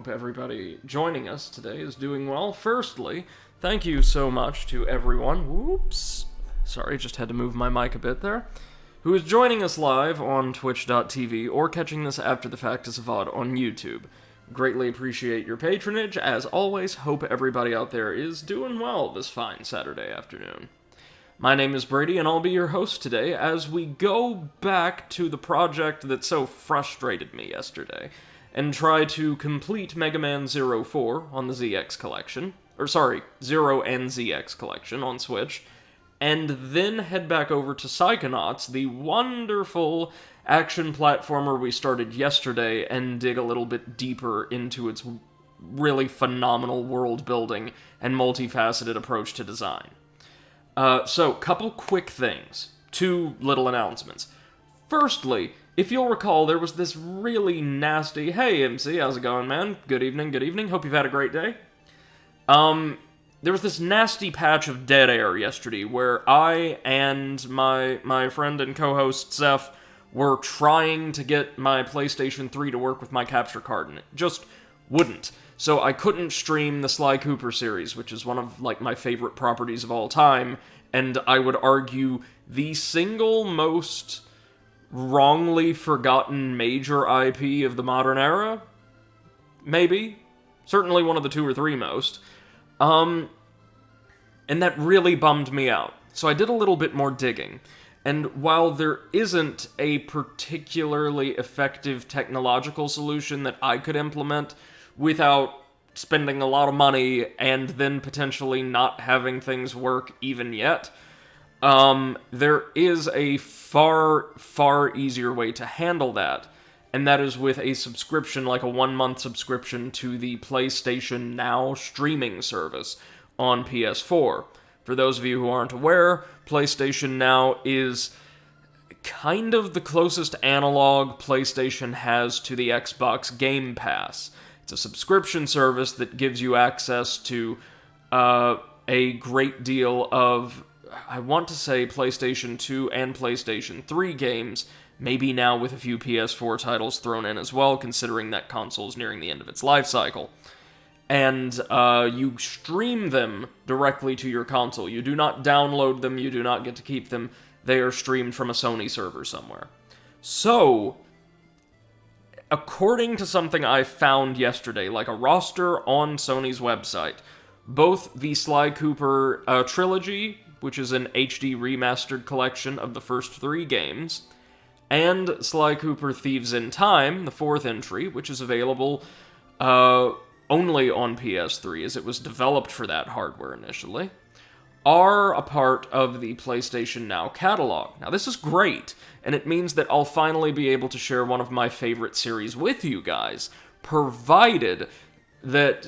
hope everybody joining us today is doing well. Firstly, thank you so much to everyone, sorry, just had to move my mic a bit there, who is joining us live on twitch.tv or catching this after the fact as a VOD on YouTube. Greatly appreciate your patronage. As always, hope everybody out there is doing well this fine Saturday afternoon. My name is Brady, and I'll be your host today as we go back to the project that so frustrated me yesterday, and try to complete Megaman 04 on the ZX collection, 0 and ZX collection on Switch, and then head back over to Psychonauts, the wonderful action platformer we started yesterday, and dig a little bit deeper into its really phenomenal world building and multifaceted approach to design. So, couple quick things. 2 little announcements. Firstly, if you'll recall, there was this really nasty, "Hey MC, how's it going, man? Good evening, hope you've had a great day." There was this nasty patch of dead air yesterday where I and my friend and co-host Zeph were trying to get my PlayStation 3 to work with my capture card, and it just wouldn't. So I couldn't stream the Sly Cooper series, which is one of, my favorite properties of all time, and I would argue the single most wrongly forgotten major IP of the modern era? Maybe. Certainly one of the 2 or 3 most. And that really bummed me out. So I did a little bit more digging. And while there isn't a particularly effective technological solution that I could implement without spending a lot of money and then potentially not having things work even yet, there is a far, far easier way to handle that, and that is with a subscription, like a 1-month subscription to the PlayStation Now streaming service on PS4. For those of you who aren't aware, PlayStation Now is kind of the closest analog PlayStation has to the Xbox Game Pass. It's a subscription service that gives you access to a great deal of, I want to say, PlayStation 2 and PlayStation 3 games, maybe now with a few PS4 titles thrown in as well, considering that console is nearing the end of its life cycle. And you stream them directly to your console. You do not download them, you do not get to keep them. They are streamed from a Sony server somewhere. So, according to something I found yesterday, like a roster on Sony's website, both the Sly Cooper trilogy, which is an HD remastered collection of the first 3 games, and Sly Cooper Thieves in Time, the 4th entry, which is available only on PS3, as it was developed for that hardware initially, are a part of the PlayStation Now catalog. Now, this is great, and it means that I'll finally be able to share one of my favorite series with you guys, provided that,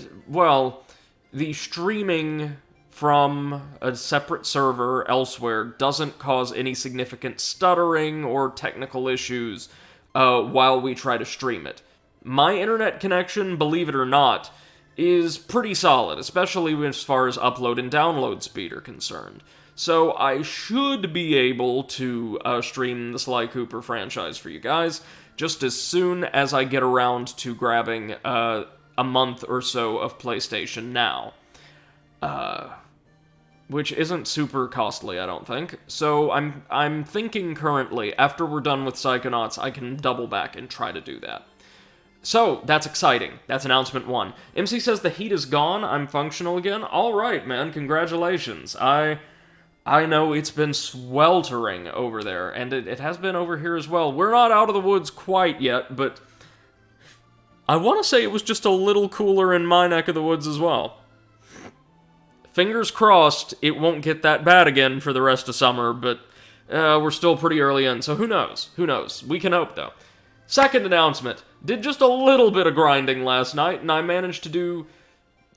the streaming from a separate server elsewhere doesn't cause any significant stuttering or technical issues while we try to stream it. My internet connection, believe it or not, is pretty solid, especially as far as upload and download speed are concerned. So I should be able to stream the Sly Cooper franchise for you guys just as soon as I get around to grabbing a month or so of PlayStation Now. Which isn't super costly, I don't think. So I'm thinking currently, after we're done with Psychonauts, I can double back and try to do that. So, that's exciting. That's announcement 1. MC says the heat is gone, I'm functional again. Alright, man, congratulations. I know it's been sweltering over there, and it has been over here as well. We're not out of the woods quite yet, but I want to say it was just a little cooler in my neck of the woods as well. Fingers crossed it won't get that bad again for the rest of summer, but we're still pretty early in, so who knows? Who knows? We can hope, though. Second announcement. Did just a little bit of grinding last night, and I managed to do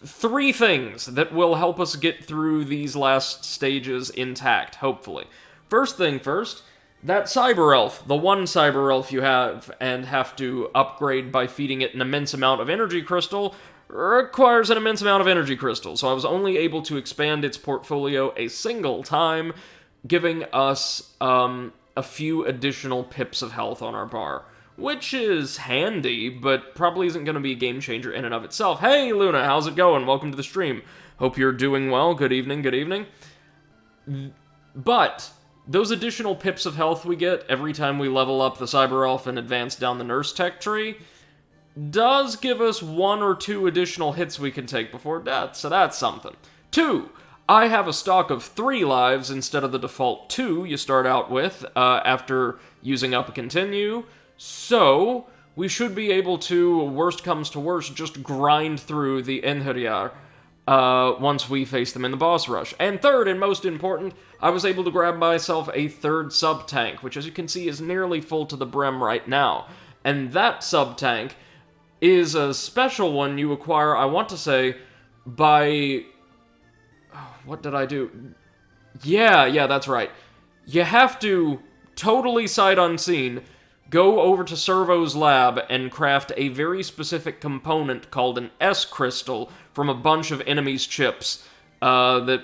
3 things that will help us get through these last stages intact, hopefully. First thing first, that Cyber Elf, the one Cyber Elf you have and have to upgrade by feeding it an immense amount of energy crystal, requires an immense amount of energy crystal, so I was only able to expand its portfolio a single time, giving us a few additional pips of health on our bar, which is handy, but probably isn't going to be a game changer in and of itself. Hey, Luna, how's it going? Welcome to the stream. Hope you're doing well. Good evening, good evening. But those additional pips of health we get every time we level up the Cyber Elf and advance down the Nurse Tech tree does give us 1 or 2 additional hits we can take before death, so that's something. 2, I have a stock of 3 lives instead of the default 2 you start out with after using up a continue, so we should be able to, worst comes to worst, just grind through the Enheriar once we face them in the boss rush. And third, and most important, I was able to grab myself a 3rd sub-tank, which as you can see is nearly full to the brim right now. And that sub-tank is a special one you acquire, I want to say, by... what did I do? Yeah, that's right. You have to, totally sight unseen, go over to Servo's lab and craft a very specific component called an S-crystal from a bunch of enemies' chips that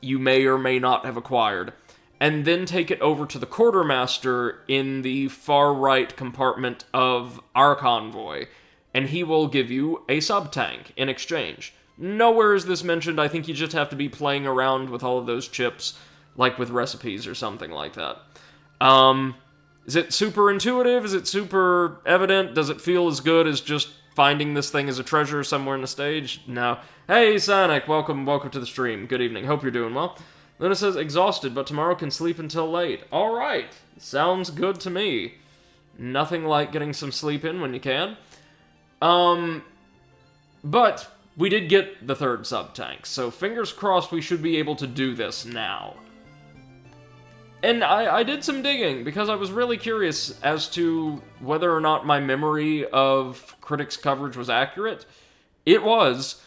you may or may not have acquired. And then take it over to the Quartermaster in the far right compartment of our convoy, and he will give you a sub-tank in exchange. Nowhere is this mentioned. I think you just have to be playing around with all of those chips, like with recipes or something like that. Is it super intuitive? Is it super evident? Does it feel as good as just finding this thing as a treasure somewhere in the stage? No. Hey, Sonic, welcome to the stream. Good evening. Hope you're doing well. Luna says, exhausted, but tomorrow can sleep until late. Alright. Sounds good to me. Nothing like getting some sleep in when you can. But we did get the 3rd sub-tank, so fingers crossed we should be able to do this now. And I did some digging, because I was really curious as to whether or not my memory of critics' coverage was accurate. It was.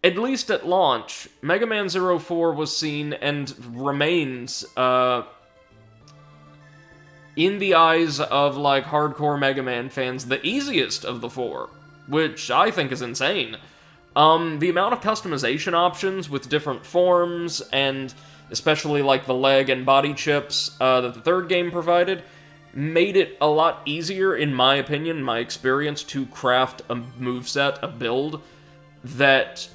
At least at launch, Mega Man 04 was seen and remains, in the eyes of, like, hardcore Mega Man fans, the easiest of the 4, which I think is insane. The amount of customization options with different forms, and especially like the leg and body chips that the 3rd game provided, made it a lot easier, in my opinion, my experience, to craft a moveset, a build, that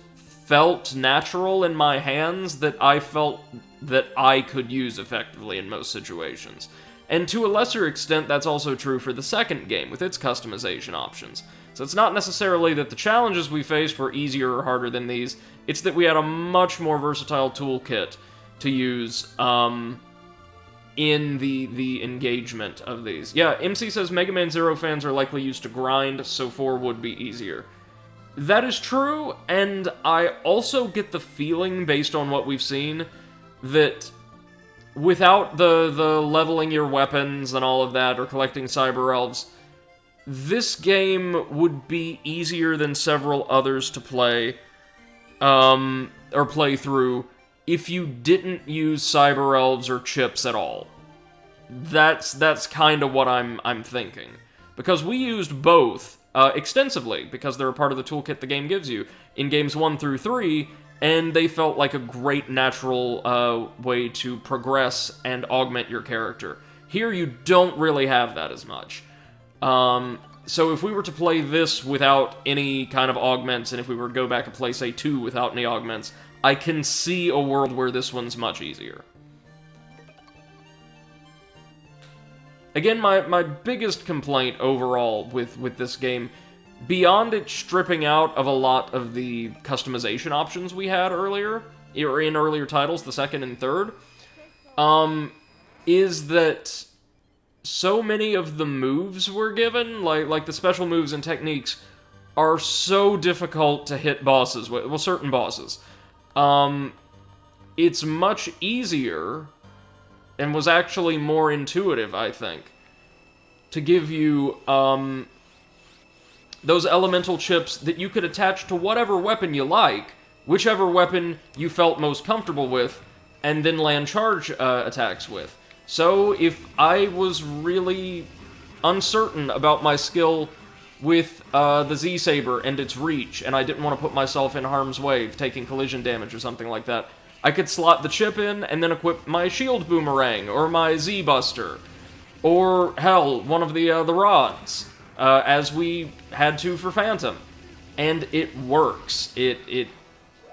felt natural in my hands, that I felt that I could use effectively in most situations. And to a lesser extent, that's also true for the 2nd game, with its customization options. So it's not necessarily that the challenges we faced were easier or harder than these, it's that we had a much more versatile toolkit to use in the engagement of these. Yeah, MC says Mega Man 0 fans are likely used to grind, so 4 would be easier. That is true, and I also get the feeling, based on what we've seen, that without the leveling your weapons and all of that, or collecting Cyber Elves, this game would be easier than several others to play, or play through, if you didn't use Cyber Elves or chips at all. That's kind of what I'm thinking. Because we used both extensively, because they're a part of the toolkit the game gives you, in games 1 through 3, and they felt like a great natural way to progress and augment your character. Here you don't really have that as much. So if we were to play this without any kind of augments, and if we were to go back and play, say, 2 without any augments, I can see a world where this one's much easier. Again, my biggest complaint overall with this game, beyond it stripping out of a lot of the customization options we had earlier, or in earlier titles, the 2nd and 3rd, is that so many of the moves we're given, like the special moves and techniques, are so difficult to hit bosses with, well, certain bosses. It's much easier, and was actually more intuitive, I think, to give you, those elemental chips that you could attach to whatever weapon you like, whichever weapon you felt most comfortable with, and then land charge attacks with. So, if I was really uncertain about my skill with the Z-Saber and its reach, and I didn't want to put myself in harm's way, taking collision damage or something like that, I could slot the chip in and then equip my shield boomerang, or my Z-Buster, Or, hell, one of the rods, as we had to for Phantom. And it works. It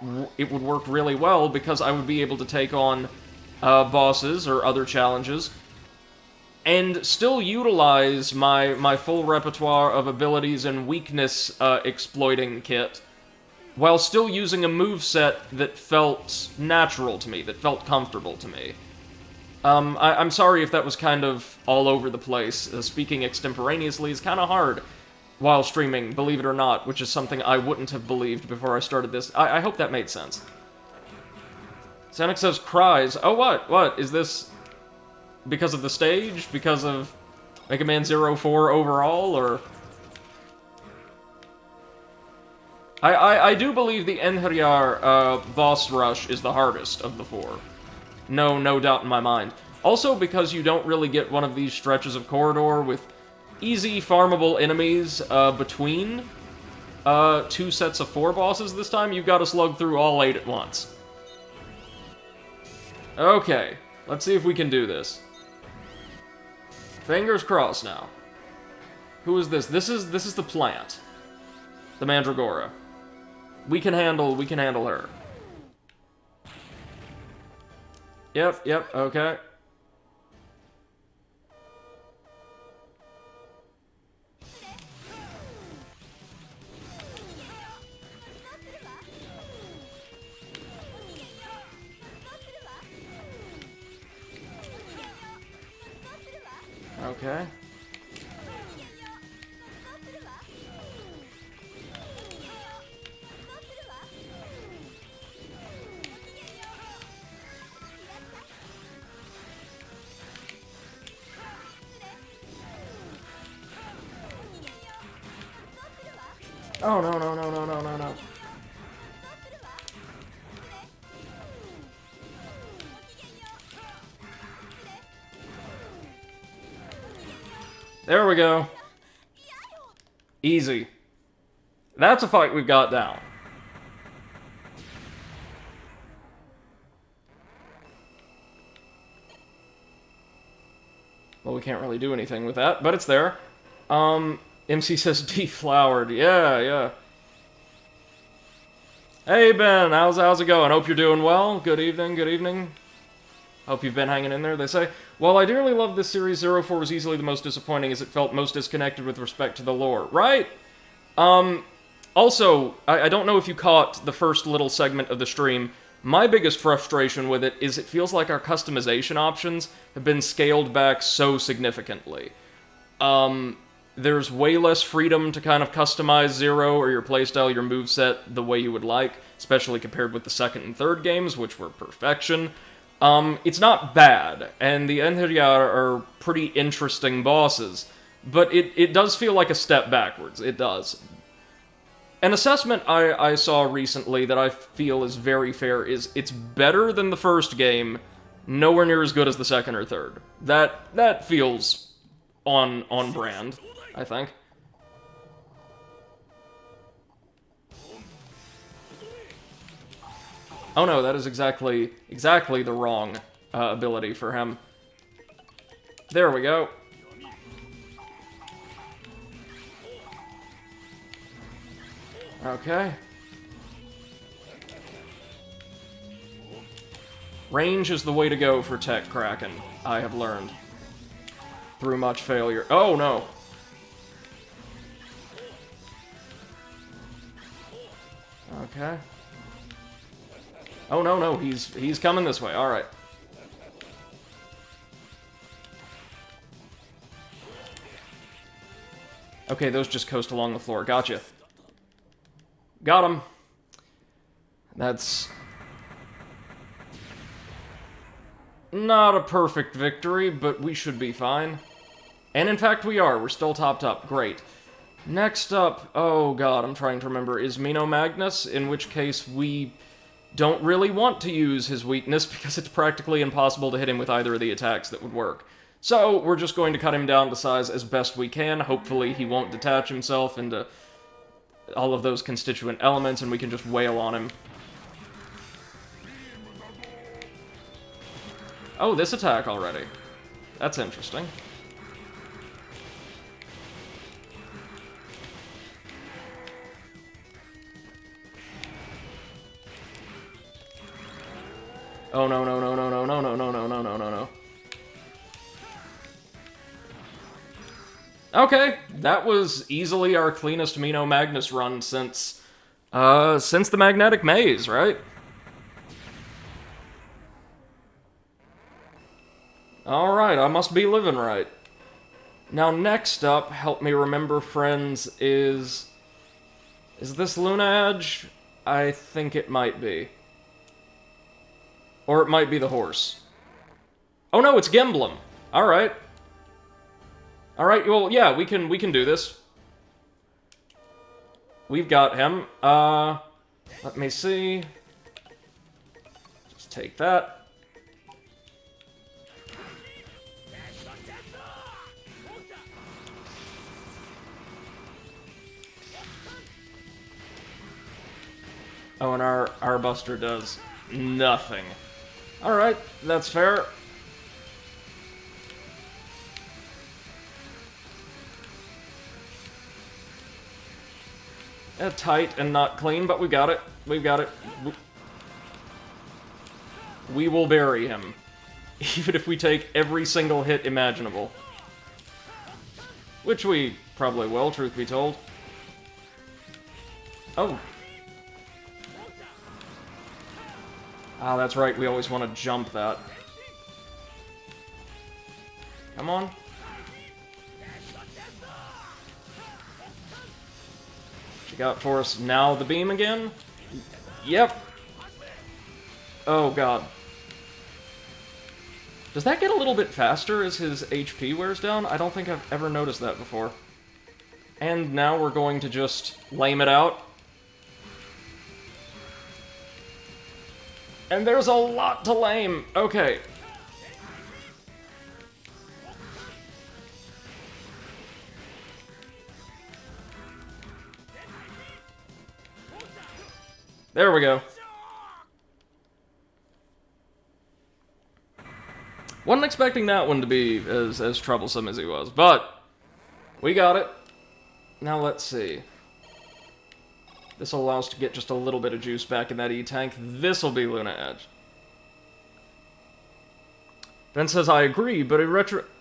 would work really well, because I would be able to take on bosses or other challenges and still utilize my full repertoire of abilities and weakness exploiting kit, while still using a moveset that felt natural to me, that felt comfortable to me. I'm sorry if that was kind of all over the place. Speaking extemporaneously is kind of hard while streaming, believe it or not, which is something I wouldn't have believed before I started this. I hope that made sense. Sonic says cries. Oh, what? What? Is this because of the stage? Because of Mega Man 04 overall, or... I do believe the Enheriar boss rush is the hardest of the four. No doubt in my mind. Also because you don't really get one of these stretches of corridor with easy farmable enemies between two sets of 4 bosses this time. You've got to slug through all 8 at once. Okay, let's see if we can do this. Fingers crossed now. Who is this? This is the plant. The Mandragora. We can handle her. Yep, okay. Okay. Oh, no. There we go. Easy. That's a fight we've got down. Well, we can't really do anything with that, but it's there. MC says deflowered. Yeah. Hey, Ben, how's it going? Hope you're doing well. Good evening. Hope you've been hanging in there, they say. While I dearly love this series, 04 was easily the most disappointing as it felt most disconnected with respect to the lore. Right? Also, I don't know if you caught the first little segment of the stream. My biggest frustration with it is it feels like our customization options have been scaled back so significantly. There's way less freedom to kind of customize Zero or your playstyle, your moveset, the way you would like, especially compared with the second and third games, which were perfection. It's not bad, and the Enheriar are pretty interesting bosses, but it does feel like a step backwards. It does. An assessment I saw recently that I feel is very fair is it's better than the first game, nowhere near as good as the second or third. That feels on brand, I think. Oh no, that is exactly the wrong ability for him. There we go. Okay. Range is the way to go for Tech Kraken, I have learned. Through much failure. Oh no! Okay. Oh no, he's coming this way, alright. Okay, those just coast along the floor, gotcha. Got him. That's not a perfect victory, but we should be fine. And in fact we are, we're still topped up, great. Next up, oh god, I'm trying to remember, is Mino Magnus, in which case we don't really want to use his weakness because it's practically impossible to hit him with either of the attacks that would work. So we're just going to cut him down to size as best we can. Hopefully he won't detach himself into all of those constituent elements and we can just wail on him. Oh, this attack already. That's interesting. Oh no, no, no, no, no, no, no, no, no, no, no, no, no. Okay, that was easily our cleanest Mino Magnus run since the Magnetic Maze, right? Alright, I must be living right. Now, next up, help me remember, friends, is this Luna Edge? I think it might be. Or it might be the horse. Oh no, it's Gemblem. Alright. Alright, well, yeah, we can do this. We've got him. Let me see. Just take that. Oh, and our Buster does nothing. Alright, that's fair. Tight and not clean, but we got it. We've got it. We will bury him. Even if we take every single hit imaginable. Which we probably will, truth be told. Oh. Ah, that's right, we always want to jump that. Come on. What you got for us now? The beam again? Yep. Oh, God. Does that get a little bit faster as his HP wears down? I don't think I've ever noticed that before. And now we're going to just lame it out. And there's a lot to lame. Okay. There we go. Wasn't expecting that one to be as troublesome as he was, but we got it. Now let's see. This will allow us to get just a little bit of juice back in that E-Tank. This'll be Luna Edge. Ben says, I agree, but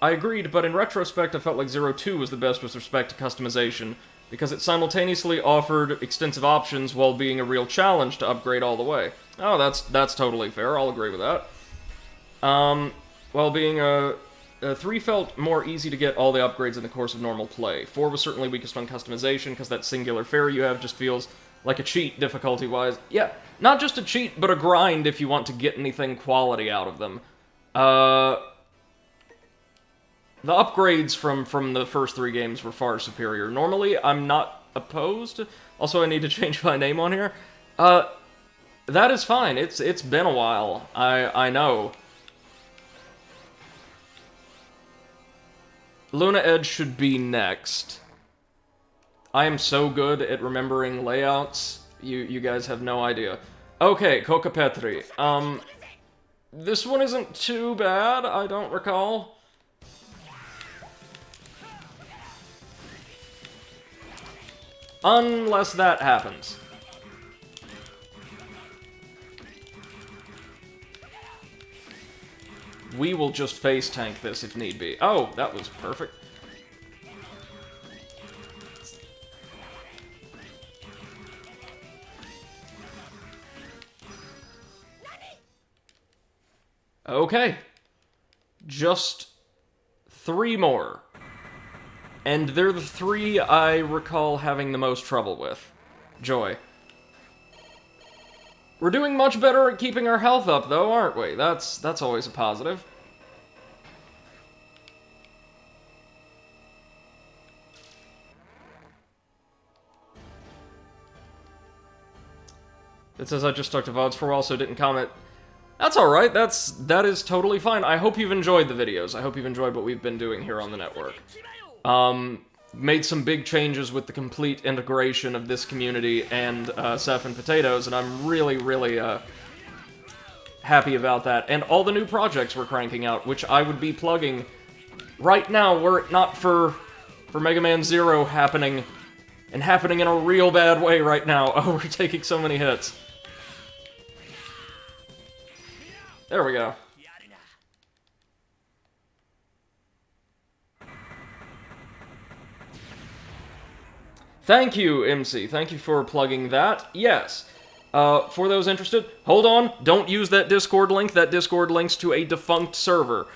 I agreed, but in retrospect I felt like 02 was the best with respect to customization, because it simultaneously offered extensive options while being a real challenge to upgrade all the way. Oh, that's totally fair, I'll agree with that. While being 3 felt more easy to get all the upgrades in the course of normal play. 4 was certainly weakest on customization, because that singular fairy you have just feels like a cheat, difficulty-wise. Yeah, not just a cheat, but a grind if you want to get anything quality out of them. The upgrades from the first 3 games were far superior. Normally, I'm not opposed. Also, I need to change my name on here. That is fine. It's been a while. I know. Luna Edge should be next. I am so good at remembering layouts. You guys have no idea. Okay, Kokapetri. This one isn't too bad, I don't recall. Unless that happens. We will just face tank this if need be. Oh, that was perfect. Okay. Just 3 more. And they're the 3 I recall having the most trouble with. Joy. We're doing much better at keeping our health up, though, aren't we? That's always a positive. It says I just stuck to VODs for a while, so didn't comment. That's alright, that is totally fine. I hope you've enjoyed the videos. I hope you've enjoyed what we've been doing here on the network. Made some big changes with the complete integration of this community and Seth and Potatoes, and I'm really, really happy about that. And all the new projects we're cranking out, which I would be plugging right now were it not for Mega Man Zero happening, and happening in a real bad way right now. Oh, we're taking so many hits. There we go. Thank you, MC. Thank you for plugging that. Yes. For those interested, hold on. Don't use that Discord link. That Discord links to a defunct server.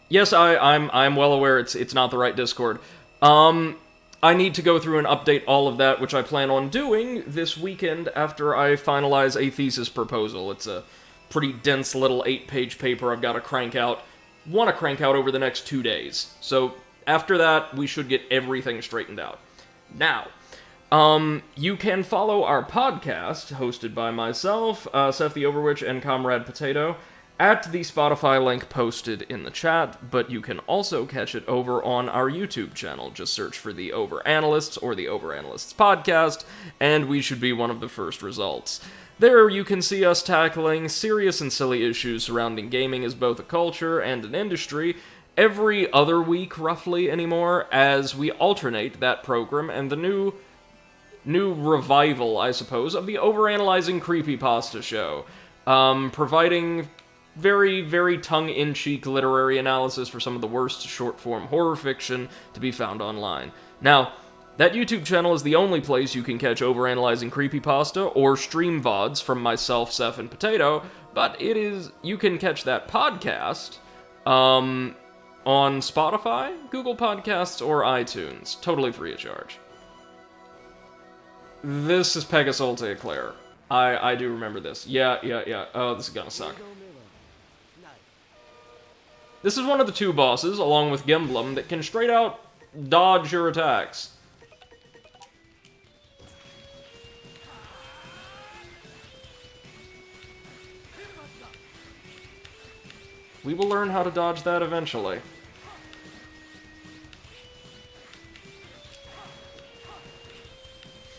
Yes, I'm well aware it's not the right Discord. I need to go through and update all of that, which I plan on doing this weekend after I finalize a thesis proposal. It's a pretty dense little 8-page paper I've got to crank out. Want to crank out over the next 2 days. So after that, we should get everything straightened out. Now, you can follow our podcast, hosted by myself, Seth the Overwitch, and Comrade Potato, at the Spotify link posted in the chat, but you can also catch it over on our YouTube channel. Just search for the Overanalysts or the Overanalysts podcast, and we should be one of the first results. There you can see us tackling serious and silly issues surrounding gaming as both a culture and an industry every other week, roughly, anymore, as we alternate that program and the new revival, I suppose, of the Overanalyzing Creepypasta show, providing very, very tongue-in-cheek literary analysis for some of the worst short-form horror fiction to be found online. Now, that YouTube channel is the only place you can catch Overanalyzing Creepypasta or stream VODs from myself, Seth, and Potato, but you can catch that podcast, on Spotify, Google Podcasts, or iTunes. Totally free of charge. This is Pegasolte Eclair. I do remember this. Yeah. Oh, this is gonna suck. This is one of the 2 bosses, along with Gimblem, that can straight out dodge your attacks. We will learn how to dodge that eventually.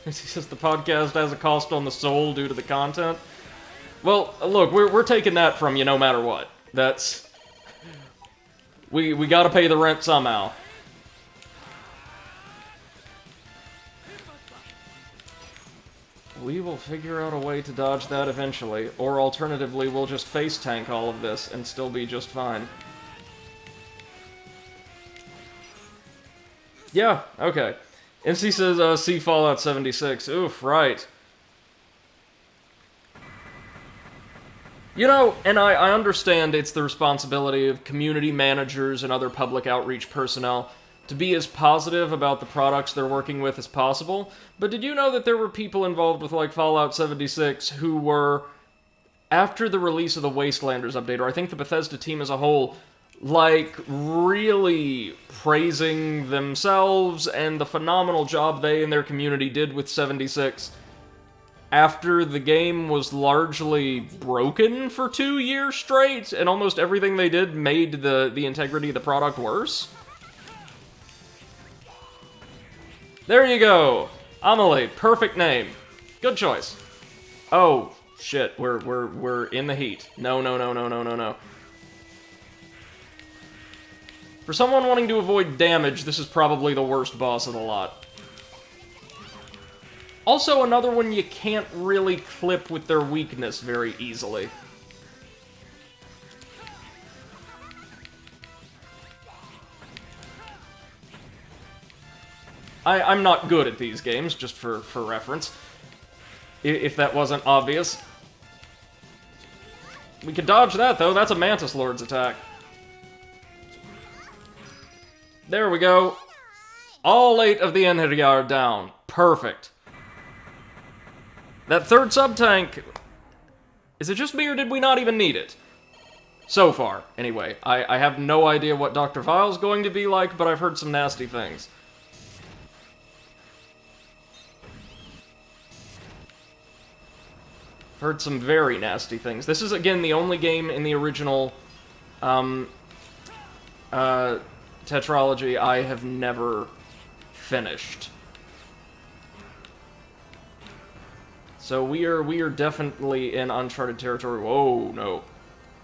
He says the podcast has a cost on the soul due to the content. Well, look, we're taking that from you no matter what. That's... We gotta pay the rent somehow. We will figure out a way to dodge that eventually, or alternatively, we'll just face tank all of this and still be just fine. Yeah, okay. MC says, see Fallout 76. Oof, right. You know, and I understand it's the responsibility of community managers and other public outreach personnel to be as positive about the products they're working with as possible, but did you know that there were people involved with, like, Fallout 76 who were, after the release of the Wastelanders update, or I think the Bethesda team as a whole, like, really praising themselves and the phenomenal job they and their community did with 76 after the game was largely broken for 2 years straight, and almost everything they did made the integrity of the product worse? There you go! Amelie, perfect name. Good choice. Oh, shit, we're in the heat. No. For someone wanting to avoid damage, this is probably the worst boss of the lot. Also, another one you can't really clip with their weakness very easily. I'm not good at these games, just for reference. If that wasn't obvious. We could dodge that, though. That's a Mantis Lord's attack. There we go. All 8 of the Enhedjar are down. Perfect. That third sub-tank... Is it just me, or did we not even need it? So far, anyway. I have no idea what Dr. Vile's going to be like, but I've heard some nasty things. Heard some very nasty things. This is, again, the only game in the original tetralogy I have never finished. So we are definitely in uncharted territory. Whoa, no.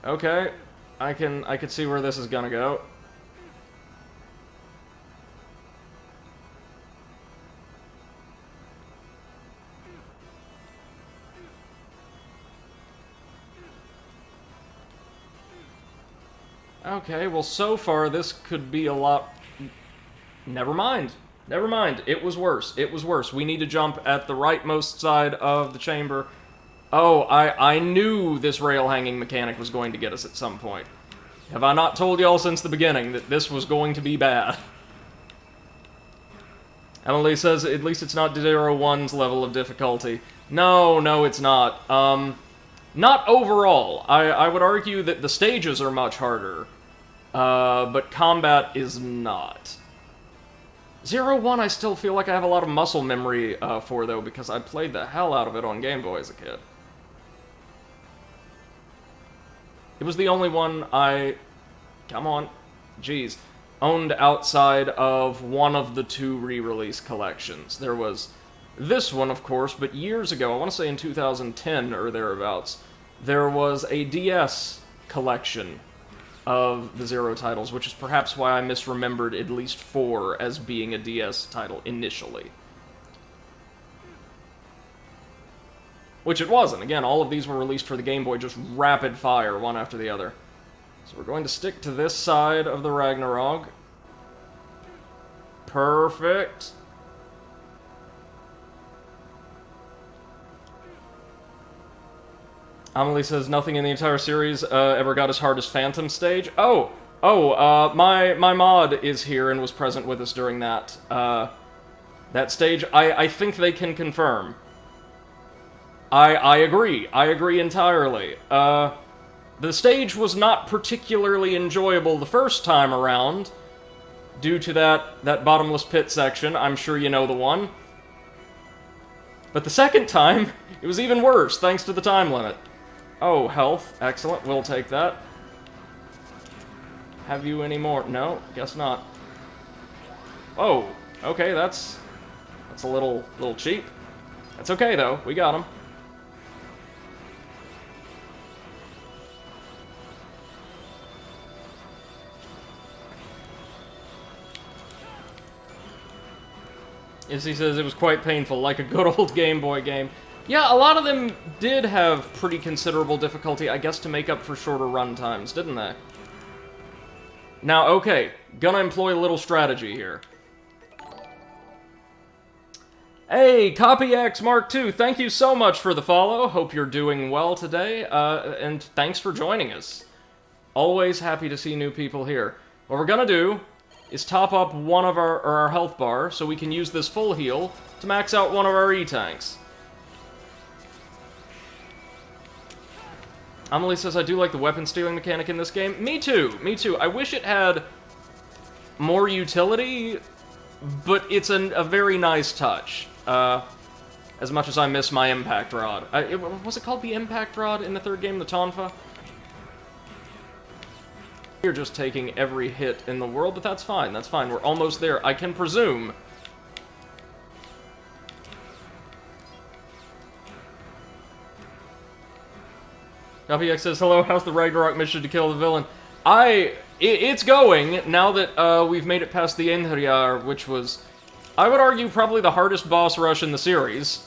Okay, I can see where this is gonna go. Okay, well, so far, this could be a lot... Never mind. Never mind. It was worse. It was worse. We need to jump at the rightmost side of the chamber. Oh, I knew this rail-hanging mechanic was going to get us at some point. Have I not told y'all since the beginning that this was going to be bad? Emily says, at least it's not 0-1's level of difficulty. No, it's not. Not overall. I would argue that the stages are much harder, but combat is not. 0-1 I still feel like I have a lot of muscle memory for, though, because I played the hell out of it on Game Boy as a kid. It was the only one I... Come on. Jeez. Owned outside of one of the 2 re-release collections. There was this one, of course, but years ago, I want to say in 2010 or thereabouts, there was a DS collection of the Zero titles, which is perhaps why I misremembered at least 4 as being a DS title initially. Which it wasn't. Again, all of these were released for the Game Boy, just rapid fire, one after the other. So we're going to stick to this side of the Ragnarok. Perfect. Amelie says, nothing in the entire series ever got as hard as Phantom Stage. My mod is here and was present with us during that, that stage. I think they can confirm. I agree. I agree entirely. The stage was not particularly enjoyable the first time around, due to that bottomless pit section. I'm sure you know the one. But the second time, it was even worse, thanks to the time limit. Oh, health. Excellent. We'll take that. Have you any more? No, guess not. Oh, okay, that's a little cheap. That's okay, though. We got him. Izzy says it was quite painful, like a good old Game Boy game. Yeah, a lot of them did have pretty considerable difficulty, I guess, to make up for shorter run times, didn't they? Now, okay, gonna employ a little strategy here. Hey, CopyX Mark II, thank you so much for the follow. Hope you're doing well today, and thanks for joining us. Always happy to see new people here. What we're gonna do is top up one of our health bar, so we can use this full heal to max out one of our E-tanks. Amelie says, I do like the weapon stealing mechanic in this game. Me too, me too. I wish it had more utility, but it's a very nice touch. As much as I miss my impact rod. Was it called the impact rod in the third game, the Tonfa? You're just taking every hit in the world, but that's fine, that's fine. We're almost there, I can presume. LPX says, hello, how's the Ragnarok mission to kill the villain? It's going, now that we've made it past the Einherjar, which was, I would argue, probably the hardest boss rush in the series.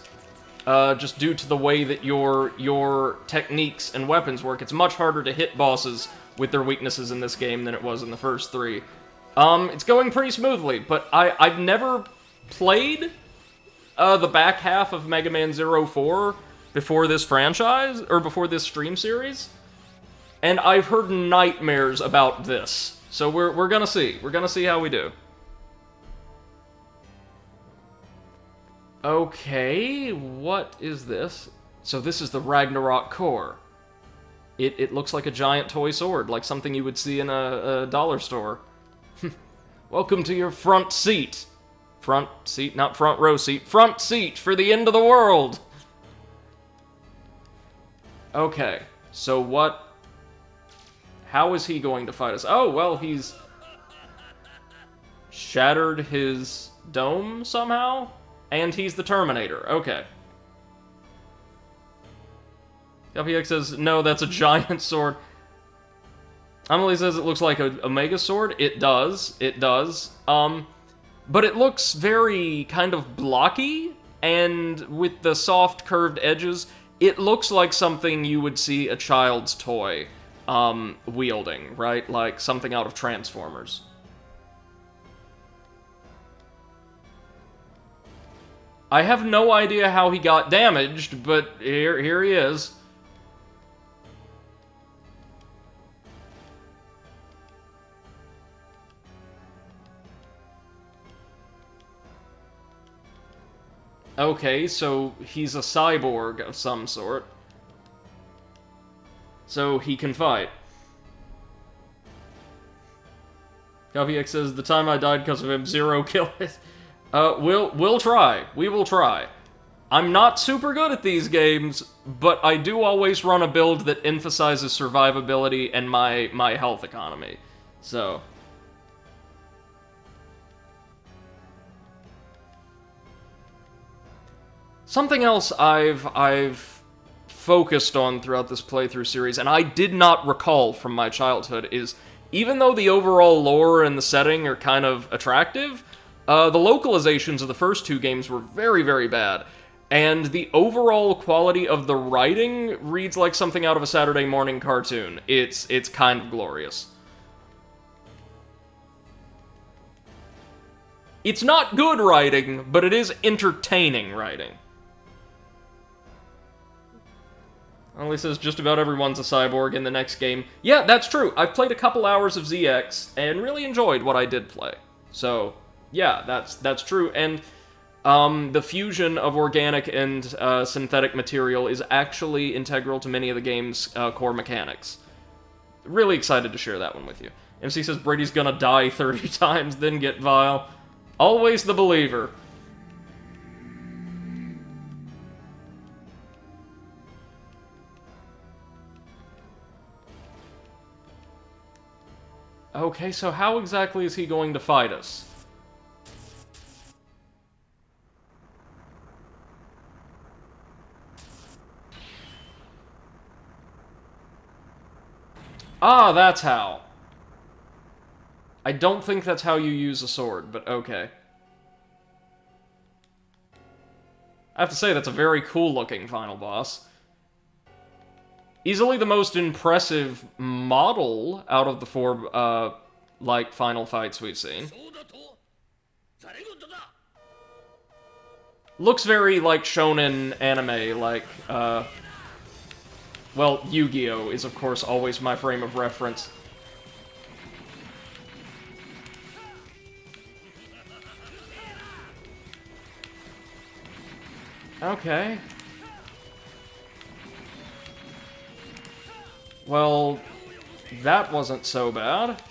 Just due to the way that your techniques and weapons work. It's much harder to hit bosses with their weaknesses in this game than it was in the first 3. It's going pretty smoothly, but I've never played the back half of Mega Man 04 before this franchise, or before this stream series, and I've heard nightmares about this. So we're gonna see. We're gonna see how we do. Okay, what is this? So this is the Ragnarok core. It looks like a giant toy sword, like something you would see in a dollar store. Welcome to your front seat. Front seat, not front row seat. Front seat for the end of the world! Okay, so what... How is he going to fight us? Oh, well, he's... shattered his dome somehow? And he's the Terminator. Okay. LPX says, no, that's a giant sword. Amelie says it looks like a mega sword. It does. It does. But it looks very kind of blocky, and with the soft curved edges, it looks like something you would see a child's toy wielding, right? Like something out of Transformers. I have no idea how he got damaged, but here he is. Okay, so he's a cyborg of some sort. So he can fight. CopyX says, the time I died because of him, 0 kills. We'll try. We will try. I'm not super good at these games, but I do always run a build that emphasizes survivability and my health economy. So... something else I've focused on throughout this playthrough series, and I did not recall from my childhood, is even though the overall lore and the setting are kind of attractive, the localizations of the first 2 games were very, very bad. And the overall quality of the writing reads like something out of a Saturday morning cartoon. It's kind of glorious. It's not good writing, but it is entertaining writing. Only says just about everyone's a cyborg in the next game. Yeah, that's true. I've played a couple hours of ZX and really enjoyed what I did play. So, yeah, that's true. And the fusion of organic and synthetic material is actually integral to many of the game's core mechanics. Really excited to share that one with you. MC says Brady's gonna die 30 times, then get vile. Always the believer. Okay, so how exactly is he going to fight us? Ah, that's how. I don't think that's how you use a sword, but okay. I have to say, that's a very cool-looking final boss. Easily the most impressive model out of the 4, like, final fights we've seen. Looks very, like, shonen anime, like, well, Yu-Gi-Oh! Is, of course, always my frame of reference. Okay. Well, that wasn't so bad.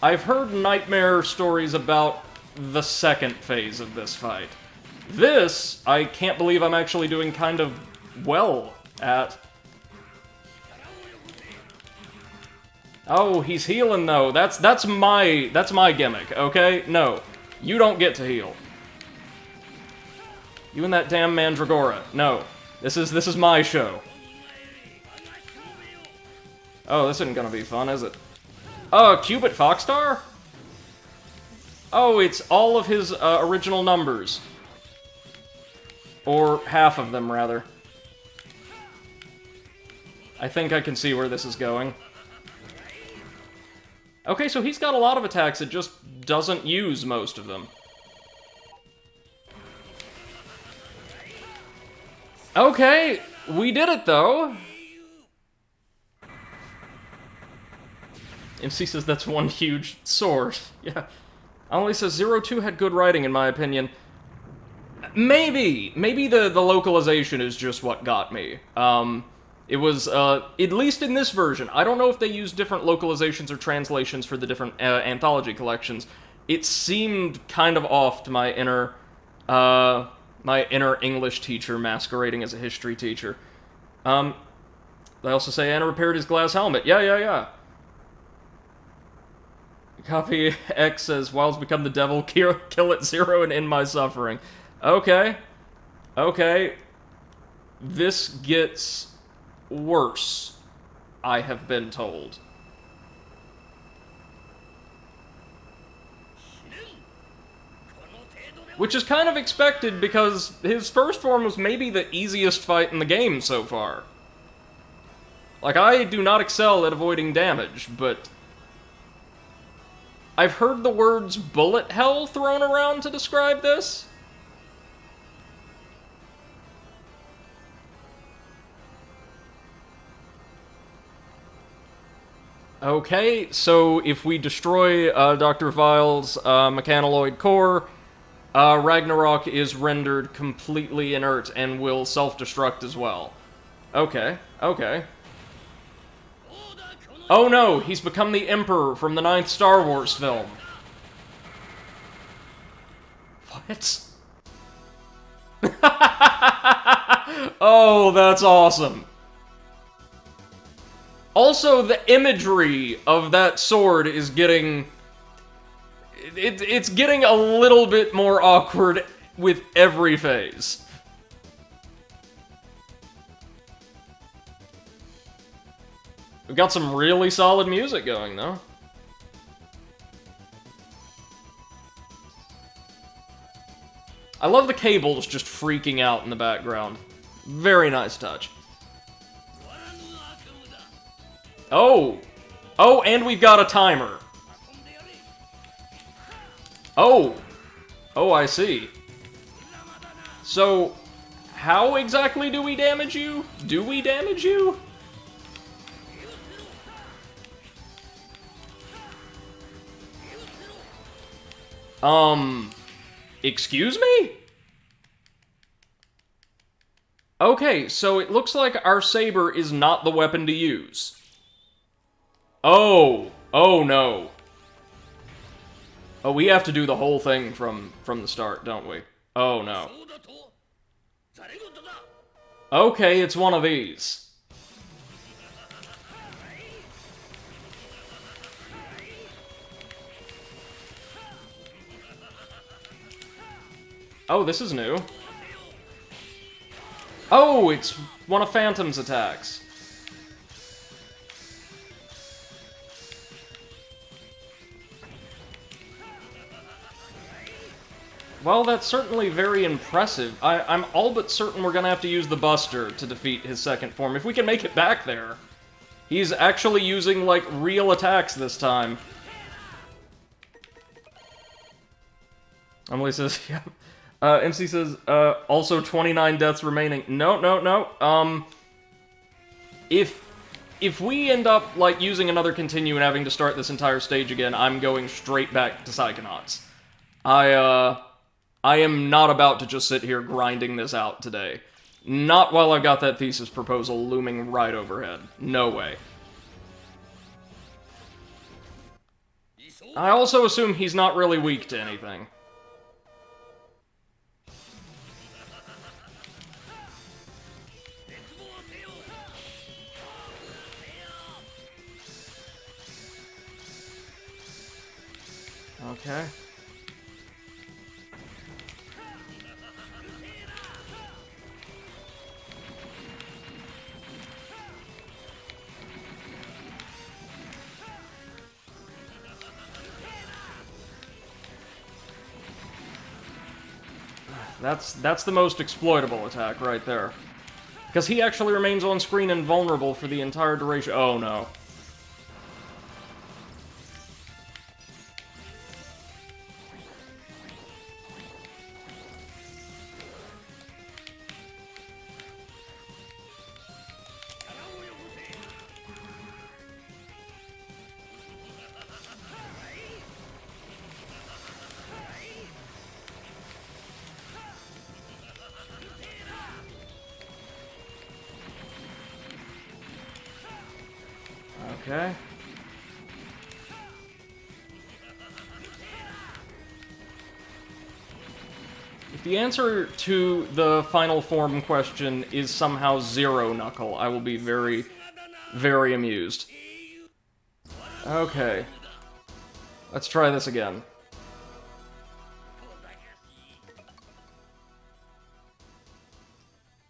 I've heard nightmare stories about the second phase of this fight. This, I can't believe I'm actually doing kind of well at. Oh, he's healing though. That's my gimmick, okay? No. You don't get to heal. You and that damn Mandragora. No. This is my show. Oh, this isn't gonna be fun, is it? Cubit Foxstar? Oh, it's all of his original numbers. Or half of them, rather. I think I can see where this is going. Okay, so he's got a lot of attacks, it just doesn't use most of them. Okay, we did it, though. MC says that's one huge sword. Yeah. Only says 02 had good writing, in my opinion. Maybe the localization is just what got me. It was, at least in this version, I don't know if they use different localizations or translations for the different anthology collections. It seemed kind of off to my inner English teacher masquerading as a history teacher. They also say Anna repaired his glass helmet. Yeah. Copy X says, Wild's become the devil, kill at 0 and end my suffering. Okay. This gets worse, I have been told. Which is kind of expected because his first form was maybe the easiest fight in the game so far. Like, I do not excel at avoiding damage, but I've heard the words bullet hell thrown around to describe this. Okay, so if we destroy Dr. Vile's mechanaloid core, Ragnarok is rendered completely inert and will self-destruct as well. Okay, okay. Oh no, he's become the Emperor from the 9th Star Wars film. What? Oh, that's awesome. Also, the imagery of that sword is getting... It's getting a little bit more awkward with every phase. We've got some really solid music going, though. I love the cables just freaking out in the background. Very nice touch. Oh! Oh, and we've got a timer. Oh! Oh, I see. So, how exactly do we damage you? Do we damage you? Excuse me? Okay, so it looks like our saber is not the weapon to use. Oh! Oh no. Oh, we have to do the whole thing from the start, don't we? Oh no. Okay, it's one of these. Oh, this is new. Oh, it's one of Phantom's attacks. Well, that's certainly very impressive. I'm all but certain we're gonna have to use the Buster to defeat his second form. If we can make it back there. He's actually using, like, real attacks this time. Emily says, yeah. MC says, also 29 deaths remaining. No, no, no. If we end up, like, using another continue and having to start this entire stage again, I'm going straight back to Psychonauts. I am not about to just sit here grinding this out today. Not while I've got that thesis proposal looming right overhead. No way. I also assume he's not really weak to anything. Okay. That's the most exploitable attack right there. Because he actually remains on screen invulnerable for the entire duration. Oh no. Okay. If the answer to the final form question is somehow Zero Knuckle, I will be very, very amused. Okay. Let's try this again.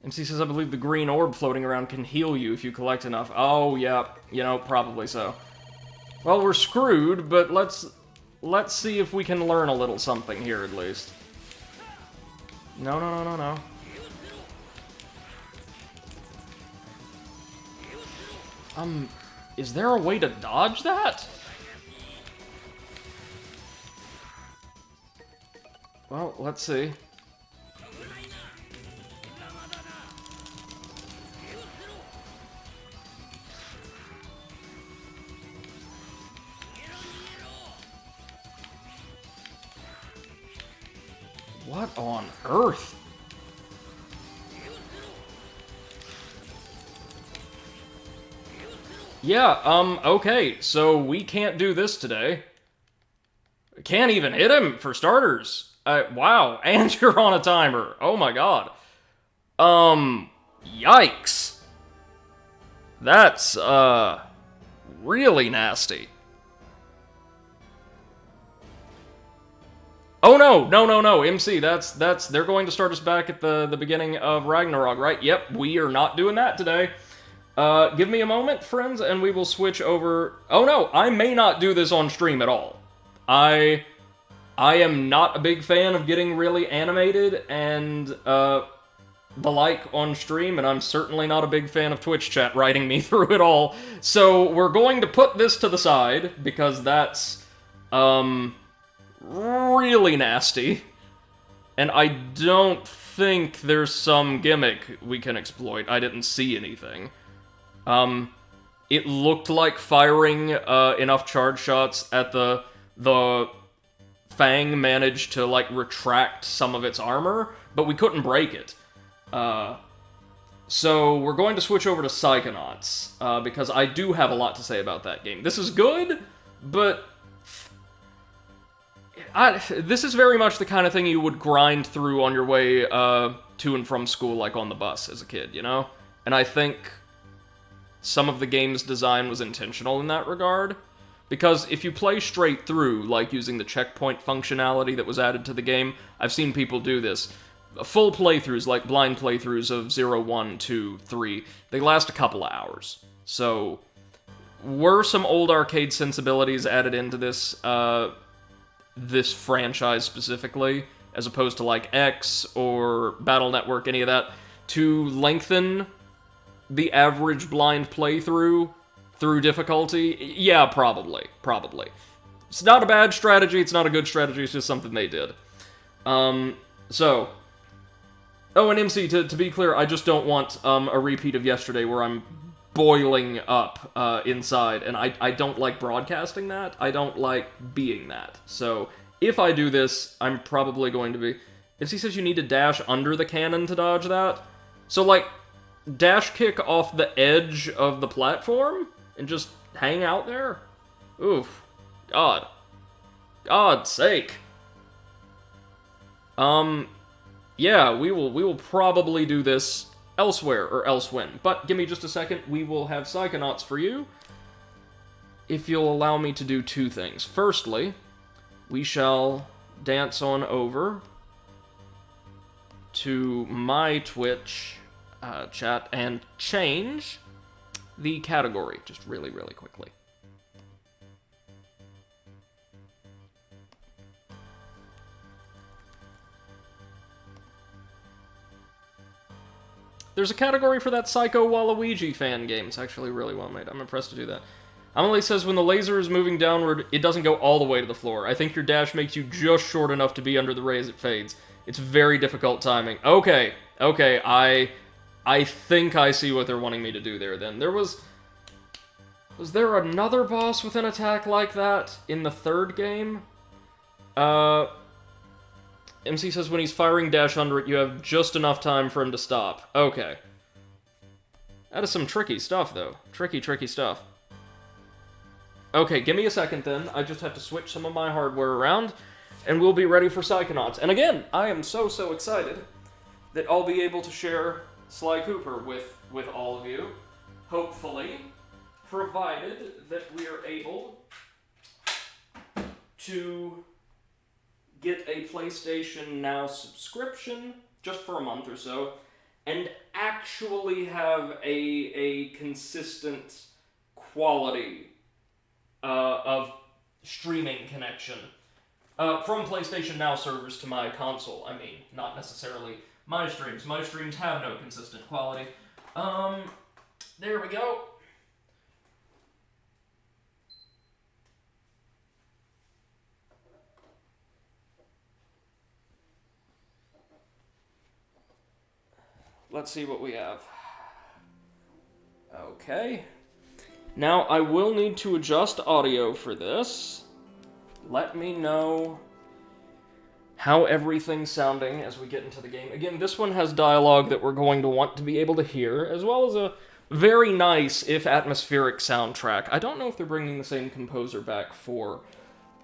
MC says, I believe the green orb floating around can heal you if you collect enough. Oh, yeah. You know, probably so. Well, we're screwed, but let's see if we can learn a little something here, at least. No, no, no, no, no. Is there a way to dodge that? Well, let's see. What on earth? Yeah, okay, so we can't do this today. Can't even hit him, for starters. Wow, and you're on a timer. Oh my god. Yikes. That's, really nasty. Oh no, no, no, no, MC, they're going to start us back at the beginning of Ragnarok, right? Yep, we are not doing that today. Give me a moment, friends, and we will switch over. Oh no, I may not do this on stream at all. I am not a big fan of getting really animated and, the like on stream, and I'm certainly not a big fan of Twitch chat writing me through it all. So we're going to put this to the side, because that's, really nasty. And I don't think there's some gimmick we can exploit. I didn't see anything. It looked like firing enough charge shots at the Fang managed to, like, retract some of its armor, but we couldn't break it. So we're going to switch over to Psychonauts, because I do have a lot to say about that game. This is good, but this is very much the kind of thing you would grind through on your way to and from school, like on the bus as a kid, you know? And I think some of the game's design was intentional in that regard, because if you play straight through, like using the checkpoint functionality that was added to the game, I've seen people do this. Full playthroughs, like blind playthroughs of 0, 1, 2, 3, they last a couple of hours. So, were some old arcade sensibilities added into this, this franchise specifically, as opposed to like X or Battle Network, any of that, to lengthen the average blind playthrough through difficulty? Yeah, probably. It's not a bad strategy, it's not a good strategy, it's just something they did. So... Oh, and MC, to be clear, I just don't want a repeat of yesterday where I'm boiling up inside, and I don't like broadcasting that. I don't like being that. So, if I do this, I'm probably going to be... MC says you need to dash under the cannon to dodge that. So, like, dash kick off the edge of the platform and just hang out there? Oof. God. God's sake. Yeah, we will probably do this elsewhere, or elsewhen. But give me just a second, we will have Psychonauts for you, if you'll allow me to do two things. Firstly, we shall dance on over to my Twitch chat and change the category, just really, really quickly. There's a category for that Psycho Waluigi fan game. It's actually really well made. I'm impressed to do that. Amelie says, when the laser is moving downward, it doesn't go all the way to the floor. I think your dash makes you just short enough to be under the ray as it fades. It's very difficult timing. Okay, I think I see what they're wanting me to do there, then. Was there another boss with an attack like that in the third game? MC says when he's firing dash under it, you have just enough time for him to stop. Okay. That is some tricky stuff, though. Tricky stuff. Okay, give me a second, then. I just have to switch some of my hardware around, and we'll be ready for Psychonauts. And again, I am so excited that I'll be able to share Sly Cooper with all of you. Hopefully. Provided that we are able to get a PlayStation Now subscription, just for a month or so, and actually have a consistent quality of streaming connection. From PlayStation Now servers to my console. I mean, not necessarily my streams. My streams have no consistent quality. There we go. Let's see what we have. Okay. Now, I will need to adjust audio for this. Let me know how everything's sounding as we get into the game. Again, this one has dialogue that we're going to want to be able to hear, as well as a very nice, if atmospheric, soundtrack. I don't know if they're bringing the same composer back for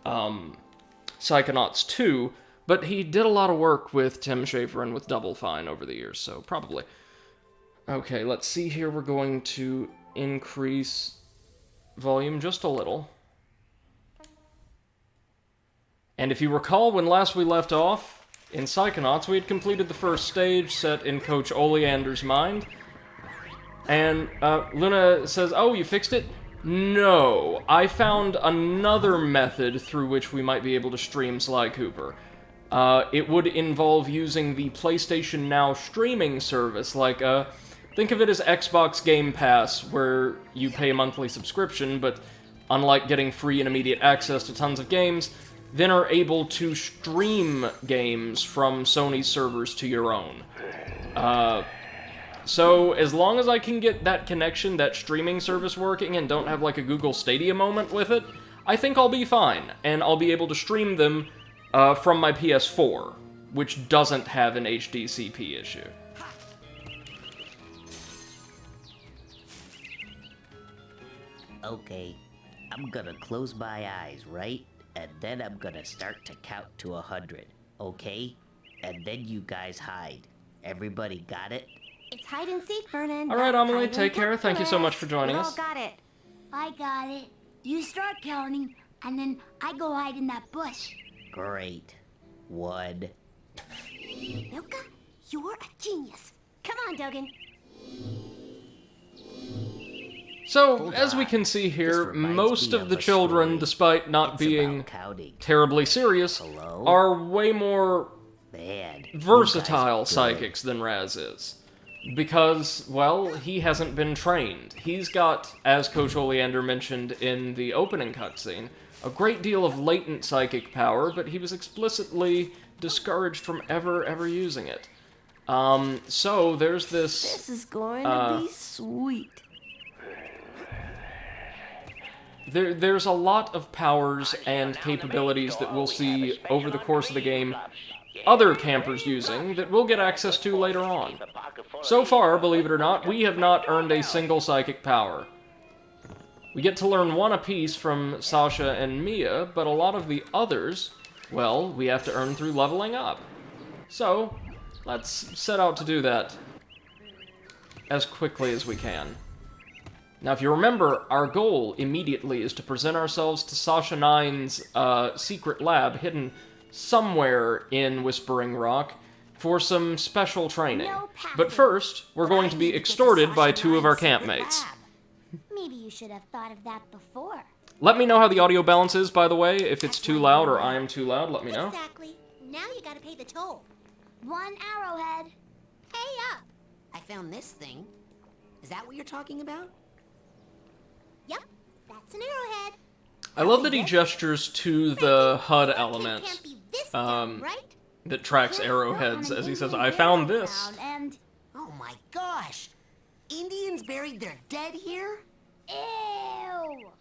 Psychonauts 2, but he did a lot of work with Tim Schafer and with Double Fine over the years, so probably. Okay, let's see here. We're going to increase volume just a little. And if you recall, when last we left off, in Psychonauts, we had completed the first stage set in Coach Oleander's mind. And Luna says, "Oh, you fixed it?" No, I found another method through which we might be able to stream Sly Cooper. It would involve using the PlayStation Now streaming service, like, think of it as Xbox Game Pass, where you pay a monthly subscription, but unlike getting free and immediate access to tons of games, then are able to stream games from Sony's servers to your own. So, as long as I can get that connection, that streaming service working, and don't have like a Google Stadia moment with it, I think I'll be fine, and I'll be able to stream them from my PS4, which doesn't have an HDCP issue. Okay, I'm gonna close my eyes, right? And then I'm gonna start to count to 100, okay? And then you guys hide. Everybody got it? It's hide and seek, Vernon. Alright, Amelie, take care. Thank you so much for joining us. We all got it. I got it. You start counting, and then I go hide in that bush. Great. 1. Milka, you're a genius. Come on, Dogen. So, as we can see here, most of the children, despite not being terribly serious, are way more versatile psychics than Raz is. Because, well, he hasn't been trained. He's got, as Coach Oleander mentioned in the opening cutscene, a great deal of latent psychic power, but he was explicitly discouraged from ever using it. So, there's this... This is going to be sweet. There's a lot of powers and capabilities that we'll see over the course of the game other campers using that we'll get access to later on. So far, believe it or not, we have not earned a single psychic power. We get to learn one apiece from Sasha and Mia, but a lot of the others, well, we have to earn through leveling up. So, let's set out to do that as quickly as we can. Now, if you remember, our goal immediately is to present ourselves to Sasha 9's secret lab hidden somewhere in Whispering Rock for some special training. But first, we're going to be extorted by 2 of our campmates. Maybe you should have thought of that before. Let me know how the audio balance is, by the way. If it's too loud or I am too loud, let me know. Exactly. Now you gotta pay the toll. 1 arrowhead. Pay up. I found this thing. Is that what you're talking about? Yep, that's an arrowhead. I love that he gestures to the HUD element Can't be this dumb, right? that tracks arrowheads as he says, "I found this." And Oh my gosh! Indians buried their dead here? ew.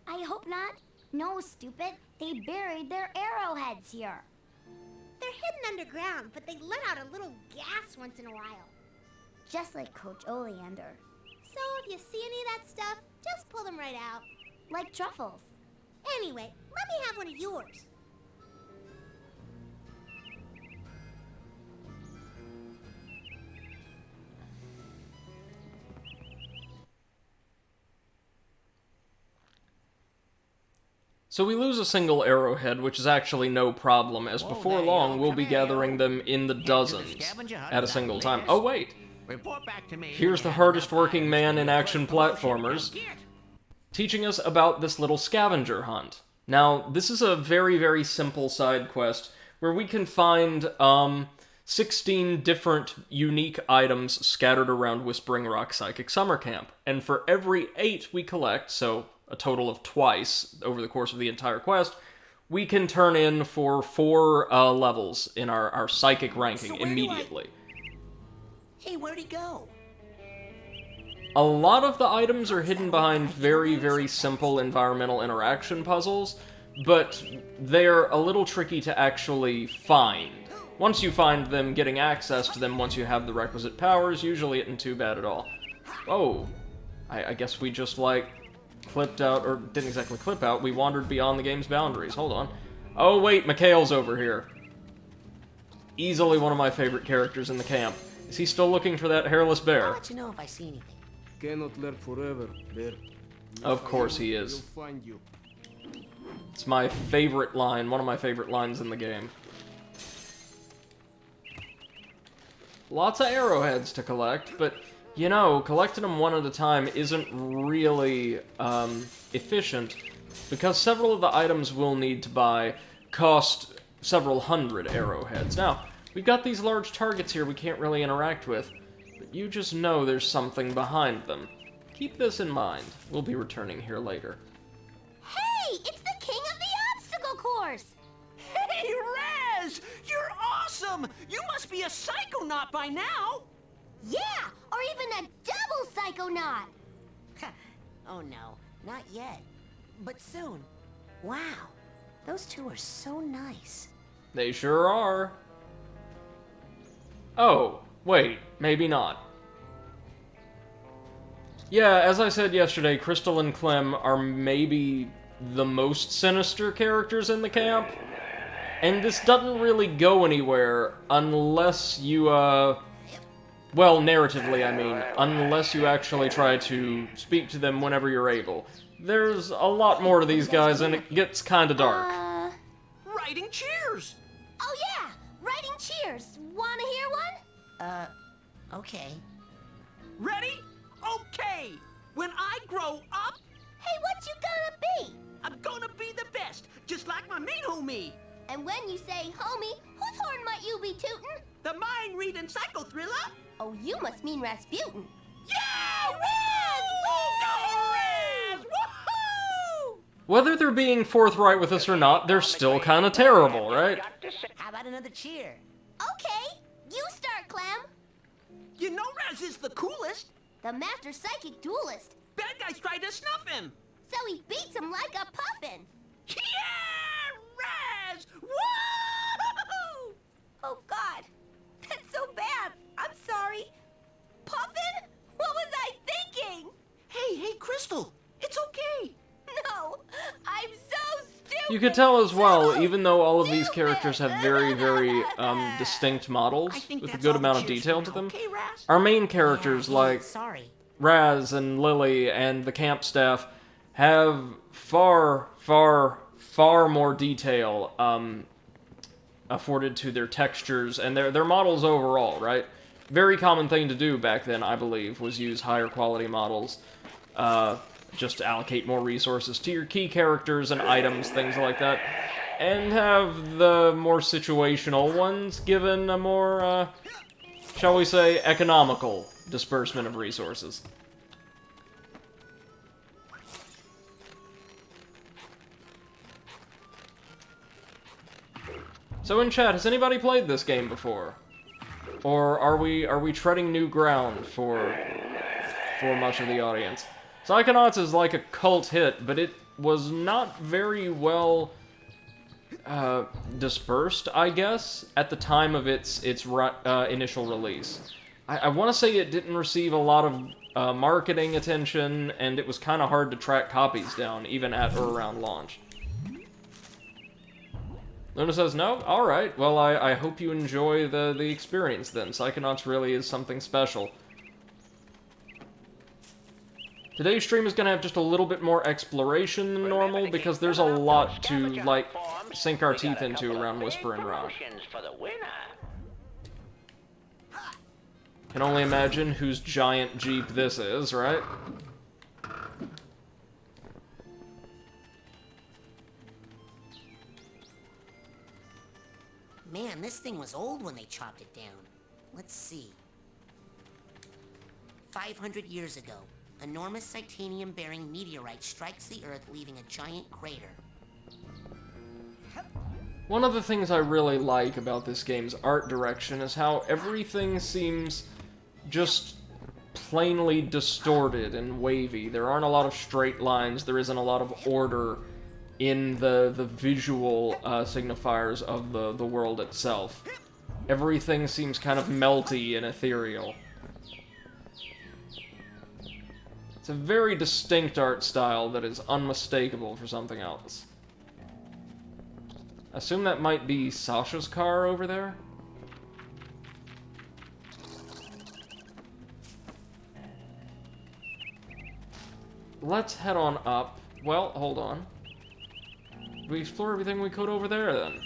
I hope not. No, stupid. They buried their arrowheads here. They're hidden underground, but they let out a little gas once in a while. Just like Coach Oleander. So if you see any of that stuff, just pull them right out. Like truffles. Anyway, let me have one of yours. So we lose a single arrowhead, which is actually no problem, as before long we'll be gathering them in the dozens at a single time. Oh wait, here's the hardest working man in action platformers, teaching us about this little scavenger hunt. Now, this is a very, very simple side quest where we can find 16 different unique items scattered around Whispering Rock Psychic Summer Camp. And for every 8 we collect, so a total of twice over the course of the entire quest, we can turn in for 4 levels in our psychic ranking immediately. Hey, where'd he go? A lot of the items are hidden behind very, very simple environmental interaction puzzles, but they're a little tricky to actually find. Once you find them, getting access to them once you have the requisite powers usually isn't too bad at all. Oh, I guess we just, like, clipped out, or didn't exactly clip out, we wandered beyond the game's boundaries. Hold on. Oh wait, Mikhail's over here. Easily one of my favorite characters in the camp. Is he still looking for that hairless I'll bear? let you know if I see anything. Cannot live forever, bear. Of course he is. We'll find you. It's my favorite line, one of my favorite lines in the game. Lots of arrowheads to collect, but, you know, collecting them one at a time isn't really, efficient, because several of the items we'll need to buy cost several hundred arrowheads. Now, we've got these large targets here we can't really interact with, but you just know there's something behind them. Keep this in mind. We'll be returning here later. Hey, it's the king of the obstacle course! Hey, Raz! You're awesome! You must be a Psychonaut by now! Yeah, or even a double Psychonaut! Oh no, not yet. But soon. Wow, those two are so nice. They sure are. Oh, wait, maybe not. Yeah, as I said yesterday, Crystal and Clem are maybe the most sinister characters in the camp. And this doesn't really go anywhere unless you, well, narratively, I mean, unless you actually try to speak to them whenever you're able. There's a lot more to these guys, and it gets kinda dark. Writing cheers! Oh yeah, writing cheers. Wanna hear one? Okay. Ready? Okay! When I grow up, Hey, what you gonna be? I'm gonna be the best, just like my main homie! And when you say homie, whose horn might you be tootin'? The mind-reading psycho thriller? Oh, you must mean Rasputin. Yeah! Go Raz! Woohoo! Whether they're being forthright with us or not, they're still kinda terrible, right? How about another cheer? Okay, you start, Clem. You know Raz is the coolest. The master psychic duelist. Bad guys try to snuff him. So he beats him like a puffin. Yeah! Raz! Woo! Oh God, that's so bad. I'm sorry. Puffin? What was I thinking? Hey, Crystal, it's okay. No, I'm so stupid. You could tell as well, So even though all of these stupid. characters have very, very, distinct models, I think with a that's good all the amount of cheers detail for to now, them, okay, Raz? our main characters, Yeah, like sorry. Raz and Lily and the camp staff, have far, far, far more detail, afforded to their textures and their models overall, right? Very common thing to do back then, I believe, was use higher quality models, just to allocate more resources to your key characters and items, things like that, and have the more situational ones given a more, shall we say, economical disbursement of resources. So in chat, has anybody played this game before? Or are we treading new ground for much of the audience? Psychonauts is like a cult hit, but it was not very well dispersed, I guess, at the time of its initial release. I want to say it didn't receive a lot of marketing attention, and it was kind of hard to track copies down, even at or around launch. Luna says no? Alright, well I hope you enjoy the experience then. Psychonauts really is something special. Today's stream is going to have just a little bit more exploration than normal, because there's a lot to, like, sink our teeth into around Whispering Rock. Can only imagine whose giant jeep this is, right? was old when they chopped it down. Let's see. 500 years ago, enormous titanium-bearing meteorite strikes the Earth, leaving a giant crater. One of the things I really like about this game's art direction is how everything seems just plainly distorted and wavy. There aren't a lot of straight lines, there isn't a lot of order in the visual signifiers of the world itself. Everything seems kind of melty and ethereal. It's a very distinct art style that is unmistakable for something else. I assume that might be Sasha's car over there? Let's head on up. Well, hold on. We explore everything we could over there, then.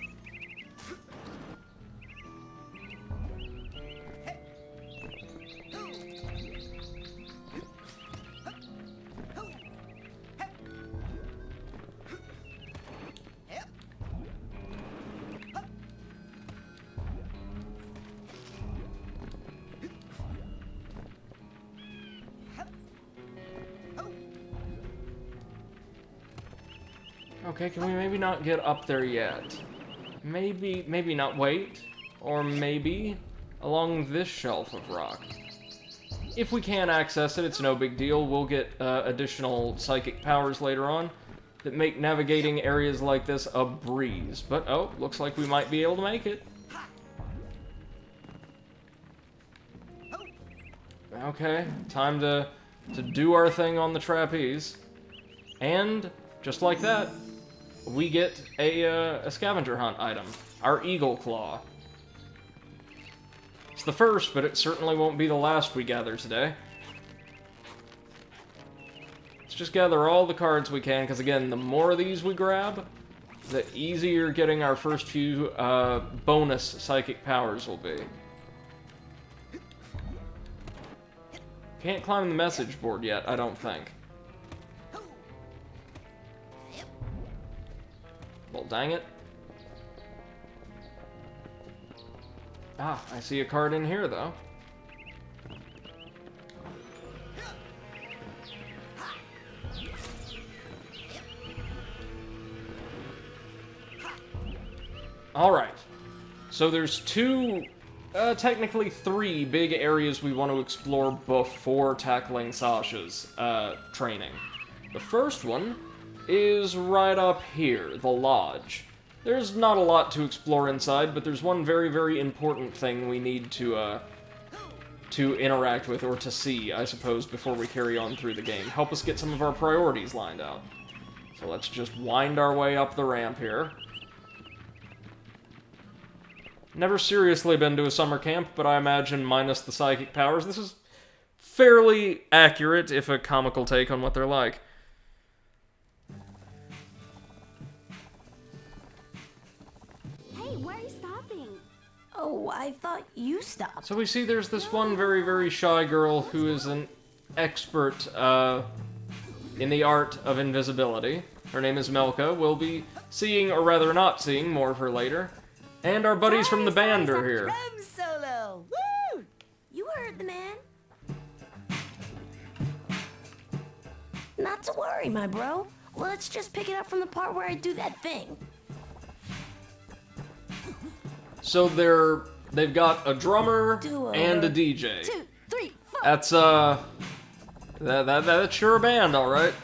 Okay, can we maybe not get up there yet? Maybe not wait, or maybe along this shelf of rock. If we can't access it, it's no big deal. We'll get additional psychic powers later on that make navigating areas like this a breeze. But, oh, looks like we might be able to make it. Okay, time to do our thing on the trapeze. And, just like that, we get a Scavenger Hunt item, our Eagle Claw. It's the first, but it certainly won't be the last we gather today. Let's just gather all the cards we can, because again, the more of these we grab, the easier getting our first few bonus psychic powers will be. Can't climb the message board yet, I don't think. Well, dang it. Ah, I see a card in here, though. Alright. So there's technically three big areas we want to explore before tackling Sasha's training. The first one is right up here, the lodge. There's not a lot to explore inside, but there's one very, very important thing we need to interact with, or to see, I suppose, before we carry on through the game. Help us get some of our priorities lined out. So let's just wind our way up the ramp here. Never seriously been to a summer camp, but I imagine minus the psychic powers, this is fairly accurate, if a comical take on what they're like. Oh, I thought you stopped. So we see there's this one very, very shy girl who is an expert in the art of invisibility. Her name is Melka. We'll be seeing, or rather not seeing, more of her later. And our buddies from the band are here. Drum solo! Woo! You heard the man. Not to worry, my bro. Let's just pick it up from the part where I do that thing. So they've got a drummer and a DJ. 2, 3, 4. That's that's sure a band, all right.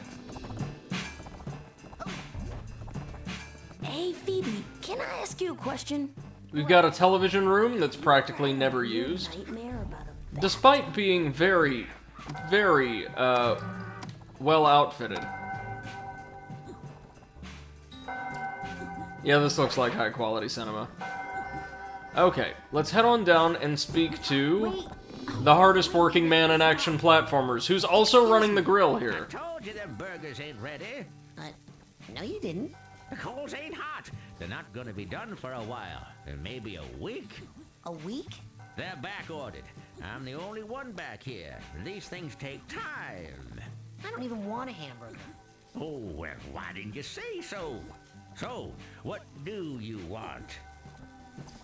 Hey Phoebe, can I ask you a question? We've got a television room that's practically never used, Nightmare about a despite being very, very well outfitted. Yeah, this looks like high quality cinema. Okay, let's head on down and speak to the hardest working man in action platformers, who's also running the grill here. Told you them burgers ain't ready. No, you didn't. The coals ain't hot. They're not gonna be done for a while. Maybe a week. A week? They're back ordered. I'm the only one back here. These things take time. I don't even want a hamburger. Oh, well, why didn't you say so? So, what do you want?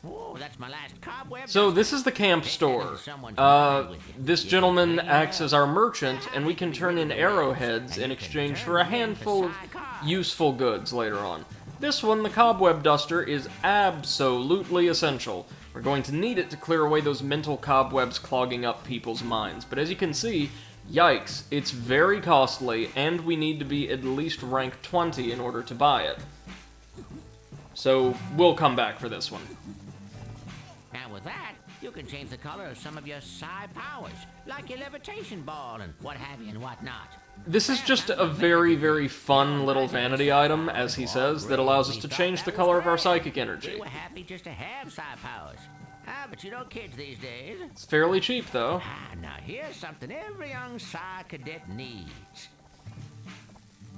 Oh, that's my last cobweb. So this is the camp store. This gentleman acts as our merchant, and we can turn in arrowheads in exchange for a handful of useful goods later on. This one, the cobweb duster, is absolutely essential. We're going to need it to clear away those mental cobwebs clogging up people's minds. But as you can see, yikes, it's very costly, and we need to be at least rank 20 in order to buy it. So we'll come back for this one. And with that, you can change the color of some of your psi powers, like your levitation ball and what have you and what not. This is just a very, very fun little vanity item, as he says, that allows us to change the color of our psychic They energy. were happy just to have psi powers. But you know kids these days. It's fairly cheap, though. Now here's something every young psi cadet needs.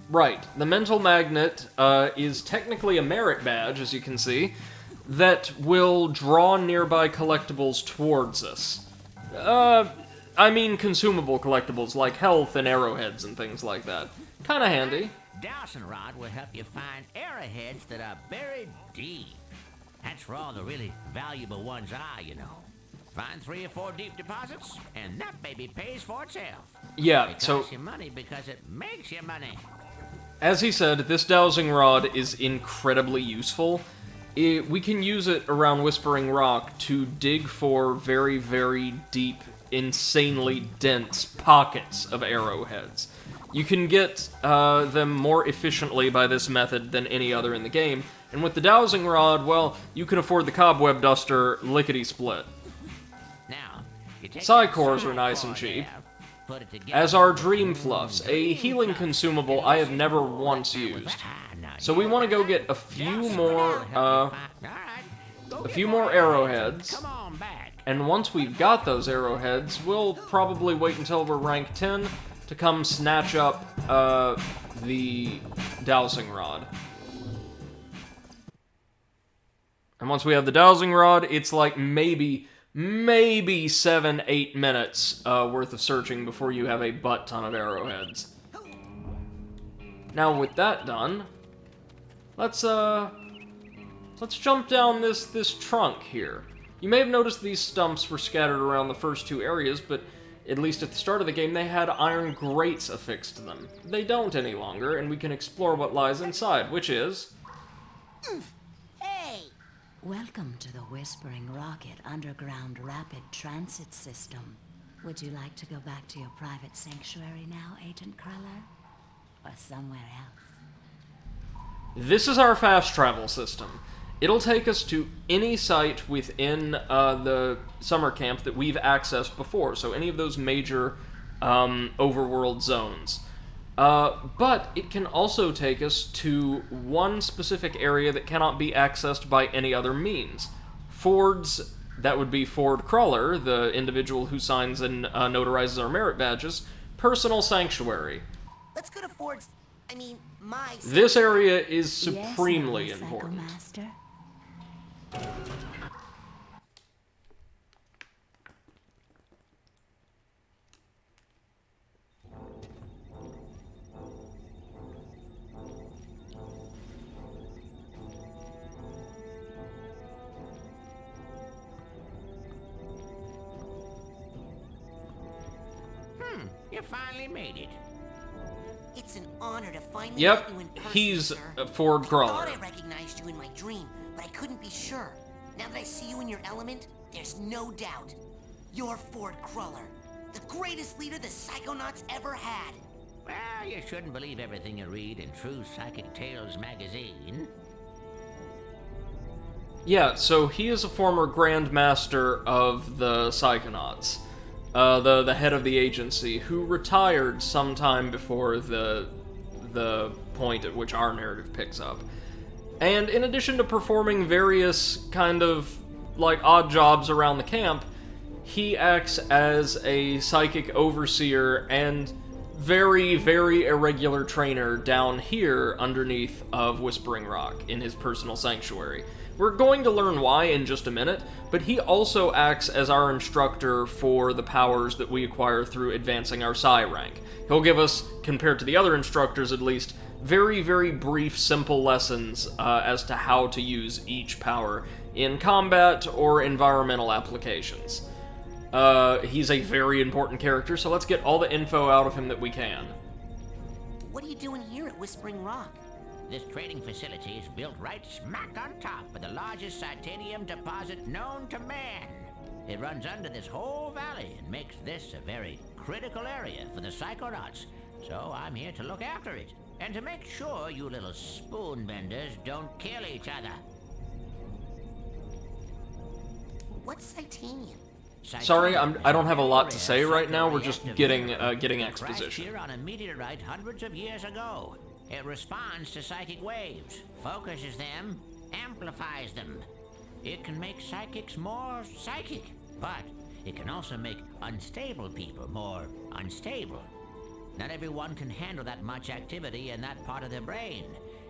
Right, the mental magnet is technically a merit badge, as you can see, that will draw nearby collectibles towards us. I mean consumable collectibles like health and arrowheads and things like that. Kinda handy. Dowsing rod will help you find arrowheads that are buried deep. That's where all the really valuable ones are, you know. Find 3 or 4 deep deposits, and that baby pays for itself. Yeah, It so costs you money because it makes you money. as he said, this dowsing rod is incredibly useful. We can use it around Whispering Rock to dig for very, very deep, insanely dense pockets of arrowheads. You can get them more efficiently by this method than any other in the game, and with the dowsing rod, well, you can afford the cobweb duster lickety-split. Now, you take Psi that cores psi are nice and core cheap. there, put it together. As are Dream Fluffs, a healing consumable I have never once used. So we want to go get a few more, arrowheads. Come on back. And once we've got those arrowheads, we'll probably wait until we're rank 10 to come snatch up the dowsing rod. And once we have the dowsing rod, it's like maybe 7-8 minutes worth of searching before you have a butt ton of arrowheads. Now with that done, let's jump down this trunk here. You may have noticed these stumps were scattered around the first 2 areas, but at least at the start of the game they had iron grates affixed to them. They don't any longer, and we can explore what lies inside, which is... Hey! Welcome to the Whispering Rocket Underground Rapid Transit System. Would you like to go back to your private sanctuary now, Agent Cruller? Or somewhere else? This is our fast travel system. It'll take us to any site within the summer camp that we've accessed before, so any of those major overworld zones. But it can also take us to one specific area that cannot be accessed by any other means. Ford's, that would be Ford Cruller, the individual who signs and notarizes our merit badges, personal sanctuary. Let's go to Ford's... my... This area is supremely yes, important. Psychomaster. You finally made it. It's an honor to finally Yep, meet you in person, he's sir. Ford I Cruller. thought I recognized you in my dream, but I couldn't be sure. Now that I see you in your element, there's no doubt. You're Ford Cruller, the greatest leader the Psychonauts ever had. Well, you shouldn't believe everything you read in True Psychic Tales magazine. Yeah, so he is a former Grand Master of the Psychonauts, the head of the agency, who retired sometime before the point at which our narrative picks up. And in addition to performing various kind of like odd jobs around the camp, he acts as a psychic overseer and very, very irregular trainer down here underneath of Whispering Rock in his personal sanctuary. We're going to learn why in just a minute, but he also acts as our instructor for the powers that we acquire through advancing our Psi rank. He'll give us, compared to the other instructors at least, very, very brief, simple lessons as to how to use each power in combat or environmental applications. He's a very important character, so let's get all the info out of him that we can. What are you doing here at Whispering Rock? This trading facility is built right smack on top of the largest titanium deposit known to man. It runs under this whole valley and makes this a very critical area for the Psychonauts. So I'm here to look after it, and to make sure you little spoon benders don't kill each other. What's Titanium? Sorry, I don't have a lot to say right now. We're just getting exposition. Here on a meteorite hundreds of years ago. It responds to psychic waves, focuses them, amplifies them. It can make psychics more psychic, but it can also make unstable people more unstable. Not everyone can handle that much activity in that part of their brain.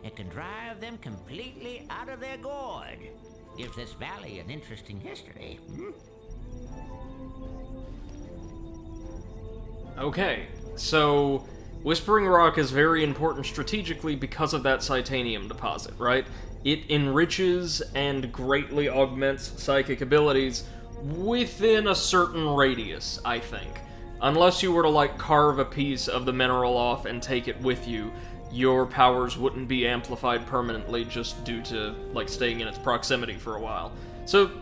It can drive them completely out of their gourd. Gives this valley an interesting history. Okay, so Whispering Rock is very important strategically because of that titanium deposit, right? It enriches and greatly augments psychic abilities within a certain radius, I think. Unless you were to, like, carve a piece of the mineral off and take it with you, your powers wouldn't be amplified permanently just due to, like, staying in its proximity for a while. So,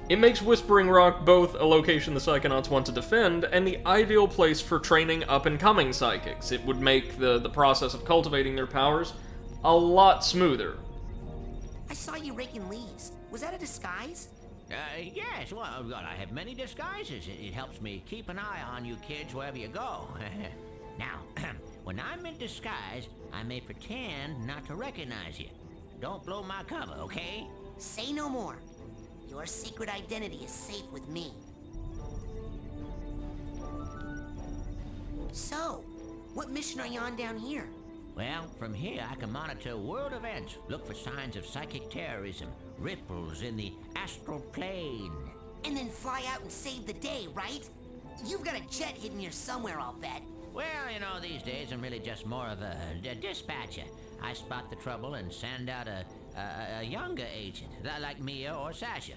it makes Whispering Rock both a location the Psychonauts want to defend and the ideal place for training up-and-coming psychics. It would make the process of cultivating their powers a lot smoother. I saw you raking leaves. Was that a disguise? Yes, well, I have many disguises. It helps me keep an eye on you kids wherever you go. Now, when I'm in disguise, I may pretend not to recognize you. Don't blow my cover, okay? Say no more. Your secret identity is safe with me. So, what mission are you on down here? Well, from here I can monitor world events, look for signs of psychic terrorism, ripples in the astral plane. And then fly out and save the day, right? You've got a jet hidden here somewhere, I'll bet. Well, you know, these days I'm really just more of a dispatcher. I spot the trouble and send out a younger agent, like Mia or Sasha.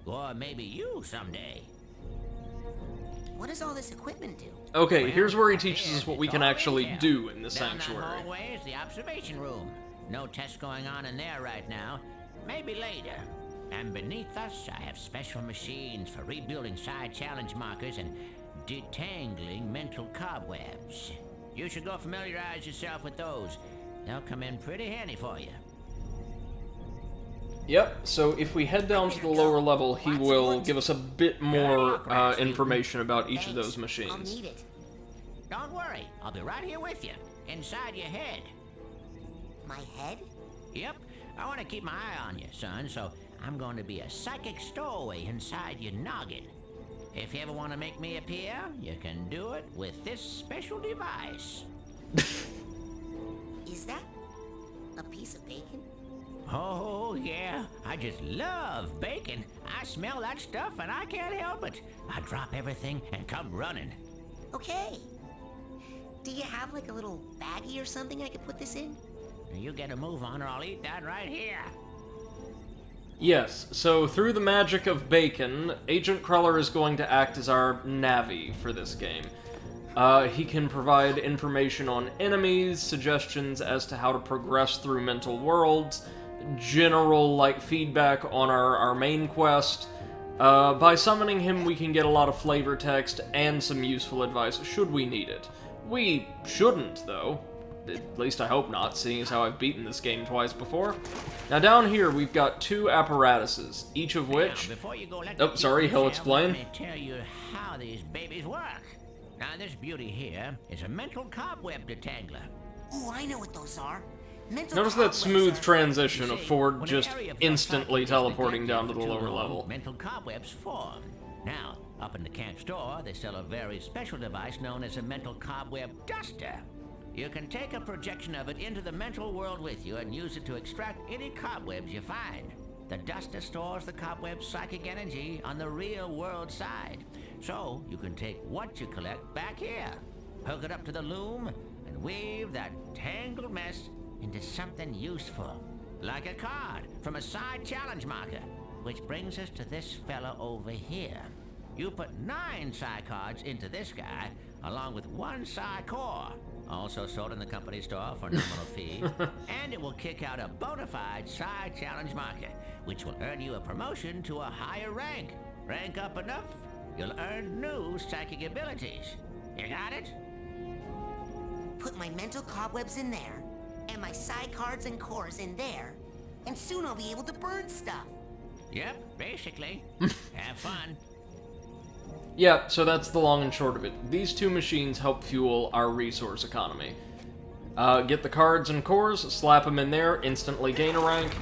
Or maybe you someday. What does all this equipment do? Okay, Well, here's where he up teaches here, us what we it's can all actually intel. do in the Down sanctuary. that hallway is the observation room. No tests going on in there right now. Maybe later. And beneath us, I have special machines for rebuilding side challenge markers and detangling mental cobwebs. You should go familiarize yourself with those. They'll come in pretty handy for you. Yep, so if we head down to the lower level, he will give us a bit more information about each of those I'll machines. need it. Don't worry, I'll be right here with you, inside your head. My head? Yep, I want to keep my eye on you, son, so I'm going to be a psychic stowaway inside your noggin. If you ever want to make me appear, you can do it with this special device. Is that a piece of bacon? Oh, yeah, I just love bacon. I smell that stuff and I can't help it. I drop everything and come running. Okay. Do you have like a little baggie or something I could put this in? Now you get a move on or I'll eat that right here. Yes, so through the magic of bacon, Agent Cruller is going to act as our Navi for this game. He can provide information on enemies, suggestions as to how to progress through mental worlds, general, like, feedback on our main quest. By summoning him, we can get a lot of flavor text and some useful advice should we need it. We shouldn't, though. At least I hope not, seeing as how I've beaten this game twice before. Now down here, we've got two apparatuses, each of which... Now, before you go, let Oh, me sorry, keep he'll myself, explain. Let me tell you how these babies work. Now, this beauty here is a mental cobweb detangler. Ooh, I know what those are. Mental Notice that cobwebs smooth are- transition You of see, Ford when an just area feels instantly psychic, it's teleporting down to neglected the for too lower long, level. Mental cobwebs form. Now, up in the camp store, they sell a very special device known as a mental cobweb duster. You can take a projection of it into the mental world with you and use it to extract any cobwebs you find. The duster stores the cobweb's psychic energy on the real world side. So, you can take what you collect back here, hook it up to the loom, and weave that tangled mess into something useful. Like a card from a side challenge marker. which brings us to this fella over here. You put 9 Psi cards into this guy, along with 1 Psi core, also sold in the company store for a nominal fee, and it will kick out a bona fide Psi challenge marker, which will earn you a promotion to a higher rank. Rank up enough, you'll earn new psychic abilities. You got it? Put my mental cobwebs in there, and my psi cards and cores in there, and soon I'll be able to burn stuff. Yep, basically. Have fun. Yeah, so that's the long and short of it. These 2 machines help fuel our resource economy. Get the cards and cores, slap them in there, instantly gain a rank.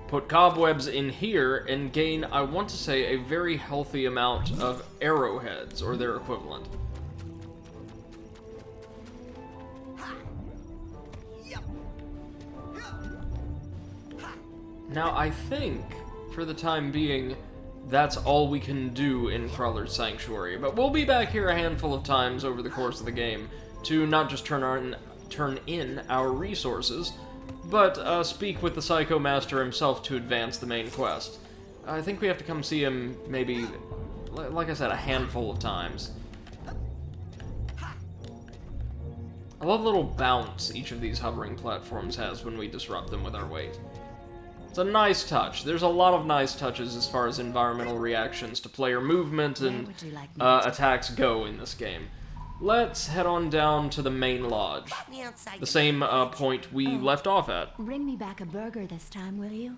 Put cobwebs in here and gain, I want to say, a very healthy amount of arrowheads, or their equivalent. Now, I think, for the time being, that's all we can do in Crawler's Sanctuary, but we'll be back here a handful of times over the course of the game to not just turn in our resources, but speak with the Psycho Master himself to advance the main quest. I think we have to come see him maybe, like I said, a handful of times. I love the little bounce each of these hovering platforms has when we disrupt them with our weight. It's a nice touch. There's a lot of nice touches as far as environmental reactions to player movement and attacks go in this game. Let's head on down to the main lodge. The same point we left off at. Bring me back a burger this time, will you?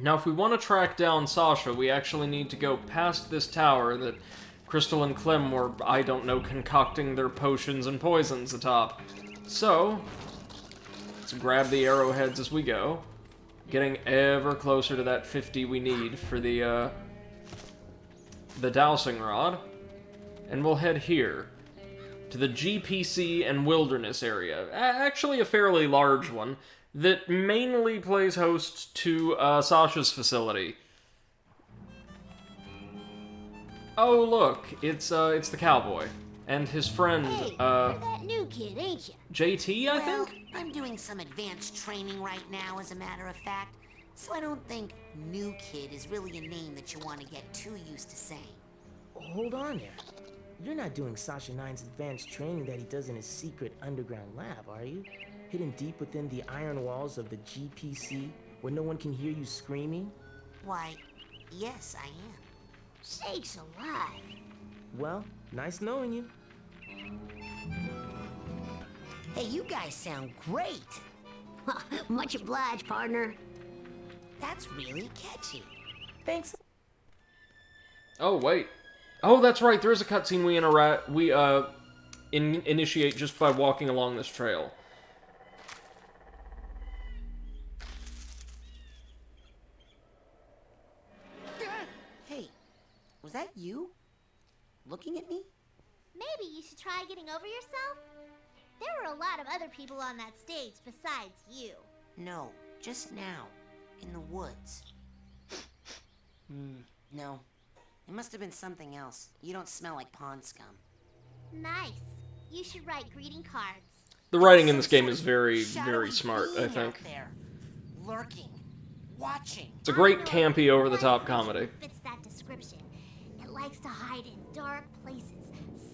Now, if we want to track down Sasha, we actually need to go past this tower that Crystal and Clem were, I don't know, concocting their potions and poisons atop. So, let's grab the arrowheads as we go. Getting ever closer to that 50 we need for the dowsing rod. And we'll head here, to the GPC and Wilderness area. Actually a fairly large one, that mainly plays host to Sasha's facility. Oh look, it's the cowboy. And his friend, Hey, you're that new kid, ain't you? JT, I Well, think? I'm doing some advanced training right now, as a matter of fact, so I don't think New Kid is really a name that you want to get too used to saying. Hold on there. You're not doing Sasha 9's advanced training that he does in his secret underground lab, are you? Hidden deep within the iron walls of the GPC, where no one can hear you screaming? Why, yes, I am. Sakes alive. Well, nice knowing you. Hey, you guys sound great. Much obliged, partner. That's really catchy. Thanks. Oh, wait. Oh, that's right, there is a cutscene we initiate just by walking along this trail. Hey, was that you? Looking at me? Maybe you should try getting over yourself? There were a lot of other people on that stage besides you. No, just now, in the woods. No, it must have been something else. You don't smell like pond scum. Nice. You should write greeting cards. The writing in this game is very, very smart, I think. Out there, lurking, watching. It's a great campy, over-the-top comedy. Fits that description. It likes to hide in dark places,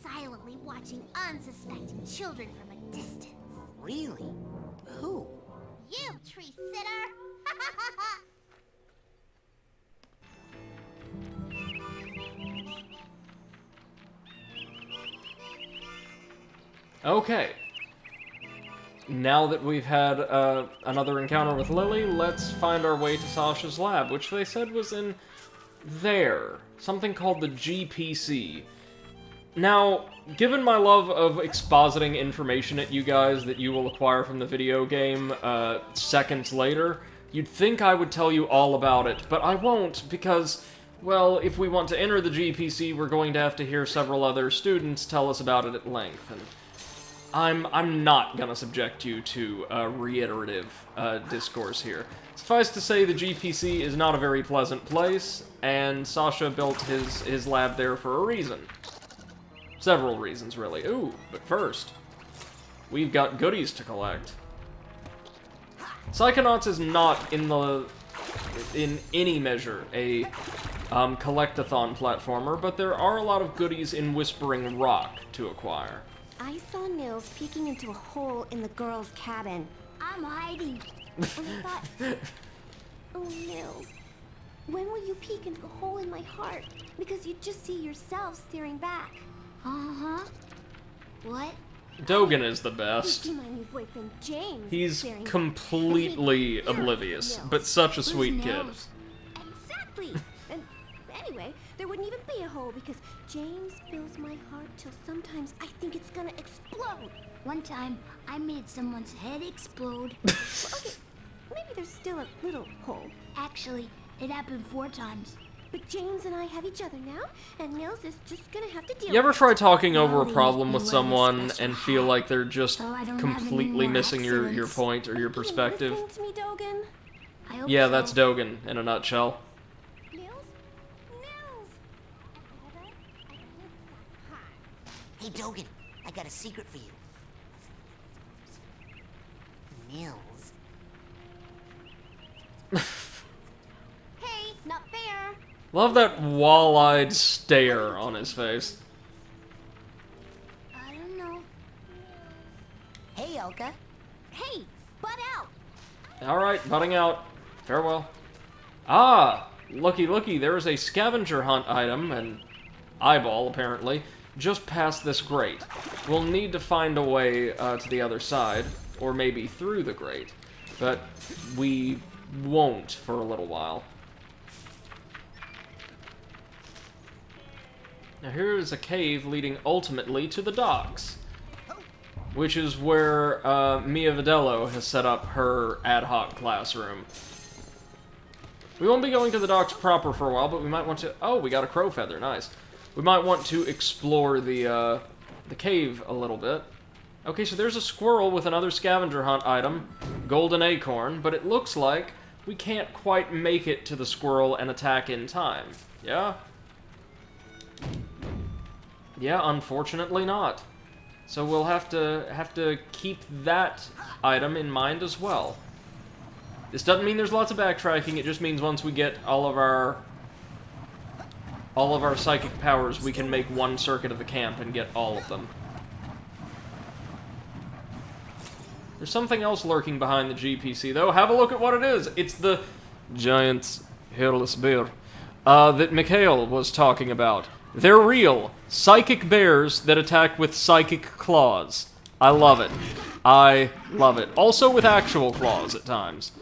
silently watching unsuspecting children from a distance. Really? Who? You, tree sitter! Okay. Now that we've had another encounter with Lily, let's find our way to Sasha's lab, which they said was in there. Something called the GPC. Now, given my love of expositing information at you guys that you will acquire from the video game seconds later, you'd think I would tell you all about it, but I won't, because, well, if we want to enter the GPC, we're going to have to hear several other students tell us about it at length, and I'm not gonna subject you to reiterative discourse here. Suffice to say, the GPC is not a very pleasant place, and Sasha built his lab there for a reason. Several reasons, really. Ooh, but first, we've got goodies to collect. Psychonauts is not in any measure a collectathon platformer, but there are a lot of goodies in Whispering Rock to acquire. I saw Nils peeking into a hole in the girl's cabin. I'm hiding. And I thought, oh, Nils, when will you peek into the hole in my heart? Because you just see yourself staring back. Uh-huh. What? Dogen is the You best. see my new boyfriend, James, He's staring back. completely Hey, oblivious, Nils. but such a Who's sweet kid. Nils? Exactly. And anyway, there wouldn't even be a hole because James fills my heart till sometimes I think it's gonna explode. One time, I made someone's head explode. Well, okay, maybe there's still a little hole. Actually, it happened 4 times. But James and I have each other now, and Nils is just gonna have to deal You ever with try talking over a Well, problem you with wear a someone special and feel hat, like they're just so I don't have completely any more missing your accidents. point or your it. perspective? You listening to me, Dogen? I hope Yeah, so. that's Dogen in a nutshell. Nils? Nils! Hey, Dogen, I got a secret for you. Nils. Hey, not fair! Love that wall-eyed stare on his face. I don't know. Hey, Elka. Hey, butt out! Alright, butting out. Farewell. Ah! Looky, there is a scavenger hunt item, and eyeball, apparently, just past this grate. We'll need to find a way to the other side, or maybe through the grate. But we won't for a little while. Now here is a cave leading ultimately to the docks, which is where Mia Vidello has set up her ad hoc classroom. We won't be going to the docks proper for a while, but we might want to... Oh, we got a crow feather, nice. We might want to explore the cave a little bit. Okay, so there's a squirrel with another scavenger hunt item, golden acorn, but it looks like we can't quite make it to the squirrel and attack in time. Yeah? Yeah, unfortunately not. So we'll have to keep that item in mind as well. This doesn't mean there's lots of backtracking, it just means once we get all of our psychic powers, we can make one circuit of the camp and get all of them. There's something else lurking behind the GPC, though. Have a look at what it is. It's the giant hairless bear that Mikhail was talking about. They're real. Psychic bears that attack with psychic claws. I love it. I love it. Also with actual claws at times.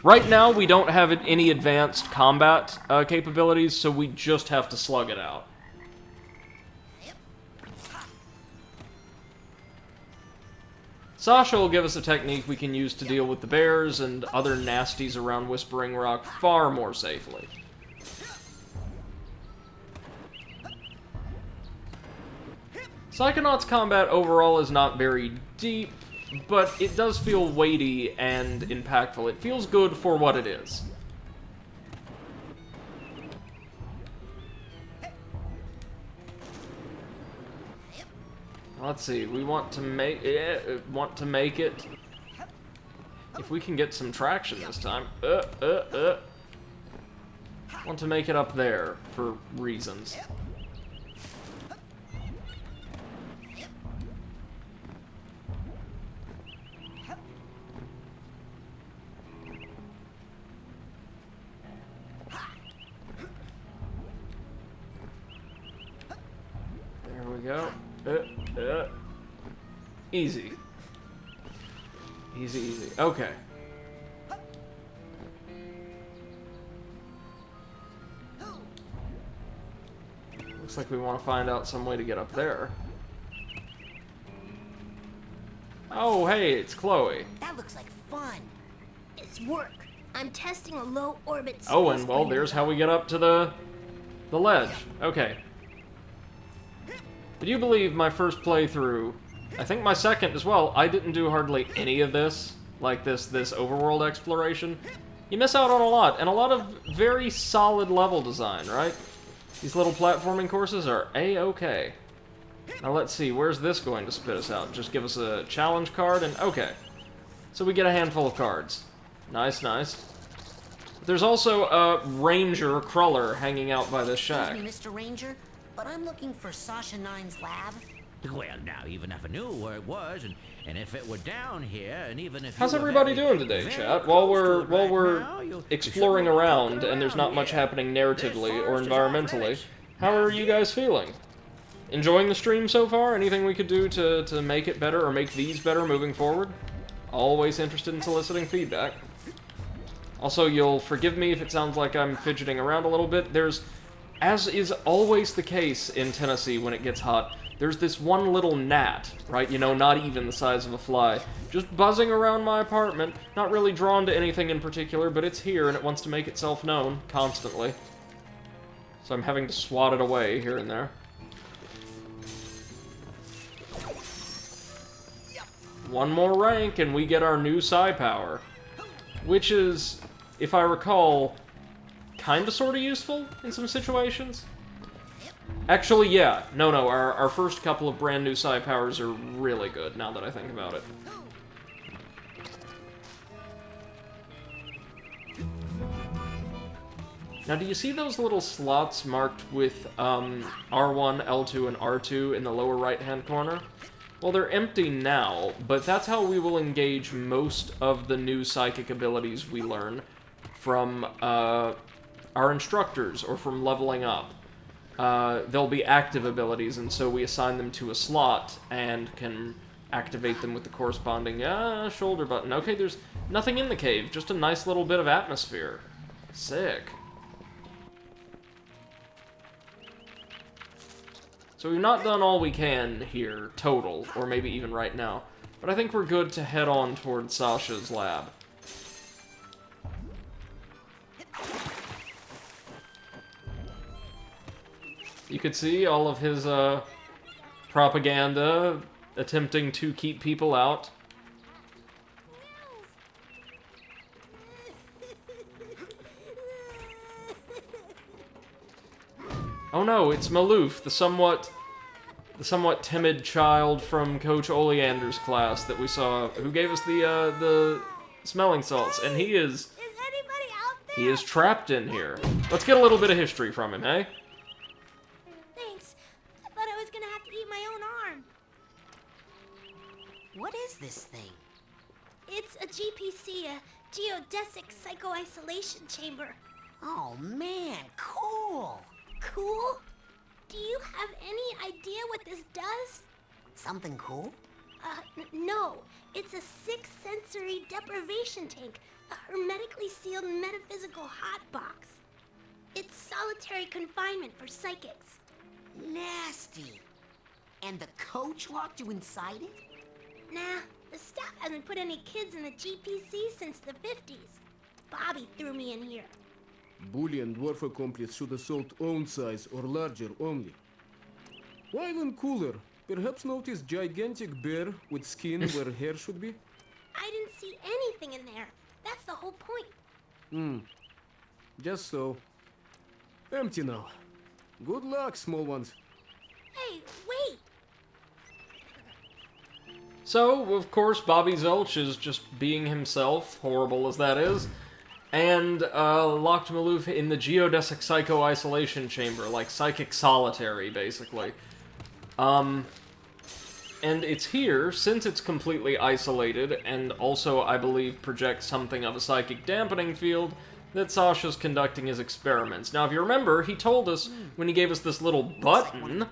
Right now, we don't have any advanced combat capabilities, so we just have to slug it out. Sasha will give us a technique we can use to deal with the bears and other nasties around Whispering Rock far more safely. Psychonauts combat overall is not very deep, but it does feel weighty and impactful. It feels good for what it is. Let's see, we want to make it. If we can get some traction this time. Want to make it up there for reasons. There we go. Easy. Easy. Okay. Looks like we want to find out some way to get up there. Oh, hey, it's Chloe. That looks like fun. It's work. I'm testing a low orbit space Oh, and well, plane. there's how we get up to the ledge. Okay. Would you believe my first playthrough, I think my second as well, I didn't do hardly any of this, like this overworld exploration. You miss out on a lot, and a lot of very solid level design, right? These little platforming courses are A-okay. Now let's see, where's this going to spit us out? Just give us a challenge card and... okay. So we get a handful of cards. Nice, nice. There's also a Ranger Cruller hanging out by this shack. Excuse me, Mr. Ranger, but I'm looking for Sasha Nine's lab. Well, now, even if I knew where it was, and if it were down here, and even if How's you were everybody very, doing today, very chat? close While to it we're right now, you exploring should be around looking and there's not much here. happening narratively This or forest is off environmentally, limits. how are you guys feeling? Enjoying the stream so far? Anything we could do to make it better or make these better moving forward? Always interested in soliciting feedback. Also, you'll forgive me if it sounds like I'm fidgeting around a little bit. There's, as is always the case in Tennessee when it gets hot, there's this one little gnat, right? You know, not even the size of a fly, just buzzing around my apartment, not really drawn to anything in particular, but it's here and it wants to make itself known constantly. So I'm having to swat it away here and there. One more rank and we get our new psi power, which is, if I recall, kinda sorta useful in some situations. Actually, yeah. No, our first couple of brand new psi powers are really good, now that I think about it. Now, do you see those little slots marked with R1, L2, and R2 in the lower right-hand corner? Well, they're empty now, but that's how we will engage most of the new psychic abilities we learn from our instructors or from leveling up. They'll be active abilities, and so we assign them to a slot and can activate them with the corresponding shoulder button. Okay, there's nothing in the cave, just a nice little bit of atmosphere. Sick. So we've not done all we can here, total, or maybe even right now. But I think we're good to head on towards Sasha's lab. You could see all of his propaganda attempting to keep people out. Oh no, it's Maloof, the somewhat timid child from Coach Oleander's class that we saw, who gave us the smelling salts, and he is anybody out there? he is trapped in here. Let's get a little bit of history from him, eh? Thanks. I thought I was gonna have to eat my own arm. What is this thing? It's a GPC, a geodesic psycho-isolation chamber. Oh man, cool! Cool? Do you have any idea what this does? Something cool? No. It's a six-sensory deprivation tank, a hermetically sealed metaphysical hotbox. It's solitary confinement for psychics. Nasty. And the coach locked you inside it? Nah, the staff hasn't put any kids in the GPC since the 50s. Bobby threw me in here. Bully and dwarf accomplice should assault own size or larger only. While in cooler, perhaps notice gigantic bear with skin where hair should be? I didn't see anything in there. That's the whole point. Just so. Empty now. Good luck, small ones. Hey, wait! So, of course, Bobby Zelch is just being himself, horrible as that is, and locked Maloof in the geodesic psycho-isolation chamber, like psychic solitary, basically. And it's here, since it's completely isolated, and also, I believe, projects something of a psychic dampening field, that Sasha's conducting his experiments. Now, if you remember, he told us, when he gave us this little button,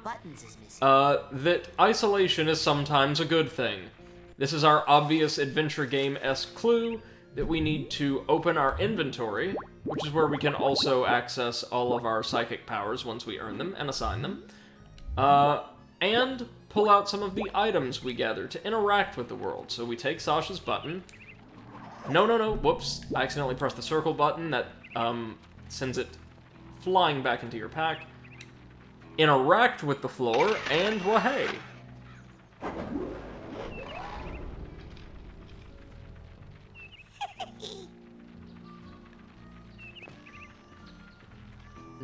that isolation is sometimes a good thing. This is our obvious adventure game-esque clue that we need to open our inventory, which is where we can also access all of our psychic powers once we earn them and assign them, and pull out some of the items we gather to interact with the world. So we take Sasha's button. No, whoops. I accidentally pressed the circle button. That sends it flying back into your pack. Interact with the floor, and well, hey.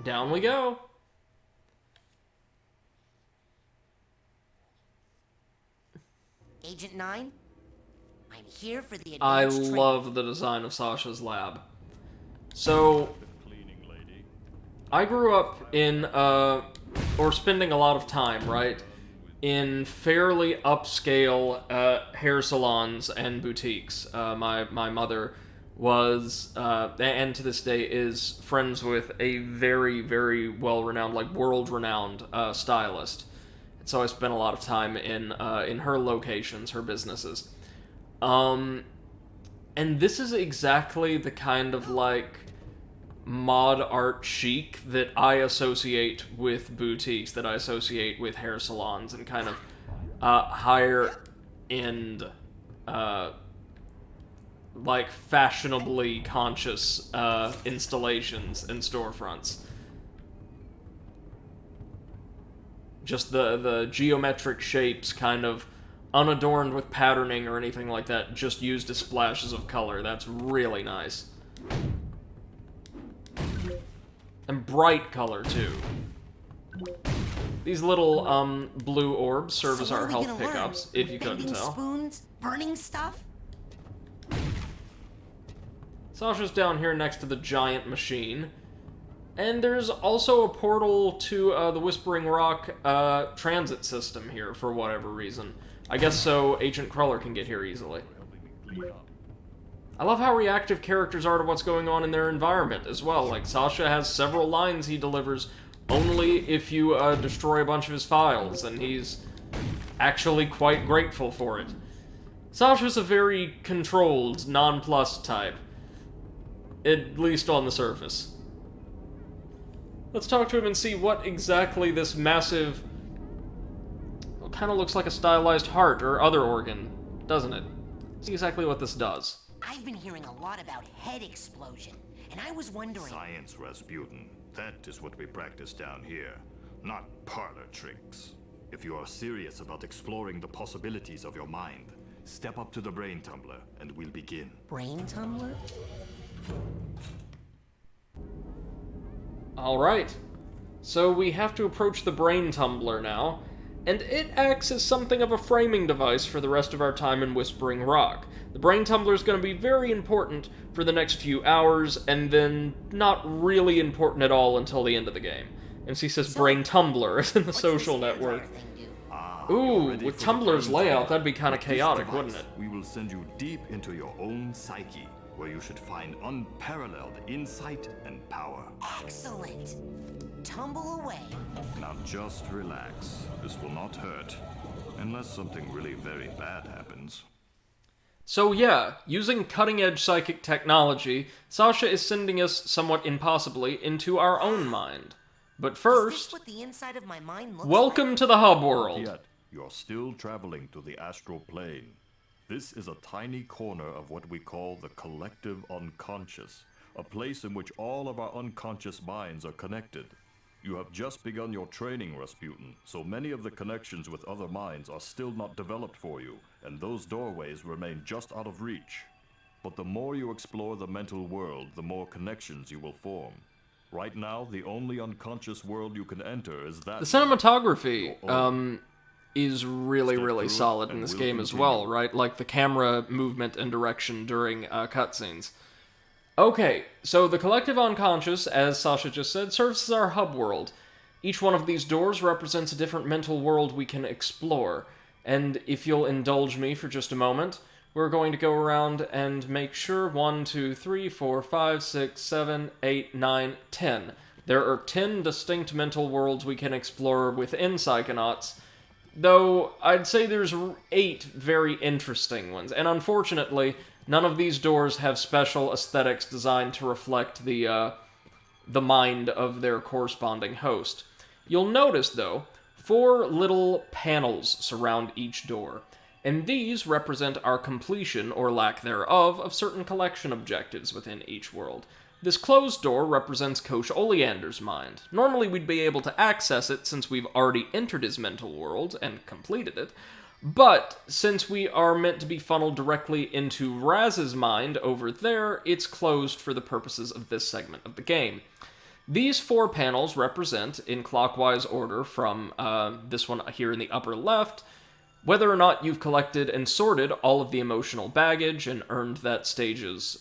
Down we go. Agent 9. I'm here for the I advanced training. love the design of Sasha's lab. So, I grew up in, or spending a lot of time, right, in fairly upscale hair salons and boutiques. My mother was, and to this day is, friends with a very, very well-renowned, like world-renowned stylist. And so I spent a lot of time in her locations, her businesses. And this is exactly the kind of, like, mod art chic that I associate with boutiques, that I associate with hair salons, and kind of higher end, like fashionably conscious installations and storefronts. Just the geometric shapes, kind of unadorned with patterning or anything like that, just used as splashes of color. That's really nice. And bright color, too. These little, blue orbs serve as our health pickups, if you couldn't tell. Spoons? Burning stuff? Sasha's down here next to the giant machine. And there's also a portal to, the Whispering Rock, transit system here, for whatever reason. I guess so Agent Cruller can get here easily. I love how reactive characters are to what's going on in their environment as well. Like, Sasha has several lines he delivers only if you destroy a bunch of his files, and he's actually quite grateful for it. Sasha's a very controlled, nonplussed type. At least on the surface. Let's talk to him and see what exactly this massive... Well, kind of looks like a stylized heart or other organ, doesn't it? See exactly what this does. I've been hearing a lot about head explosion, and I was wondering... Science, Rasputin. That is what we practice down here, not parlor tricks. If you are serious about exploring the possibilities of your mind, step up to the Brain Tumbler, and we'll begin. Brain Tumbler? Alright. So we have to approach the Brain Tumbler now, and it acts as something of a framing device for the rest of our time in Whispering Rock. The Brain Tumbler is going to be very important for the next few hours, and then not really important at all until the end of the game. And she says Brain Tumbler is in the social network. Ooh, with Tumblr's layout, that'd be kind of chaotic, wouldn't it? We will send you deep into your own psyche, where you should find unparalleled insight and power. Excellent! Tumble away. Now just relax. This will not hurt. Unless something really very bad happens. So yeah, using cutting-edge psychic technology, Sasha is sending us, somewhat impossibly, into our own mind. But first... Is this what the inside of my mind looks welcome like? to the hub world! Yet, you're still traveling to the astral plane. This is a tiny corner of what we call the collective unconscious, a place in which all of our unconscious minds are connected. You have just begun your training, Rasputin, so many of the connections with other minds are still not developed for you, and those doorways remain just out of reach. But the more you explore the mental world, the more connections you will form. Right now, the only unconscious world you can enter is that... The cinematography, is really, really solid in this game as well, right? Like the camera movement and direction during cutscenes. Okay, so the collective unconscious, as Sasha just said, serves as our hub world. Each one of these doors represents a different mental world we can explore. And if you'll indulge me for just a moment, we're going to go around and make sure 1, 2, 3, 4, 5, 6, 7, 8, 9, 10. There are 10 distinct mental worlds we can explore within Psychonauts, though I'd say there's 8 very interesting ones. And unfortunately, none of these doors have special aesthetics designed to reflect the mind of their corresponding host. You'll notice, though, 4 little panels surround each door, and these represent our completion, or lack thereof, of certain collection objectives within each world. This closed door represents Coach Oleander's mind. Normally we'd be able to access it since we've already entered his mental world and completed it, but since we are meant to be funneled directly into Raz's mind over there, it's closed for the purposes of this segment of the game. These 4 panels represent, in clockwise order from this one here in the upper left, Whether or not you've collected and sorted all of the emotional baggage and earned that stage's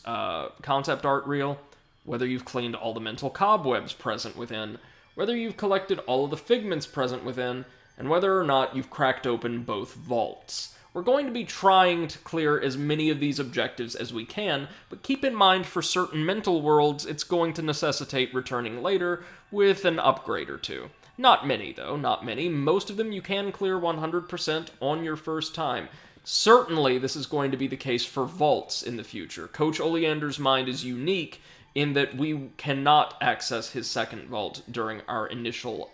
concept art reel, whether you've cleaned all the mental cobwebs present within, whether you've collected all of the figments present within, and whether or not you've cracked open both vaults. We're going to be trying to clear as many of these objectives as we can, but keep in mind for certain mental worlds, it's going to necessitate returning later with an upgrade or two. Not many, though, not many. Most of them you can clear 100% on your first time. Certainly, this is going to be the case for vaults in the future. Coach Oleander's mind is unique in that we cannot access his second vault during our initial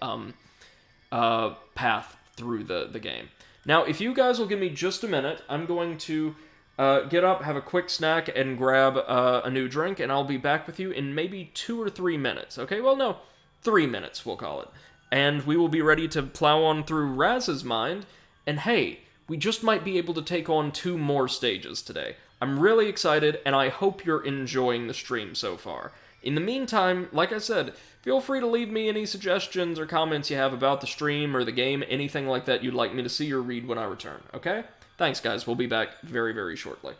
path through the game. Now, if you guys will give me just a minute, I'm going to get up, have a quick snack, and grab a new drink, and I'll be back with you in maybe 2 or 3 minutes, okay? Well, no, 3 minutes, we'll call it. And we will be ready to plow on through Raz's mind, and hey, we just might be able to take on 2 more stages today. I'm really excited, and I hope you're enjoying the stream so far. In the meantime, like I said, feel free to leave me any suggestions or comments you have about the stream or the game, anything like that you'd like me to see or read when I return, okay? Thanks, guys. We'll be back very, very shortly.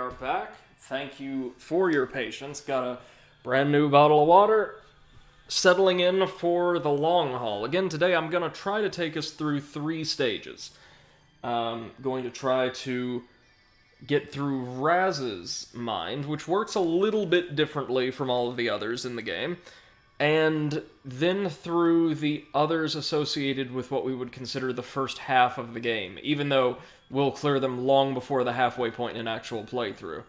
are back. Thank you for your patience. Got a brand new bottle of water. Settling in for the long haul. Again, today I'm going to try to take us through 3 stages. Going to try to get through Raz's mind, which works a little bit differently from all of the others in the game, and then through the others associated with what we would consider the first half of the game, even though we'll clear them long before the halfway point in an actual playthrough.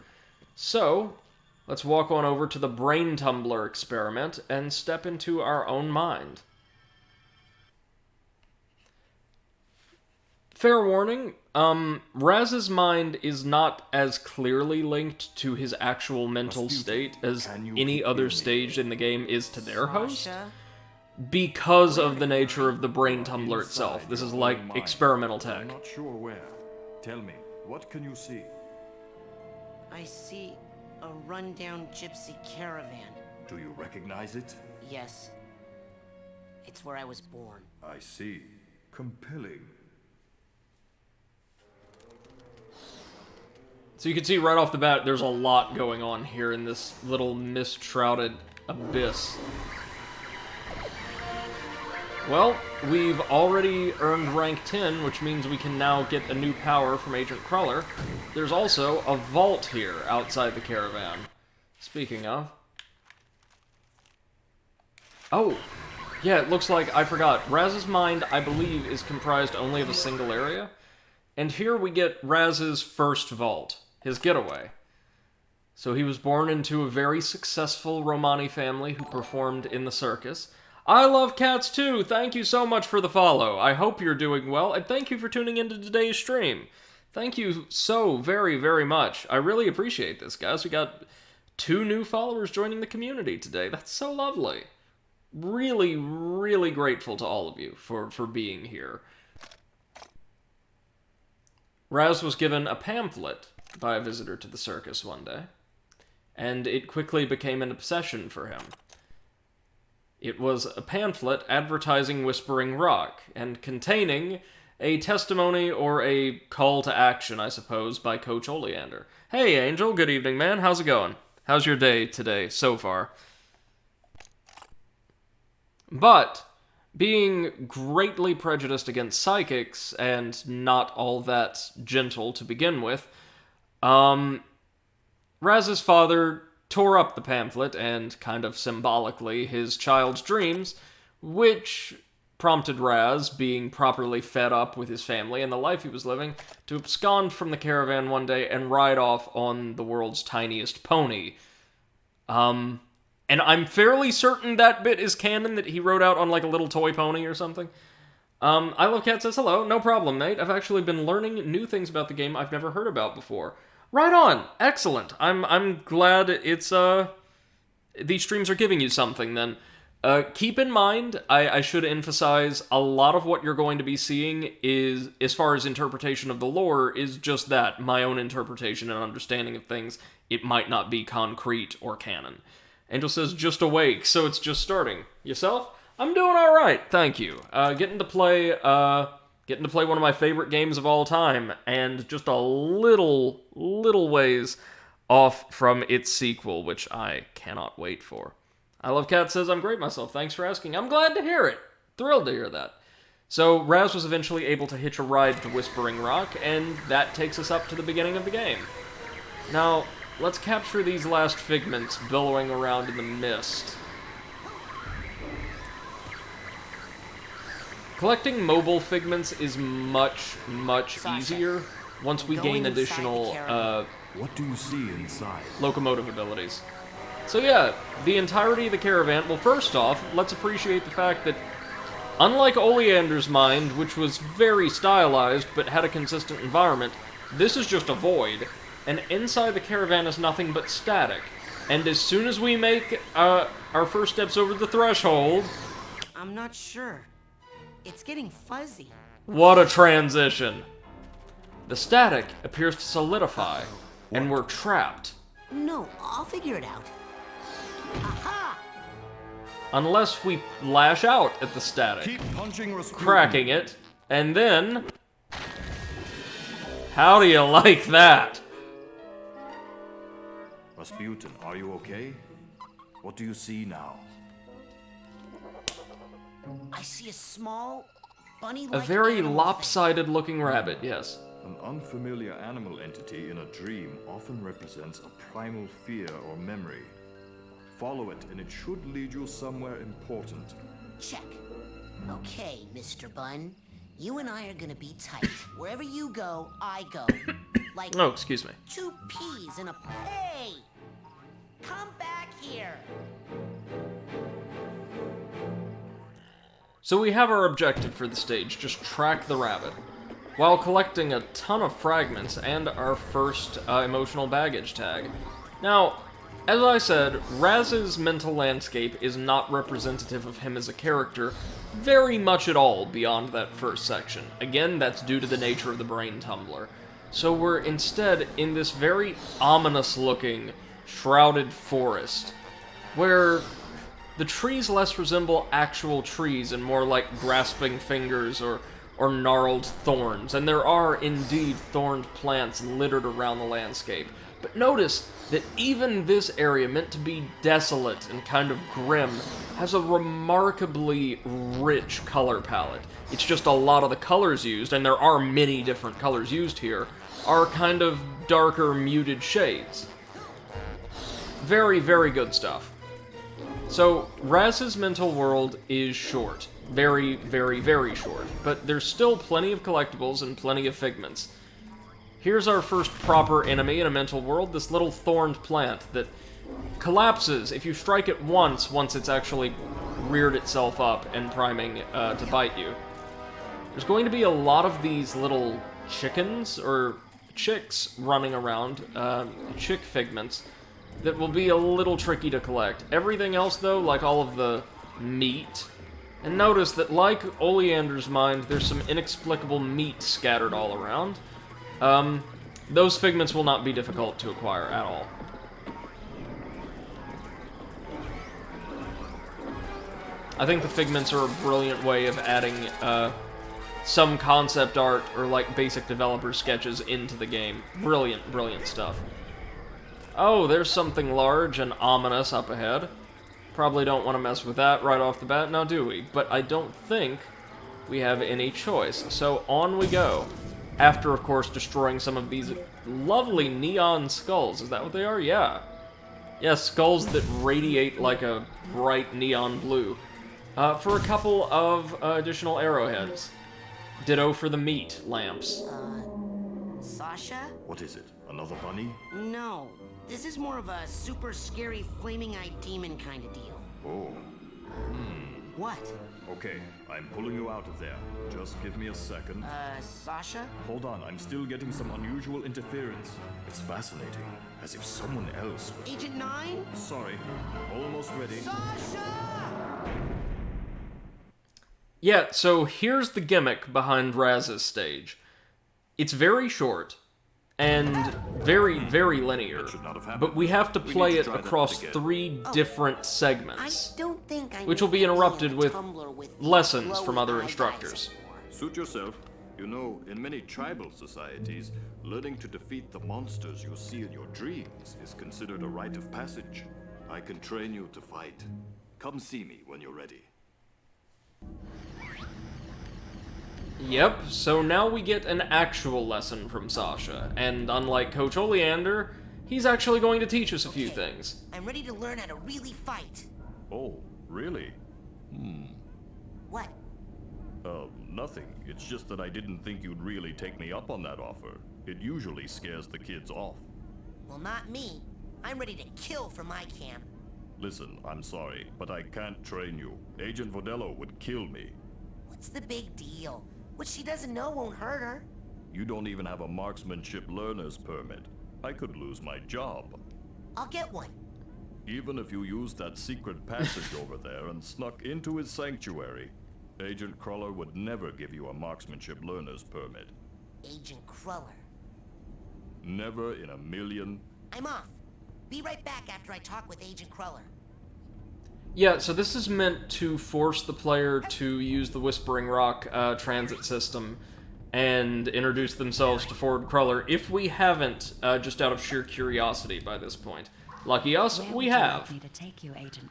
So, let's walk on over to the Brain Tumbler experiment and step into our own mind. Fair warning, Raz's mind is not as clearly linked to his actual mental state as any other stage in the game is to their host, because of the nature of the Brain Tumbler itself. This is like experimental tech. I'm not sure where. Tell me, what can you see? I see a rundown gypsy caravan. Do you recognize it? Yes. It's where I was born. I see. Compelling. So you can see right off the bat, there's a lot going on here in this little mist-shrouded abyss. Well, we've already earned rank 10, which means we can now get a new power from Agent Cruller. There's also a vault here outside the caravan. Speaking of... Oh! Yeah, it looks like, I forgot, Raz's mind, I believe, is comprised only of a single area. And here we get Raz's first vault. His getaway. So he was born into a very successful Romani family who performed in the circus. I love cats too! Thank you so much for the follow. I hope you're doing well, and thank you for tuning into today's stream. Thank you so very, very much. I really appreciate this, guys. We got 2 new followers joining the community today. That's so lovely. Really, really grateful to all of you for being here. Raz was given a pamphlet by a visitor to the circus one day, and it quickly became an obsession for him. It was a pamphlet advertising Whispering Rock, and containing a testimony or a call to action, I suppose, by Coach Oleander. Hey, Angel, good evening, man. How's it going? How's your day today so far? But being greatly prejudiced against psychics, and not all that gentle to begin with, Raz's father tore up the pamphlet and, kind of symbolically, his child's dreams, which prompted Raz, being properly fed up with his family and the life he was living, to abscond from the caravan one day and ride off on the world's tiniest pony. And I'm fairly certain that bit is canon, that he rode out on like a little toy pony or something. I Love Cat says, hello, no problem, mate. I've actually been learning new things about the game I've never heard about before. Right on! Excellent! I'm glad it's, these streams are giving you something, then. Keep in mind, I should emphasize, a lot of what you're going to be seeing is, as far as interpretation of the lore, is just that, my own interpretation and understanding of things. It might not be concrete or canon. Angel says, just awake, so it's just starting. Yourself? I'm doing alright, thank you. Getting to play one of my favorite games of all time, and just a little ways off from its sequel, which I cannot wait for. I Love Cat says, I'm great myself, thanks for asking. I'm glad to hear it. Thrilled to hear that. So, Raz was eventually able to hitch a ride to Whispering Rock, and that takes us up to the beginning of the game. Now, let's capture these last figments billowing around in the mist. Collecting mobile figments is much easier once we gain additional, what do you see inside? Locomotive abilities. So yeah, the entirety of the caravan, well first off, let's appreciate the fact that, unlike Oleander's mind, which was very stylized but had a consistent environment, this is just a void, and inside the caravan is nothing but static. And as soon as we make our first steps over the threshold... I'm not sure. It's getting fuzzy. What a transition. The static appears to solidify, and we're trapped. No, I'll figure it out. Aha! Unless we lash out at the static, Keep punching, cracking it, and then... How do you like that? Rasputin, are you okay? What do you see now? I see a small, A bunny-like very animal lopsided-looking rabbit, yes. An unfamiliar animal entity in a dream often represents a primal fear or memory. Follow it, and it should lead you somewhere important. thing. Check. Okay, Mr. Bun. You and I are gonna be tight. Wherever you go, I go. Like Oh, excuse me. 2 peas in a... Hey! Come back here! So we have our objective for the stage, just track the rabbit, while collecting a ton of fragments and our first emotional baggage tag. Now, as I said, Raz's mental landscape is not representative of him as a character very much at all beyond that first section. Again, that's due to the nature of the Brain Tumbler. So we're instead in this very ominous-looking, shrouded forest, where the trees less resemble actual trees and more like grasping fingers or gnarled thorns, and there are indeed thorned plants littered around the landscape. But notice that even this area, meant to be desolate and kind of grim, has a remarkably rich color palette. It's just a lot of the colors used, and there are many different colors used here, are kind of darker, muted shades. Very, very good stuff. So, Raz's mental world is short. Very, very, very short. But there's still plenty of collectibles and plenty of figments. Here's our first proper enemy in a mental world, this little thorned plant that collapses if you strike it once it's actually reared itself up and priming to bite you. There's going to be a lot of these little chickens, or chicks, running around, chick figments, that will be a little tricky to collect. Everything else, though, like all of the meat, and notice that, like Oleander's mind, there's some inexplicable meat scattered all around. Those figments will not be difficult to acquire at all. I think the figments are a brilliant way of adding some concept art or like basic developer sketches into the game. Brilliant, brilliant stuff. Oh, there's something large and ominous up ahead. Probably don't want to mess with that right off the bat, now do we? But I don't think we have any choice, so on we go. After, of course, destroying some of these lovely neon skulls. Is that what they are? Yeah. Yeah, skulls that radiate like a bright neon blue. For a couple of additional arrowheads. Ditto for the meat lamps. Sasha? What is it? Another bunny? No. This is more of a super scary flaming-eyed demon kind of deal. Oh. What? Okay, I'm pulling you out of there. Just give me a second. Sasha? Hold on, I'm still getting some unusual interference. It's fascinating, as if someone else would... Agent 9? Sorry, almost ready. Sasha! Yeah, so here's the gimmick behind Raz's stage. It's very short, and very, very linear, but we have to play it across 3 different segments, which will be interrupted with lessons from other instructors. Suit yourself. You know, in many tribal societies, learning to defeat the monsters you see in your dreams is considered a rite of passage. I can train you to fight. Come see me when you're ready. Yep, so now we get an actual lesson from Sasha, and unlike Coach Oleander, he's actually going to teach us a few things. I'm ready to learn how to really fight. Oh, really? What? Nothing. It's just that I didn't think you'd really take me up on that offer. It usually scares the kids off. Well, not me. I'm ready to kill for my camp. Listen, I'm sorry, but I can't train you. Agent Vodello would kill me. What's the big deal? What she doesn't know won't hurt her. You don't even have a marksmanship learner's permit. I could lose my job. I'll get one. Even if you used that secret passage over there and snuck into his sanctuary, Agent Cruller would never give you a marksmanship learner's permit. Agent Cruller. Never in a million. I'm off. Be right back after I talk with Agent Cruller. Yeah, so this is meant to force the player to use the Whispering Rock transit system and introduce themselves to Ford Cruller, if we haven't, just out of sheer curiosity by this point. Lucky us, Where we would you have. like me to take you, Agent?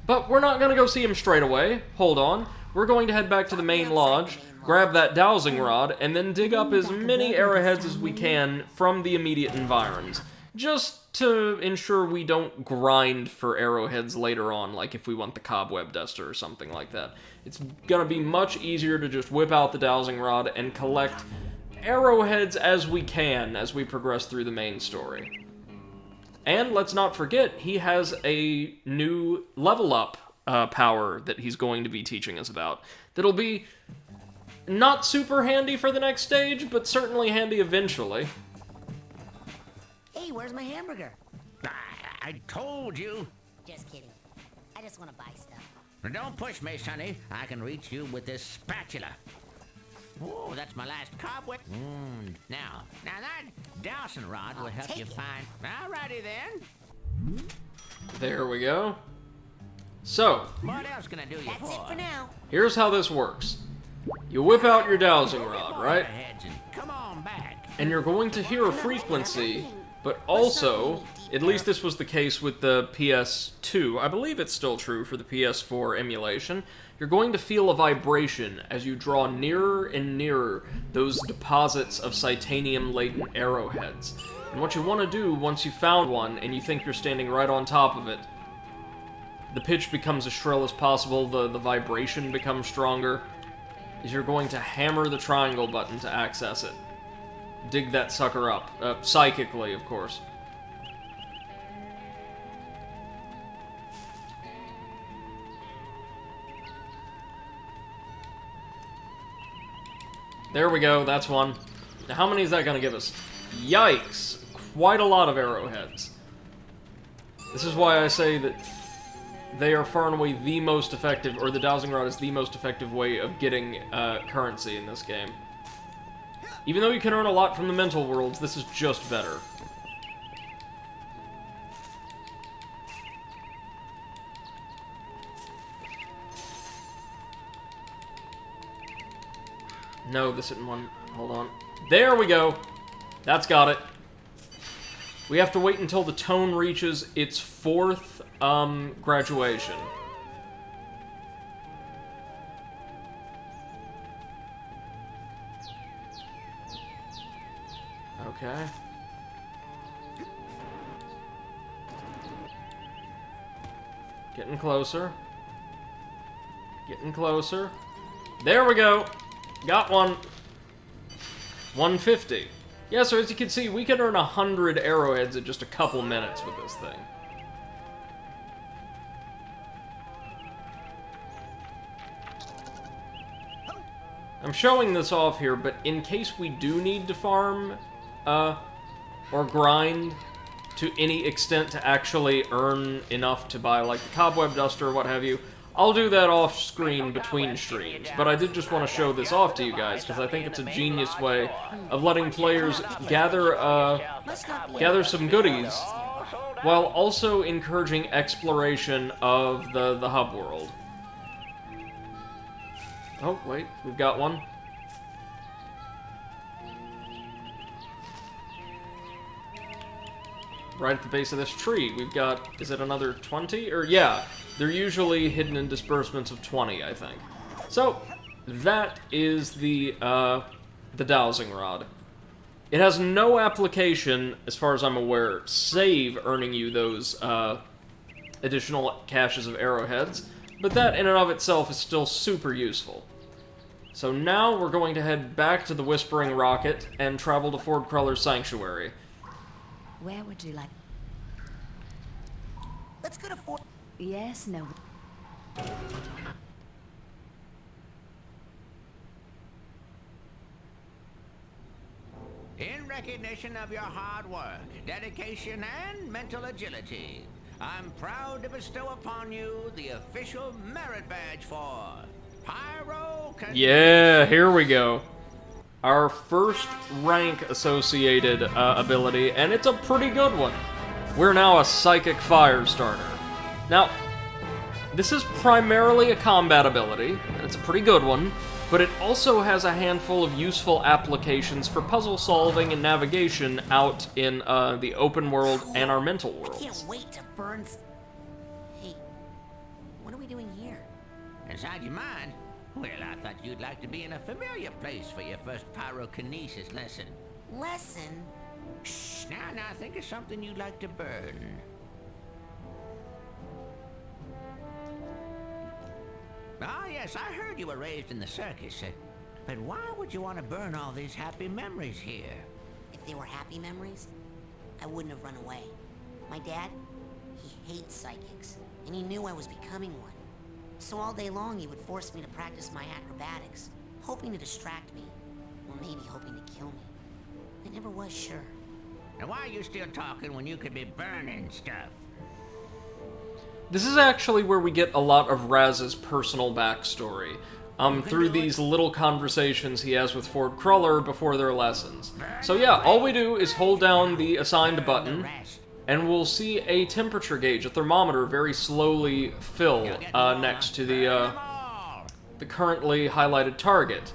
But we're not gonna go see him straight away. Hold on. We're going to head back to the main lodge, grab that dowsing rod, and then dig up as many arrowheads as we can from the immediate environs. Just to ensure we don't grind for arrowheads later on, like if we want the cobweb duster or something like that. It's gonna be much easier to just whip out the dowsing rod and collect arrowheads as we can as we progress through the main story. And let's not forget, he has a new level up power that he's going to be teaching us about. That'll be not super handy for the next stage, but certainly handy eventually. Hey, where's my hamburger? I told you. Just kidding. I just want to buy stuff. Don't push me, Sonny. I can reach you with this spatula. Oh, that's my last cobweb. Now that dowsing rod will help you find... Alrighty then. There we go. So, What else can I do you That's for? it for now. here's how this works. You whip out your dowsing rod, right? Heads and come on back. And you're going to hear a frequency, but also, at least this was the case with the PS2, I believe it's still true for the PS4 emulation, you're going to feel a vibration as you draw nearer and nearer those deposits of Psytanium-laden arrowheads. And what you want to do once you found one and you think you're standing right on top of it, the pitch becomes as shrill as possible, the vibration becomes stronger, is you're going to hammer the triangle button to access it. Dig that sucker up. Psychically, of course. There we go, that's one. Now how many is that gonna give us? Yikes! Quite a lot of arrowheads. This is why I say that they are far and away the most effective, or the dowsing rod is the most effective way of getting currency in this game. Even though you can earn a lot from the mental worlds, this is just better. No, this isn't one. Hold on. There we go! That's got it. We have to wait until the tone reaches its 4th, graduation. Okay. Getting closer. Getting closer. There we go! Got one. 150. Yeah, so as you can see, we can earn 100 arrowheads in just a couple minutes with this thing. I'm showing this off here, but in case we do need to farm, or grind to any extent to actually earn enough to buy, like, the cobweb duster or what have you, I'll do that off-screen between streams, but I did just want to show this off to you guys, because I think it's a genius way of letting players gather some goodies, while also encouraging exploration of the hub world. Oh, wait, we've got one. Right at the base of this tree, we've got, is it another 20? Or, yeah, they're usually hidden in disbursements of 20, I think. So, that is the dowsing rod. It has no application, as far as I'm aware, save earning you those, additional caches of arrowheads, but that in and of itself is still super useful. So now we're going to head back to the Whispering Rocket and travel to Ford Cruller's Sanctuary. Where would you like... Let's go to Fort... Yes, no... In recognition of your hard work, dedication, and mental agility, I'm proud to bestow upon you the official merit badge for Pyro... Yeah, here we go. Our first rank associated ability, and it's a pretty good one. We're now a Psychic Fire Starter. Now, this is primarily a combat ability, and it's a pretty good one, but it also has a handful of useful applications for puzzle solving and navigation out in the open world and our mental I worlds. can't wait to burn. Hey, what are we doing here? Inside your mind? Well, I thought you'd like to be in a familiar place for your first pyrokinesis lesson. Lesson? Shh, now, think of something you'd like to burn. Ah, yes, I heard you were raised in the circus, but why would you want to burn all these happy memories here? If they were happy memories, I wouldn't have run away. My dad, he hates psychics, and he knew I was becoming one. So all day long he would force me to practice my acrobatics, hoping to distract me, or maybe hoping to kill me. I never was sure. Now why are you still talking when you could be burning stuff? This is actually where we get a lot of Raz's personal backstory, through these little conversations he has with Ford Cruller before their lessons. So yeah, all we do is hold down the assigned button, and we'll see a temperature gauge, a thermometer, very slowly fill next to the currently highlighted target.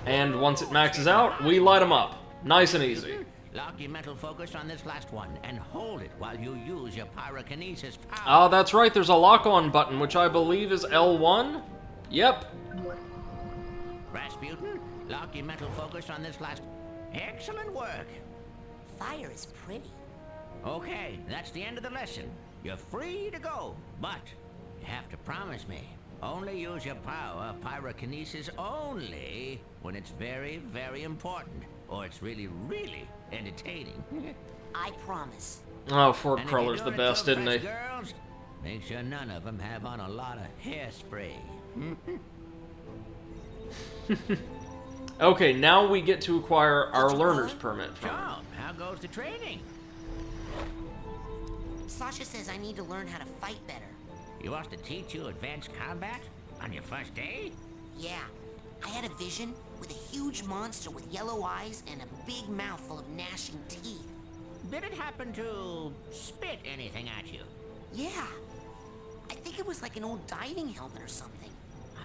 And once it maxes out, we light them up. Nice and easy. Lock your mental focus on this last one, and hold it while you use your pyrokinesis power. Oh, that's right, there's a lock-on button, which I believe is L1? Yep. Rasputin, lock your mental focus on this last... Excellent work. Fire is pretty. Okay, that's the end of the lesson. You're free to go, but you have to promise me. Only use your power, pyrokinesis only, when it's very, very important. Or it's really, really entertaining. I promise. Oh, Ford Cruller's the best, isn't he? Girls, make sure none of them have on a lot of hairspray. Okay, now we get to acquire our learner's permit from him. John, how goes the training? Sasha says I need to learn how to fight better. He wants to teach you advanced combat on your first day? Yeah. I had a vision with a huge monster with yellow eyes and a big mouth full of gnashing teeth. Did it happen to spit anything at you? Yeah. I think it was like an old diving helmet or something.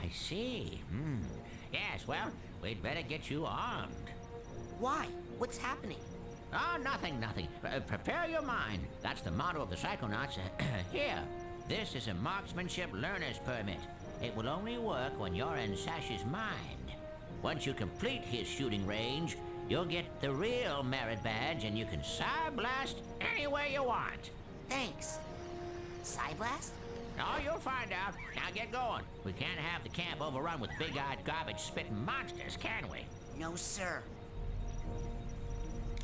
I see. Yes, well, we'd better get you armed. Why? What's happening? Oh, nothing. Prepare your mind. That's the motto of the Psychonauts. Here, this is a marksmanship learner's permit. It will only work when you're in Sasha's mind. Once you complete his shooting range, you'll get the real merit badge and you can Psy-Blast anywhere you want. Thanks. Psy-Blast? Oh, you'll find out. Now get going. We can't have the camp overrun with big-eyed garbage-spitting monsters, can we? No, sir.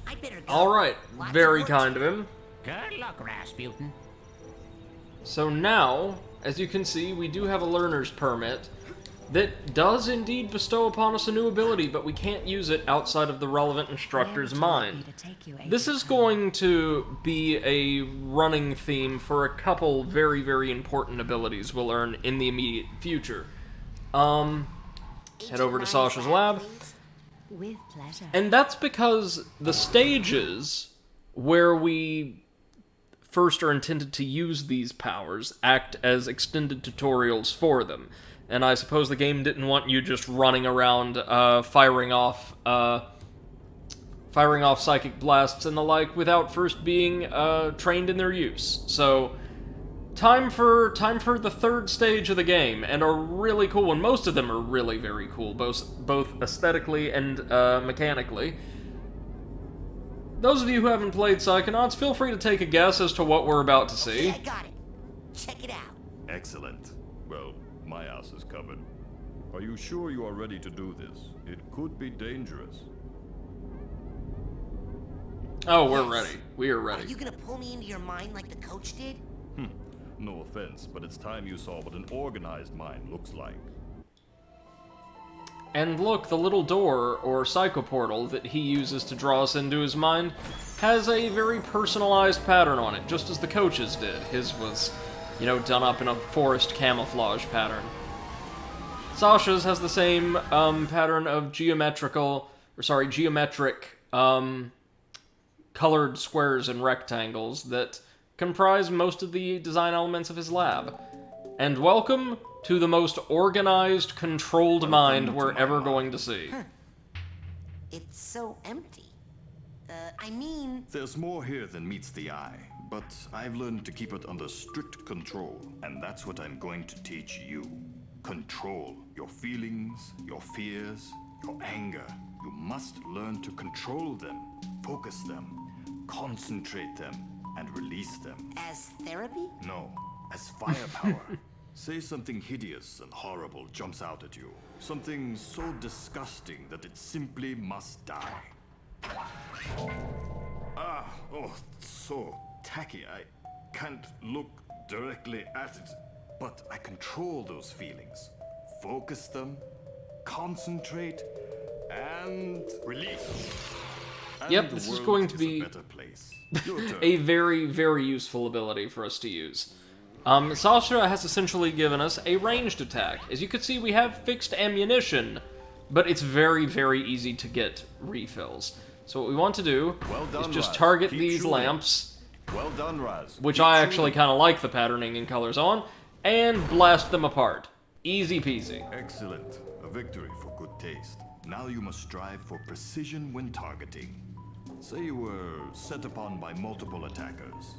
I better go. Alright, Lots very work kind to of him. Good luck, Rasputin. So now, as you can see, we do have a learner's permit that does indeed bestow upon us a new ability, but we can't use it outside of the relevant instructor's mind. This is going to be a running theme for a couple very, very important abilities we'll learn in the immediate future. Head over to Sasha's lab. With pleasure. And that's because the stages where we first are intended to use these powers act as extended tutorials for them. And I suppose the game didn't want you just running around firing off psychic blasts and the like without first being trained in their use. So time for the third stage of the game, and a really cool one. Most of them are really very cool, both aesthetically and mechanically. Those of you who haven't played Psychonauts, feel free to take a guess as to what we're about to see. Okay, I got it. Check it out. Excellent. Well, my ass is covered. Are you sure you are ready to do this? It could be dangerous. Oh, we're ready. We are ready. Are you gonna pull me into your mind like the coach did? No offense, but it's time you saw what an organized mind looks like. And look, the little door, or psychoportal, that he uses to draw us into his mind has a very personalized pattern on it, just as the coach's did. His was, done up in a forest camouflage pattern. Sasha's has the same pattern of geometric colored squares and rectangles that comprise most of the design elements of his lab. And welcome to the most organized, controlled mind we're ever going to see. It's so empty. I mean... There's more here than meets the eye, but I've learned to keep it under strict control, and that's what I'm going to teach you. Control your feelings, your fears, your anger. You must learn to control them, focus them, concentrate them, and release them. As therapy? No, as firepower. Say something hideous and horrible jumps out at you. Something so disgusting that it simply must die. Oh, so tacky. I can't look directly at it, but I control those feelings. Focus them, concentrate, and release. And Yep, the this is world going to a be better place. Your turn. a very, very useful ability for us to use. Sasha has essentially given us a ranged attack. As you can see, we have fixed ammunition, but it's very, very easy to get refills. So what we want to do is just Raz. target Keep these shooting. lamps, Well done, Raz. which Keep I actually shooting. kind of like the patterning and colors on, and blast them apart. Easy peasy. Excellent. A victory for good taste. Now you must strive for precision when targeting. Say you were set upon by multiple attackers.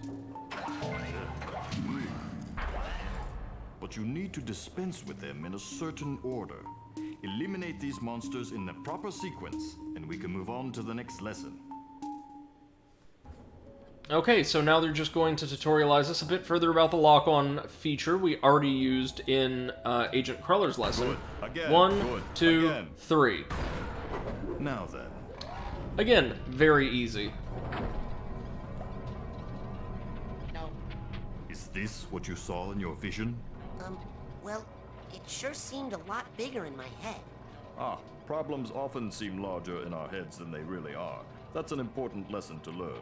But you need to dispense with them in a certain order. Eliminate these monsters in the proper sequence, and we can move on to the next lesson. Okay, so now they're just going to tutorialize us a bit further about the lock-on feature we already used in Agent Creller's lesson. Good. Again. 1, Good. 2, Again. 3. Now then. Again, very easy. No. Is this what you saw in your vision? Well, it sure seemed a lot bigger in my head. Problems often seem larger in our heads than they really are. That's an important lesson to learn.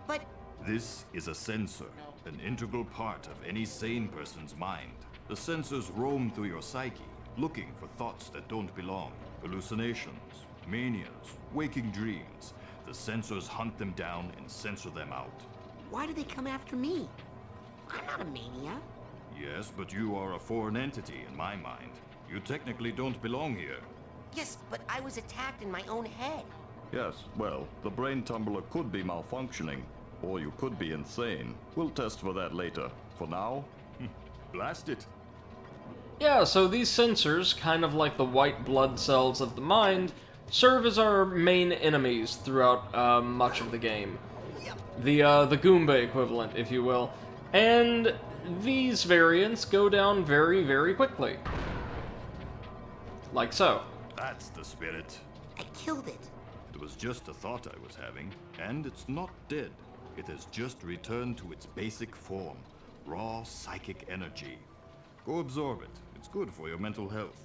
But This is a sensor, an integral part of any sane person's mind. The sensors roam through your psyche, looking for thoughts that don't belong, hallucinations, manias, waking dreams. The sensors hunt them down and censor them out. why do they come after me? I'm not a mania. Yes, but you are a foreign entity in my mind. You technically don't belong here. Yes, but I was attacked in my own head. Yes, well, the Brain Tumbler could be malfunctioning, or you could be insane. We'll test for that later. For now, blast it. Yeah, so these sensors, kind of like the white blood cells of the mind, serve as our main enemies throughout much of the game. The Goomba equivalent, if you will. And these variants go down very, very quickly. Like so. That's the spirit. I killed it. It was just a thought I was having, and it's not dead. It has just returned to its basic form, raw psychic energy. Go absorb it. It's good for your mental health.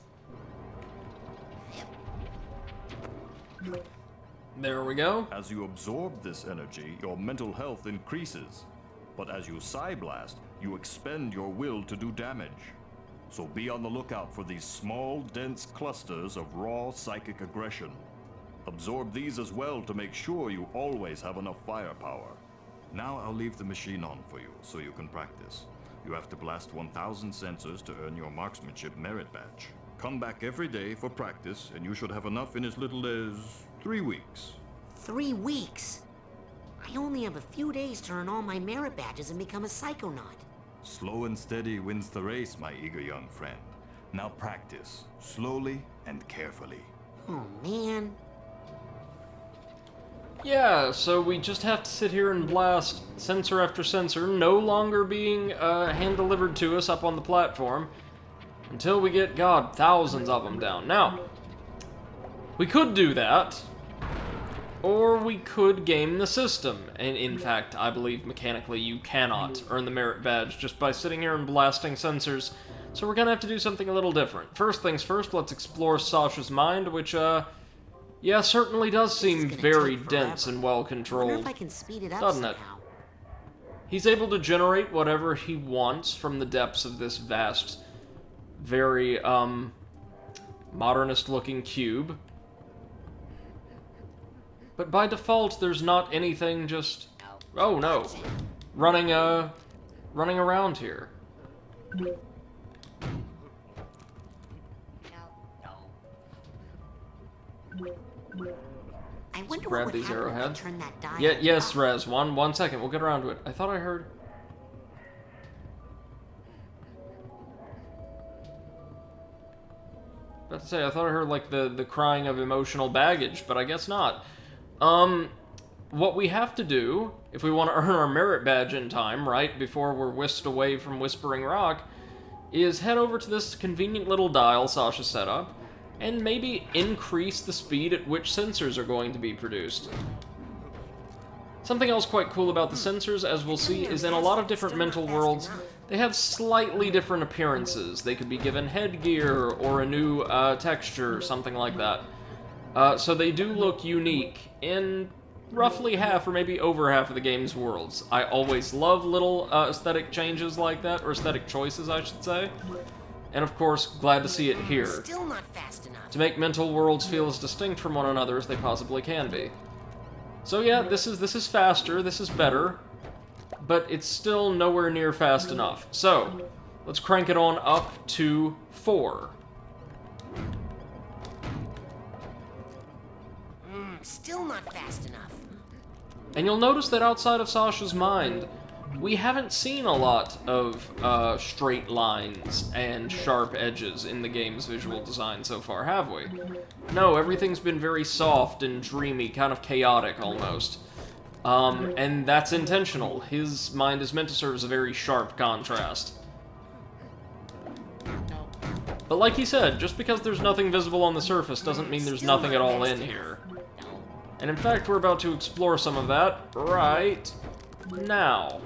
There we go. As you absorb this energy, your mental health increases. But as you Psyblast, you expend your will to do damage. So be on the lookout for these small, dense clusters of raw psychic aggression. Absorb these as well to make sure you always have enough firepower. Now I'll leave the machine on for you, so you can practice. You have to blast 1,000 sensors to earn your marksmanship merit badge. Come back every day for practice, and you should have enough in as little as 3 weeks. 3 weeks? I only have a few days to earn all my merit badges and become a Psychonaut. Slow and steady wins the race, my eager young friend. Now practice, slowly and carefully. Oh, man. Yeah, so we just have to sit here and blast sensor after sensor, no longer being hand-delivered to us up on the platform, until we get, God, thousands of them down. Now, we could do that, or we could game the system. And in fact, I believe mechanically you cannot earn the merit badge just by sitting here and blasting sensors, so we're gonna have to do something a little different. First things first, let's explore Sasha's mind, which, yeah, certainly does seem very dense and well I wonder controlled, if I can speed it up doesn't it? somehow. He's able to generate whatever he wants from the depths of this vast, very, modernist-looking cube. But by default, there's not anything just... Oh, no. Running around here. I wonder grab what would these happen if I arrowheads. turn that die Yeah, on yes, top. Rez. One second. We'll get around to it. I thought I heard. About to say, I thought I heard like the crying of emotional baggage, but I guess not. What we have to do if we want to earn our merit badge in time, right before we're whisked away from Whispering Rock, is head over to this convenient little dial Sasha set up, and maybe increase the speed at which sensors are going to be produced. Something else quite cool about the sensors, as we'll see, is in a lot of different mental worlds, they have slightly different appearances. They could be given headgear or a new texture, something like that. So they do look unique in roughly half or maybe over half of the game's worlds. I always love little aesthetic changes like that, or aesthetic choices, I should say. And of course, glad to see it here, Still not fast enough. to make mental worlds feel as distinct from one another as they possibly can be. So yeah, this is faster, this is better, but it's still nowhere near fast enough. So, let's crank it on up to 4. Still not fast enough. And you'll notice that outside of Sasha's mind, we haven't seen a lot of straight lines and sharp edges in the game's visual design so far, have we? No, everything's been very soft and dreamy, kind of chaotic almost. And that's intentional. His mind is meant to serve as a very sharp contrast. But like he said, just because there's nothing visible on the surface doesn't mean there's nothing at all in here. And in fact, we're about to explore some of that right now.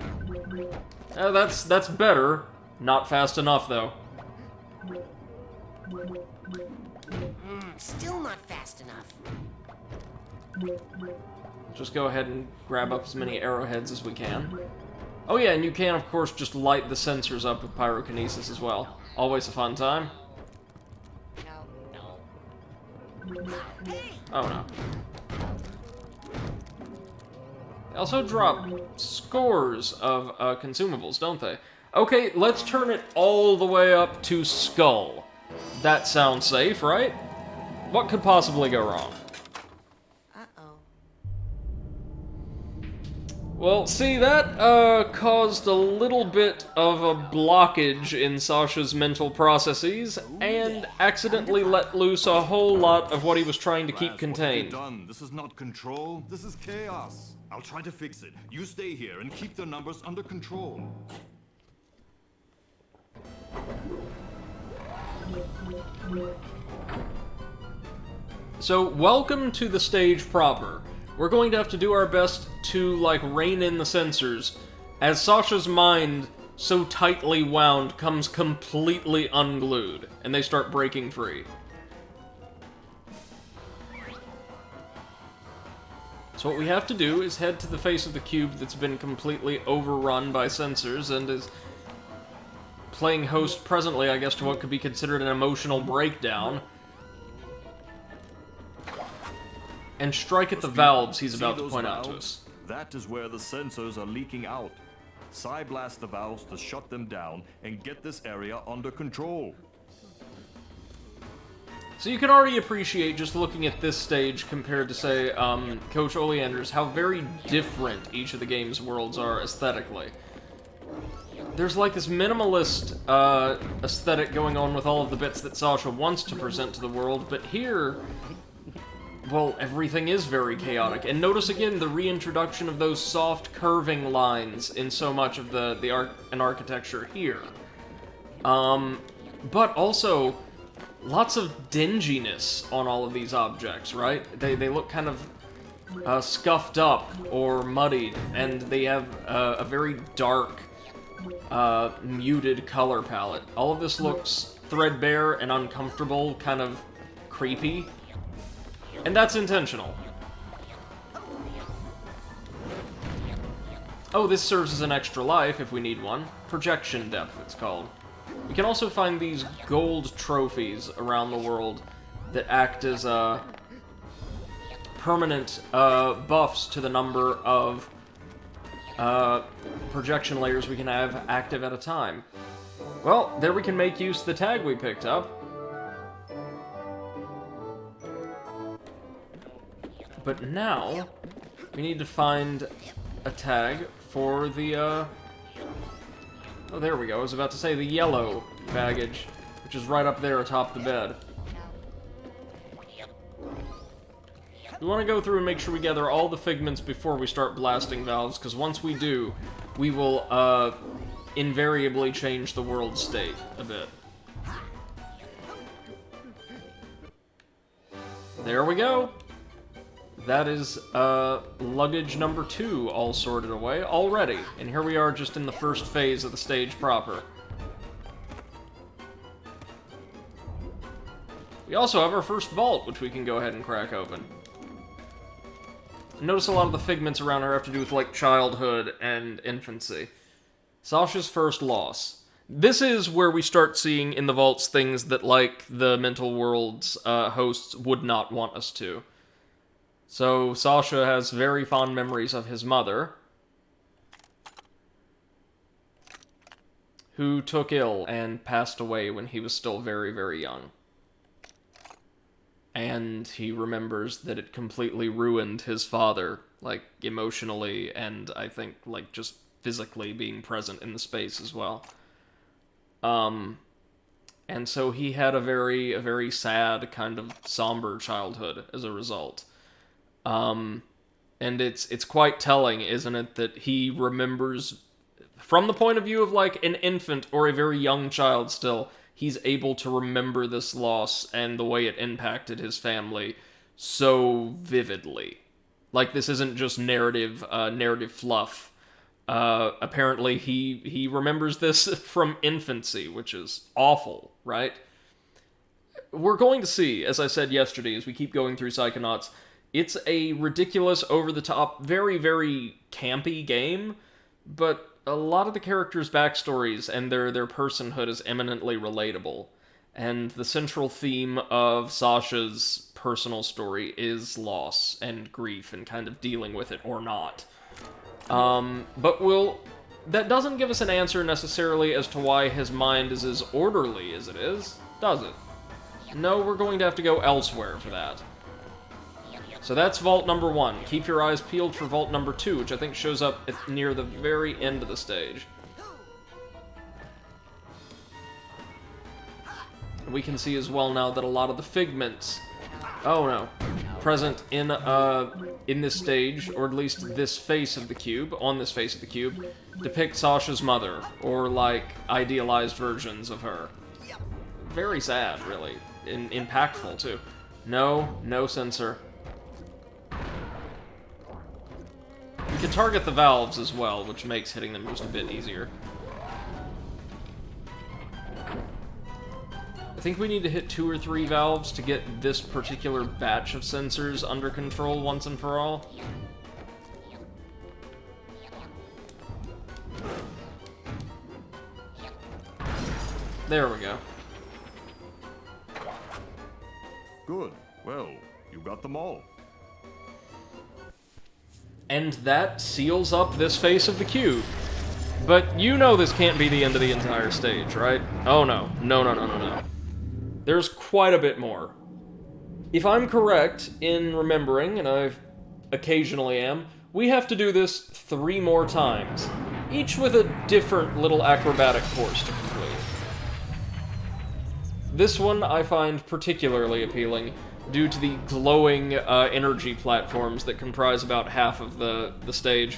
That's better. Not fast enough, though. Still not fast enough. Just go ahead and grab up as many arrowheads as we can. Oh yeah, and you can, of course, just light the sensors up with pyrokinesis as well. Always a fun time. Oh no. They also drop scores of consumables, don't they? Okay, let's turn it all the way up to Skull. That sounds safe, right? What could possibly go wrong? Well, see, that caused a little bit of a blockage in Sasha's mental processes, and accidentally let loose a whole lot of what he was trying to keep contained. Done. This is not control. This is chaos. I'll try to fix it. You stay here and keep the numbers under control. So, welcome to the stage proper. We're going to have to do our best to, like, rein in the sensors, as Sasha's mind, so tightly wound, comes completely unglued, and they start breaking free. So what we have to do is head to the face of the cube that's been completely overrun by sensors, and is playing host presently, I guess, to what could be considered an emotional breakdown, and strike at the valves he's about to point out to us. That is where the sensors are leaking out. Psy-blast the valves to shut them down and get this area under control. So you can already appreciate, just looking at this stage compared to, say, Coach Oleander's, how very different each of the game's worlds are aesthetically. There's like this minimalist aesthetic going on with all of the bits that Sasha wants to present to the world, but here, well, everything is very chaotic. And notice again the reintroduction of those soft curving lines in so much of the architecture here. But also, lots of dinginess on all of these objects, right? They look kind of scuffed up or muddied, and they have a very dark, muted color palette. All of this looks threadbare and uncomfortable, kind of creepy. And that's intentional. Oh, this serves as an extra life if we need one. Projection depth, it's called. We can also find these gold trophies around the world that act as permanent buffs to the number of projection layers we can have active at a time. Well, there we can make use of the tag we picked up. But now, we need to find a tag for the, Oh, there we go. I was about to say the yellow baggage, which is right up there atop the bed. We want to go through and make sure we gather all the figments before we start blasting valves, because once we do, we will, invariably change the world state a bit. There we go! That is, luggage number 2 all sorted away already. And here we are just in the first phase of the stage proper. We also have our first vault, which we can go ahead and crack open. Notice a lot of the figments around her have to do with, like, childhood and infancy. Sasha's first loss. This is where we start seeing in the vaults things that, like, the mental world's hosts would not want us to. So, Sasha has very fond memories of his mother, who took ill and passed away when he was still very, very young. And he remembers that it completely ruined his father, like, emotionally, and I think, like, just physically being present in the space as well. And so he had a very sad, kind of somber childhood as a result. And it's quite telling, isn't it, that he remembers, from the point of view of, like, an infant or a very young child still, he's able to remember this loss and the way it impacted his family so vividly. Like, this isn't just narrative fluff. Apparently he remembers this from infancy, which is awful, right? We're going to see, as I said yesterday, as we keep going through Psychonauts, it's a ridiculous, over-the-top, very, very campy game, but a lot of the characters' backstories and their personhood is eminently relatable. And the central theme of Sasha's personal story is loss and grief and kind of dealing with it or not. But that doesn't give us an answer necessarily as to why his mind is as orderly as it is, does it? No, we're going to have to go elsewhere for that. So that's vault number 1. Keep your eyes peeled for vault number 2, which I think shows up near the very end of the stage. We can see as well now that a lot of the figments, present in this stage, or at least this face of the cube, on this face of the cube, depict Sasha's mother, or, like, idealized versions of her. Very sad, really. Impactful, too. No sensor. You can target the valves as well, which makes hitting them just a bit easier. I think we need to hit 2 or 3 valves to get this particular batch of sensors under control once and for all. There we go. Good. Well, you got them all. And that seals up this face of the cube. But you know this can't be the end of the entire stage, right? Oh no. No. There's quite a bit more. If I'm correct in remembering, and I occasionally am, we have to do this 3 more times, each with a different little acrobatic course to complete. This one I find particularly appealing due to the glowing energy platforms that comprise about half of the stage.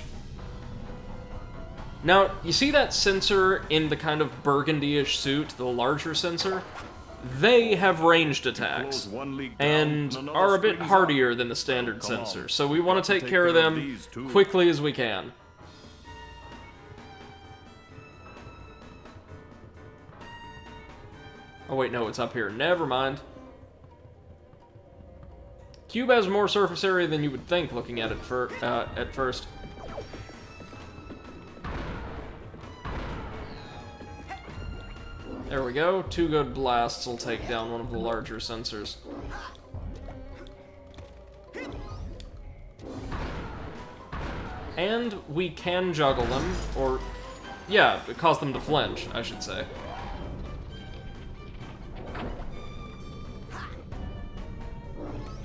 Now, you see that sensor in the kind of burgundy-ish suit, the larger sensor? They have ranged attacks, and are a bit hardier than the standard sensor, so we want to take care of them quickly as we can. Oh wait, no, it's up here. Never mind. Cube has more surface area than you would think looking at it at first. There we go. 2 good blasts will take down one of the larger sensors. And we can juggle them, or... yeah, cause them to flinch, I should say.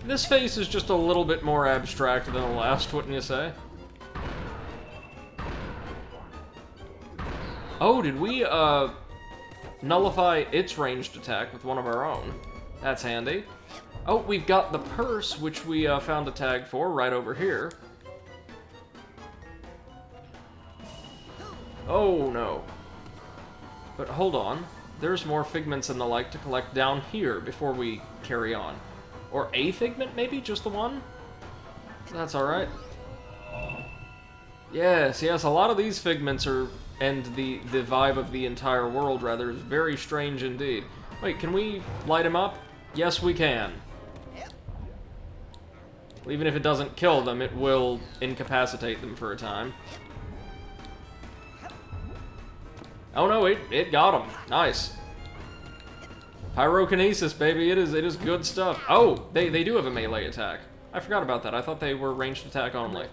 This face is just a little bit more abstract than the last, wouldn't you say? Oh, did we, nullify its ranged attack with one of our own? That's handy. Oh, we've got the purse, which we, found a tag for right over here. Oh, no. But hold on. There's more figments and the like to collect down here before we carry on. Or a figment, maybe? Just the one? That's alright. Yes, yes, a lot of these figments are... and the vibe of the entire world, rather, is very strange indeed. Wait, can we light him up? Yes, we can. Even if it doesn't kill them, it will incapacitate them for a time. Oh no, it got him. Nice. Pyrokinesis, baby, it is good stuff. Oh, they do have a melee attack. I forgot about that. I thought they were ranged attack only.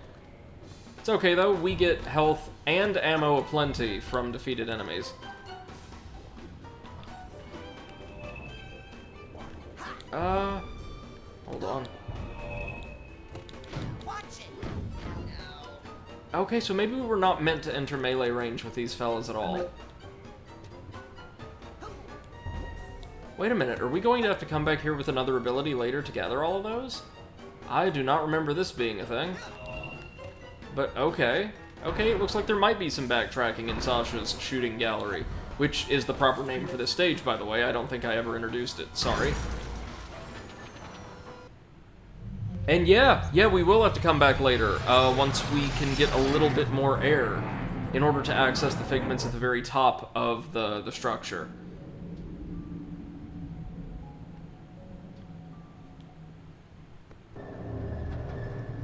It's okay, though. We get health and ammo aplenty from defeated enemies. Hold on. Okay, so maybe we were not meant to enter melee range with these fellas at all. Wait a minute, are we going to have to come back here with another ability later to gather all of those? I do not remember this being a thing. But okay. Okay, it looks like there might be some backtracking in Sasha's shooting gallery, which is the proper name for this stage, by the way. I don't think I ever introduced it. Sorry. And yeah, we will have to come back later, once we can get a little bit more air in order to access the figments at the very top of the structure.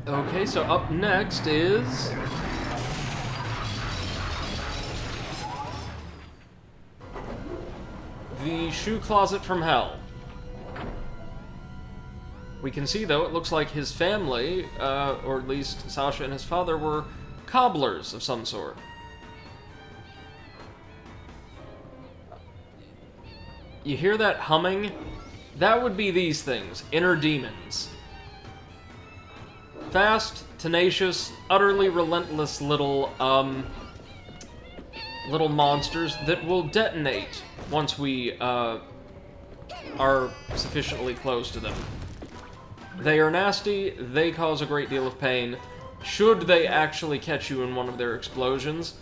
Okay, so up next is... the shoe closet from hell. We can see, though, it looks like his family, or at least Sasha and his father, were cobblers of some sort. You hear that humming? That would be these things, inner demons. Fast, tenacious, utterly relentless little monsters that will detonate once we, are sufficiently close to them. They are nasty, they cause a great deal of pain, should they actually catch you in one of their explosions,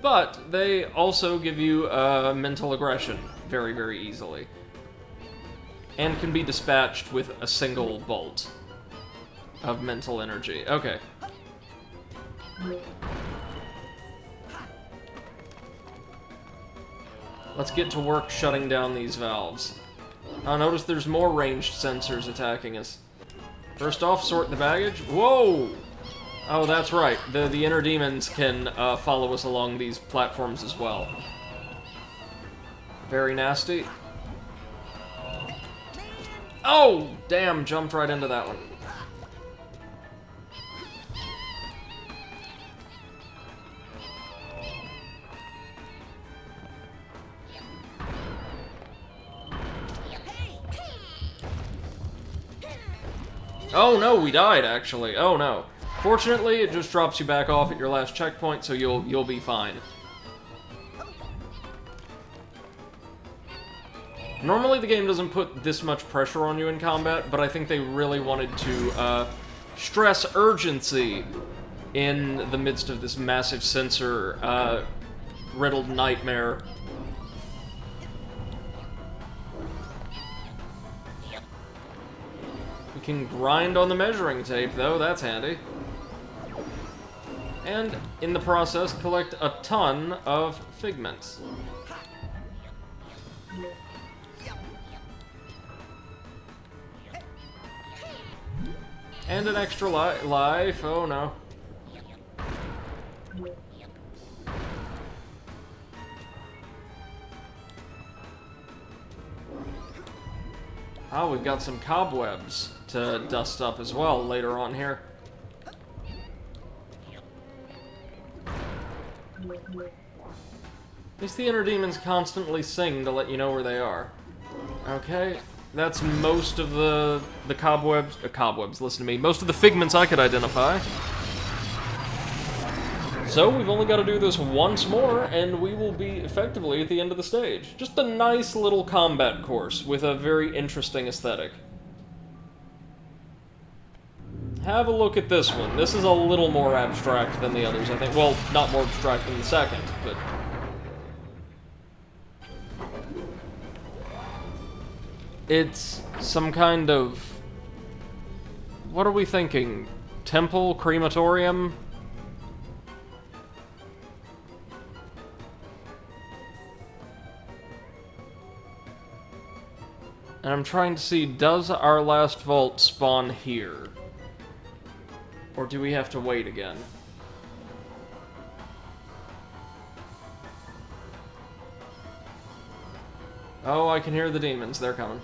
but they also give you, mental aggression very, very easily. And can be dispatched with a single bolt of mental energy. Okay. Let's get to work shutting down these valves. Now notice there's more ranged sensors attacking us. First off, sort the baggage. Whoa! Oh, that's right. The inner demons can follow us along these platforms as well. Very nasty. Oh! Damn, jumped right into that one. Oh no, we died actually. Oh no. Fortunately, it just drops you back off at your last checkpoint, so you'll be fine. Normally the game doesn't put this much pressure on you in combat, but I think they really wanted to stress urgency in the midst of this massive sensor riddled nightmare. We can grind on the measuring tape, though. That's handy. And, in the process, collect a ton of figments. And an extra life. Oh, no. Oh, we've got some cobwebs to dust up as well later on here. At least the inner demons constantly sing to let you know where they are. Okay, That's most of the cobwebs, listen to me, most of the figments I could identify. So we've only got to do this once more, and we will be effectively at the end of the stage. Just a nice little combat course with a very interesting aesthetic. Have a look at this one. This is a little more abstract than the others, I think. Well, not more abstract than the second, but... It's some kind of... What are we thinking? Temple? Crematorium? And I'm trying to see, does our last vault spawn here? Or do we have to wait again? Oh, I can hear the demons. They're coming.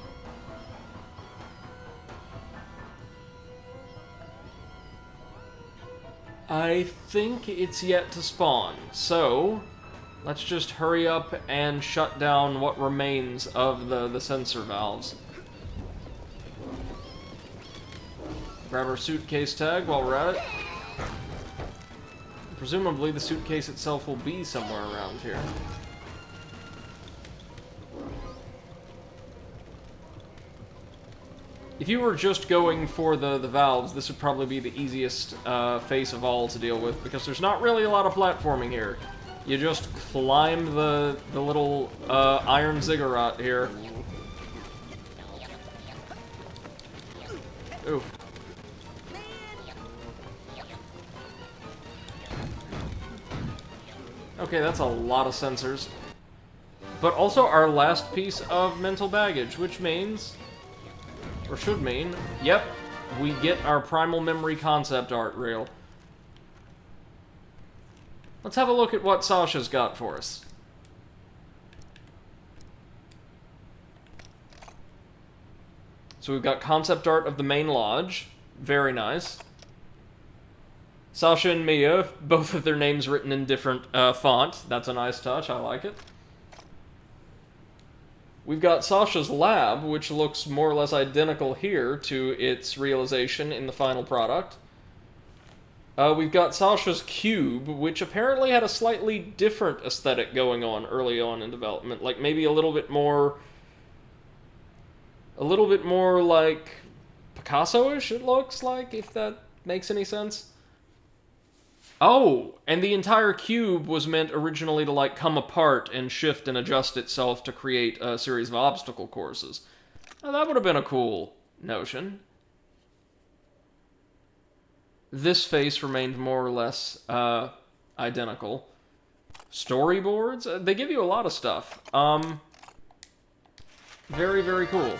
I think it's yet to spawn, so let's just hurry up and shut down what remains of the sensor valves. Grab our suitcase tag while we're at it. Presumably the suitcase itself will be somewhere around here. If you were just going for the valves, this would probably be the easiest face of all to deal with, because there's not really a lot of platforming here. You just climb the little iron ziggurat here. Ooh. Okay, that's a lot of sensors. But also our last piece of mental baggage, which means, or should mean, yep, we get our primal memory concept art reel. Let's have a look at what Sasha's got for us. So we've got concept art of the main lodge. Very nice. Sasha and Mia, both of their names written in different font. That's a nice touch, I like it. We've got Sasha's lab, which looks more or less identical here to its realization in the final product. We've got Sasha's cube, which apparently had a slightly different aesthetic going on early on in development. Like, maybe a little bit more like Picasso-ish, it looks like, if that makes any sense. Oh, and the entire cube was meant originally to, like, come apart and shift and adjust itself to create a series of obstacle courses. Now, that would have been a cool notion. This face remained more or less identical. Storyboards? They give you a lot of stuff. Very, very cool.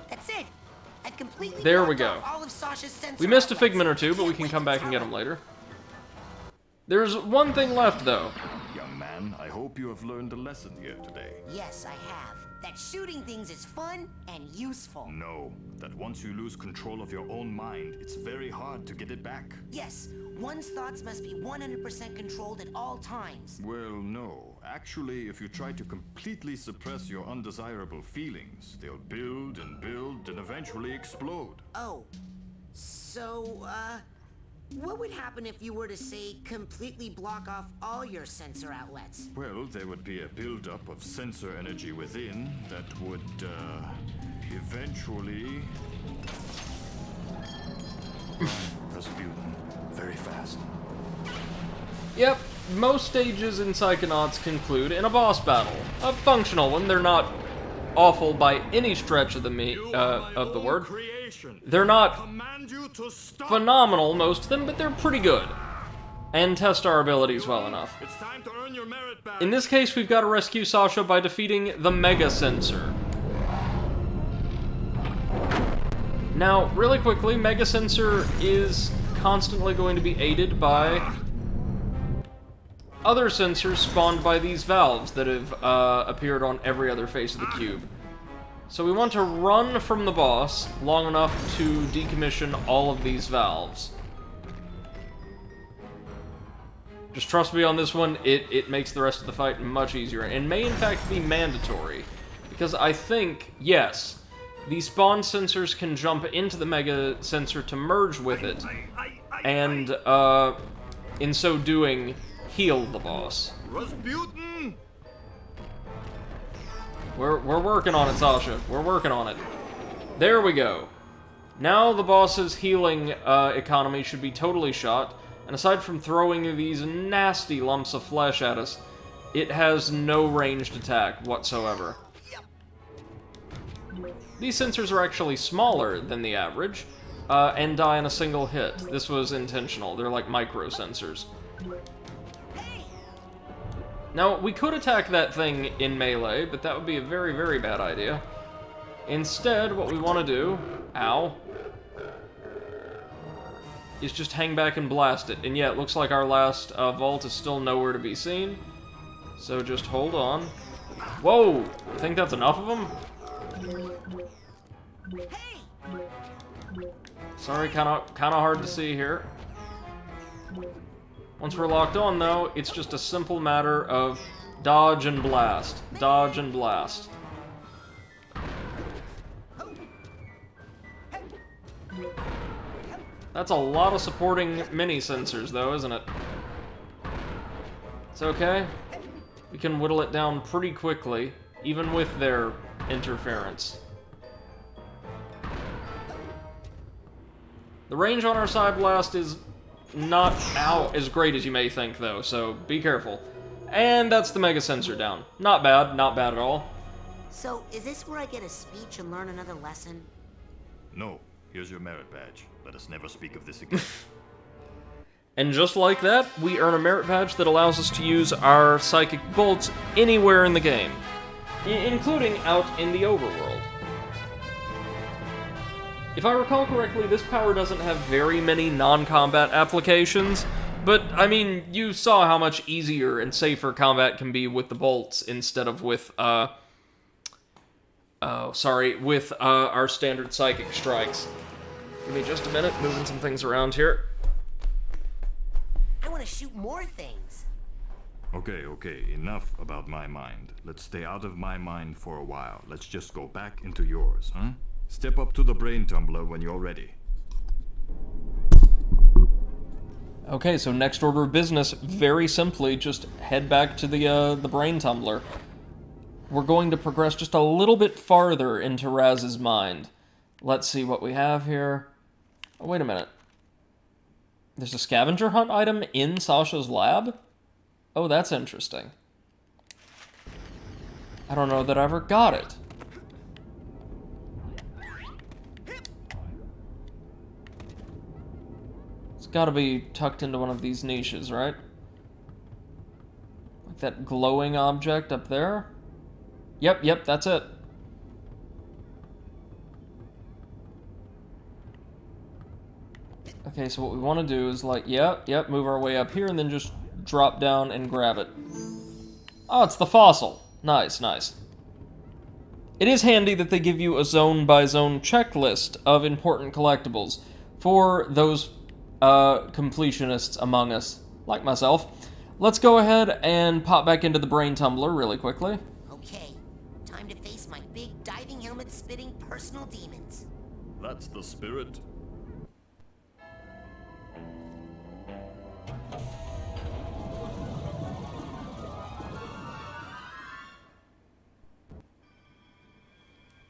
That's it. I've completely There we blocked go. off all of Sasha's sensor We missed a outlets. figment or two, but we can come back and get them later. There's one thing left, though. Young man, I hope you have learned a lesson here today. Yes, I have. That shooting things is fun and useful. No, that once you lose control of your own mind, it's very hard to get it back. Yes, one's thoughts must be 100% controlled at all times. Well, no. Actually, if you try to completely suppress your undesirable feelings, they'll build and eventually explode. Oh, so, what would happen if you were to, say, completely block off all your sensor outlets? Well, there would be a buildup of sensor energy within that would, eventually... Rasputin, very fast. Yep, most stages in Psychonauts conclude in a boss battle. A functional one. They're not awful by any stretch of the word. They're not phenomenal, most of them, but they're pretty good. And test our abilities well enough. It's time to earn your merit back. In this case, we've got to rescue Sasha by defeating the Mega Sensor. Now, really quickly, Mega Sensor is constantly going to be aided by other sensors spawned by these valves that have appeared on every other face of the cube. So we want to run from the boss long enough to decommission all of these valves. Just trust me on this one, it makes the rest of the fight much easier, and may in fact be mandatory. Because I think, yes, the spawn sensors can jump into the Mega Sensor to merge with it, and, in so doing, heal the boss. Rasputin! We're working on it, Sasha. We're working on it. There we go. Now the boss's healing economy should be totally shot, and aside from throwing these nasty lumps of flesh at us, it has no ranged attack whatsoever. These sensors are actually smaller than the average, and die in a single hit. This was intentional. They're like micro sensors. Now, we could attack that thing in melee, but that would be a very, very bad idea. Instead, what we want to do... Ow. Is just hang back and blast it. And yeah, it looks like our last vault is still nowhere to be seen. So just hold on. Whoa! I think that's enough of them? Sorry, kinda hard to see here. Once we're locked on, though, it's just a simple matter of dodge and blast. Dodge and blast. That's a lot of supporting mini-sensors, though, isn't it? It's okay. We can whittle it down pretty quickly, even with their interference. The range on our side blast is not as great as you may think, though, so be careful. And that's the Mega Sensor down. Not bad, not bad at all. So, is this where I get a speech and learn another lesson? No. Here's your merit badge. Let us never speak of this again. And just like that, we earn a merit badge that allows us to use our psychic bolts anywhere in the game, including out in the overworld. If I recall correctly, this power doesn't have very many non-combat applications, but, I mean, you saw how much easier and safer combat can be with the bolts instead of with, our standard psychic strikes. Give me just a minute, moving some things around here. I want to shoot more things. Okay, enough about my mind. Let's stay out of my mind for a while. Let's just go back into yours, huh? Step up to the Brain Tumbler when you're ready. Okay, so next order of business, very simply, just head back to the Brain Tumbler. We're going to progress just a little bit farther into Raz's mind. Let's see what we have here. Oh, wait a minute. There's a Scavenger Hunt item in Sasha's lab? Oh, that's interesting. I don't know that I ever got it. It's gotta be tucked into one of these niches, right? Like that glowing object up there? Yep, that's it. Okay, so what we want to do is like, yep, move our way up here and then just drop down and grab it. Oh, it's the fossil. Nice. It is handy that they give you a zone-by-zone checklist of important collectibles for those completionists among us, like myself. Let's go ahead and pop back into the Brain Tumbler really quickly. Okay, time to face my big diving helmet-spitting personal demons. That's the spirit.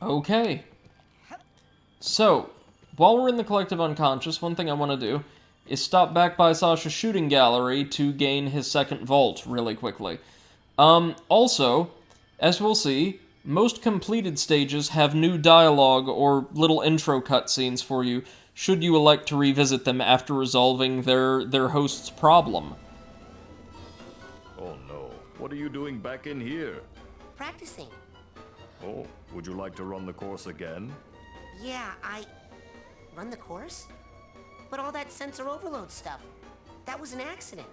Okay. So, while we're in the collective unconscious, one thing I want to do is stop back by Sasha's shooting gallery to gain his second vault really quickly. Also, as we'll see, most completed stages have new dialogue or little intro cutscenes for you, should you elect to revisit them after resolving their host's problem. Oh no, what are you doing back in here? Practicing. Oh, would you like to run the course again? Yeah, Run the course? But all that sensor overload stuff, that was an accident.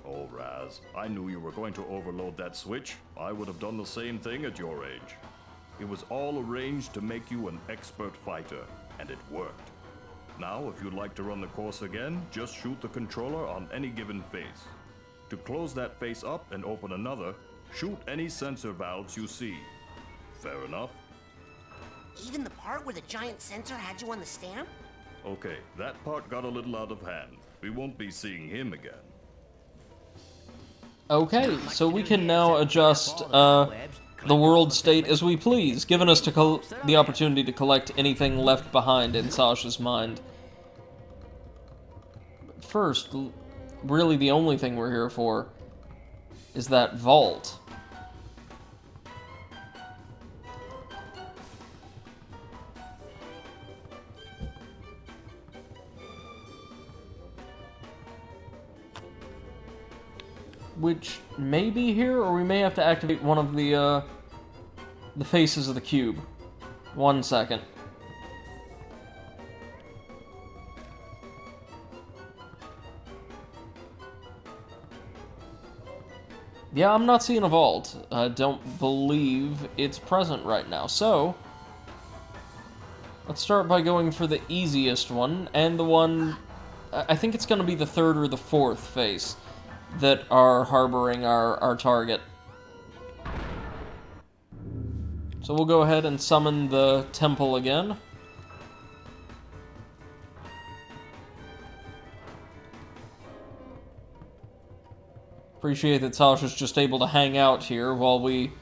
Oh, Raz, I knew you were going to overload that switch. I would have done the same thing at your age. It was all arranged to make you an expert fighter, and it worked. Now, if you'd like to run the course again, just shoot the controller on any given face. To close that face up and open another, shoot any sensor valves you see. Fair enough? Even the part where the giant sensor had you on the stamp? Okay, that part got a little out of hand. We won't be seeing him again. Okay, so we can now adjust the world state as we please, giving us the opportunity to collect anything left behind in Sasha's mind. First, really the only thing we're here for is that vault. Which may be here, or we may have to activate one of the faces of the cube. 1 second. Yeah, I'm not seeing a vault. I don't believe it's present right now. So, let's start by going for the easiest one, and the one... I think it's going to be the third or the fourth face that are harboring our target. So we'll go ahead and summon the temple again. Appreciate that Sasha's just able to hang out here while we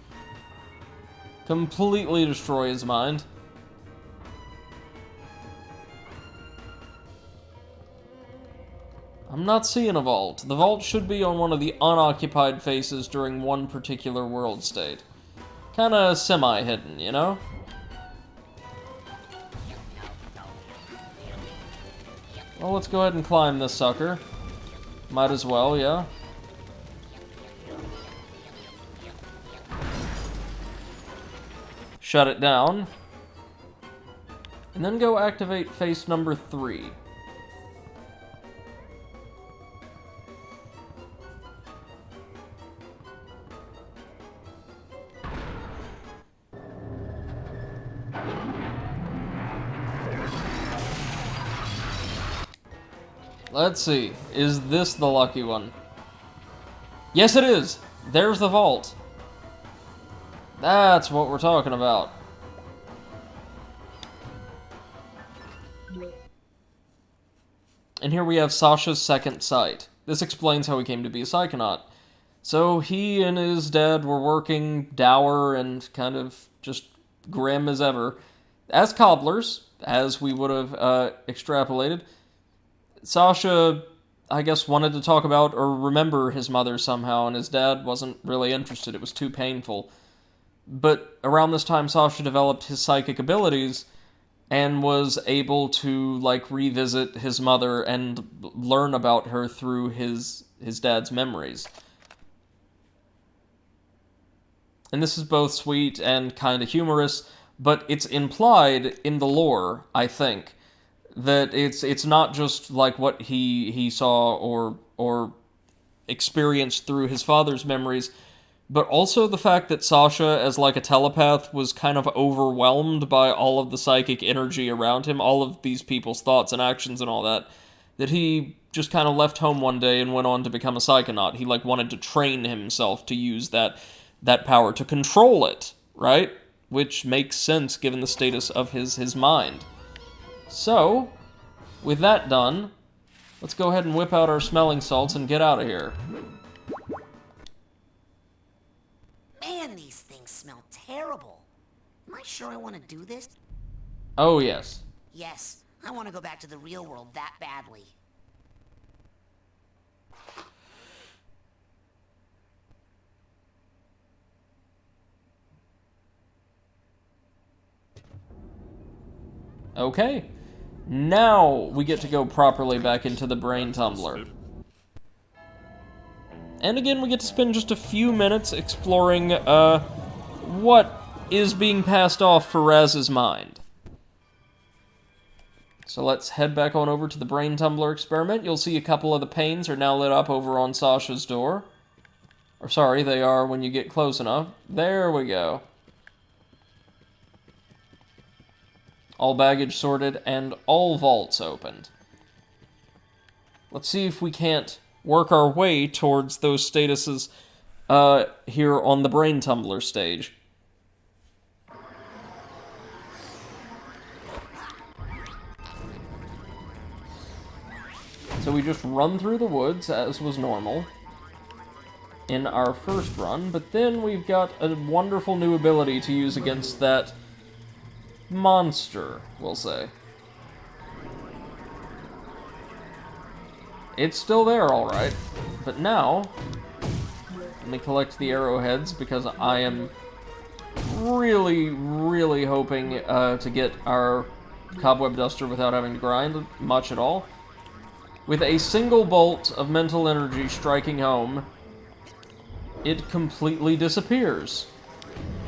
completely destroy his mind. I'm not seeing a vault. The vault should be on one of the unoccupied faces during one particular world state. Kinda semi-hidden, you know? Well, let's go ahead and climb this sucker. Might as well, yeah. Shut it down. And then go activate face number 3. Let's see, is this the lucky one? Yes, it is! There's the vault. That's what we're talking about. And here we have Sasha's second sight. This explains how he came to be a Psychonaut. So he and his dad were working dour and kind of just grim as ever, as cobblers, as we would have extrapolated. Sasha, I guess, wanted to talk about or remember his mother somehow, and his dad wasn't really interested. It was too painful. But around this time, Sasha developed his psychic abilities and was able to, like, revisit his mother and learn about her through his dad's memories. And this is both sweet and kind of humorous, but it's implied in the lore, I think, that it's not just like what he saw or experienced through his father's memories, but also the fact that Sasha, as like a telepath, was kind of overwhelmed by all of the psychic energy around him, all of these people's thoughts and actions and all that he just kind of left home one day and went on to become a Psychonaut. He like wanted to train himself to use that power, to control it, right? Which makes sense given the status of his mind. So, with that done, let's go ahead and whip out our smelling salts and get out of here. Man, these things smell terrible. Am I sure I want to do this? Oh, yes. Yes, I want to go back to the real world that badly. Okay. Now we get to go properly back into the Brain Tumbler. And again, we get to spend just a few minutes exploring, what is being passed off for Raz's mind. So let's head back on over to the Brain Tumbler experiment. You'll see a couple of the panes are now lit up over on Sasha's door. Or sorry, they are when you get close enough. There we go. All baggage sorted, and all vaults opened. Let's see if we can't work our way towards those statuses here on the Brain Tumbler stage. So we just run through the woods, as was normal in our first run, but then we've got a wonderful new ability to use against that monster, we'll say. It's still there, alright, but now, let me collect the arrowheads, because I am really, really hoping to get our cobweb duster without having to grind much at all. With a single bolt of mental energy striking home, it completely disappears.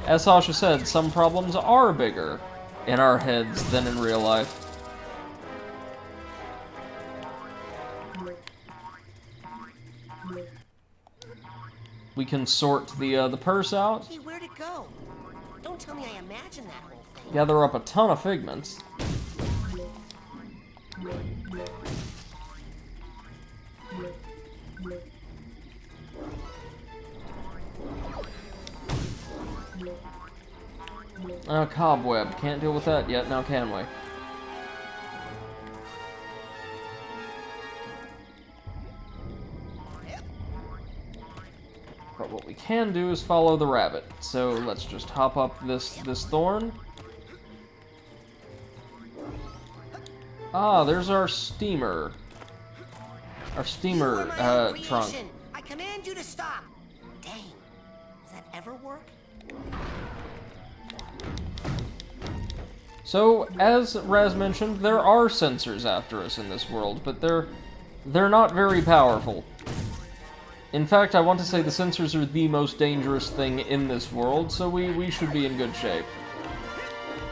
As Sasha said, some problems are bigger in our heads than in real life. We can sort the purse out. Hey, where'd it go? Don't tell me I imagined that whole thing. Gather up a ton of figments. Oh, cobweb. Can't deal with that yet, now can we? But what we can do is follow the rabbit. So let's just hop up this thorn. Ah, there's our steamer. Our steamer trunk. I command you to stop. Dang. Does that ever work? So, as Raz mentioned, there are sensors after us in this world, but they're not very powerful. In fact, I want to say the sensors are the most dangerous thing in this world, so we should be in good shape.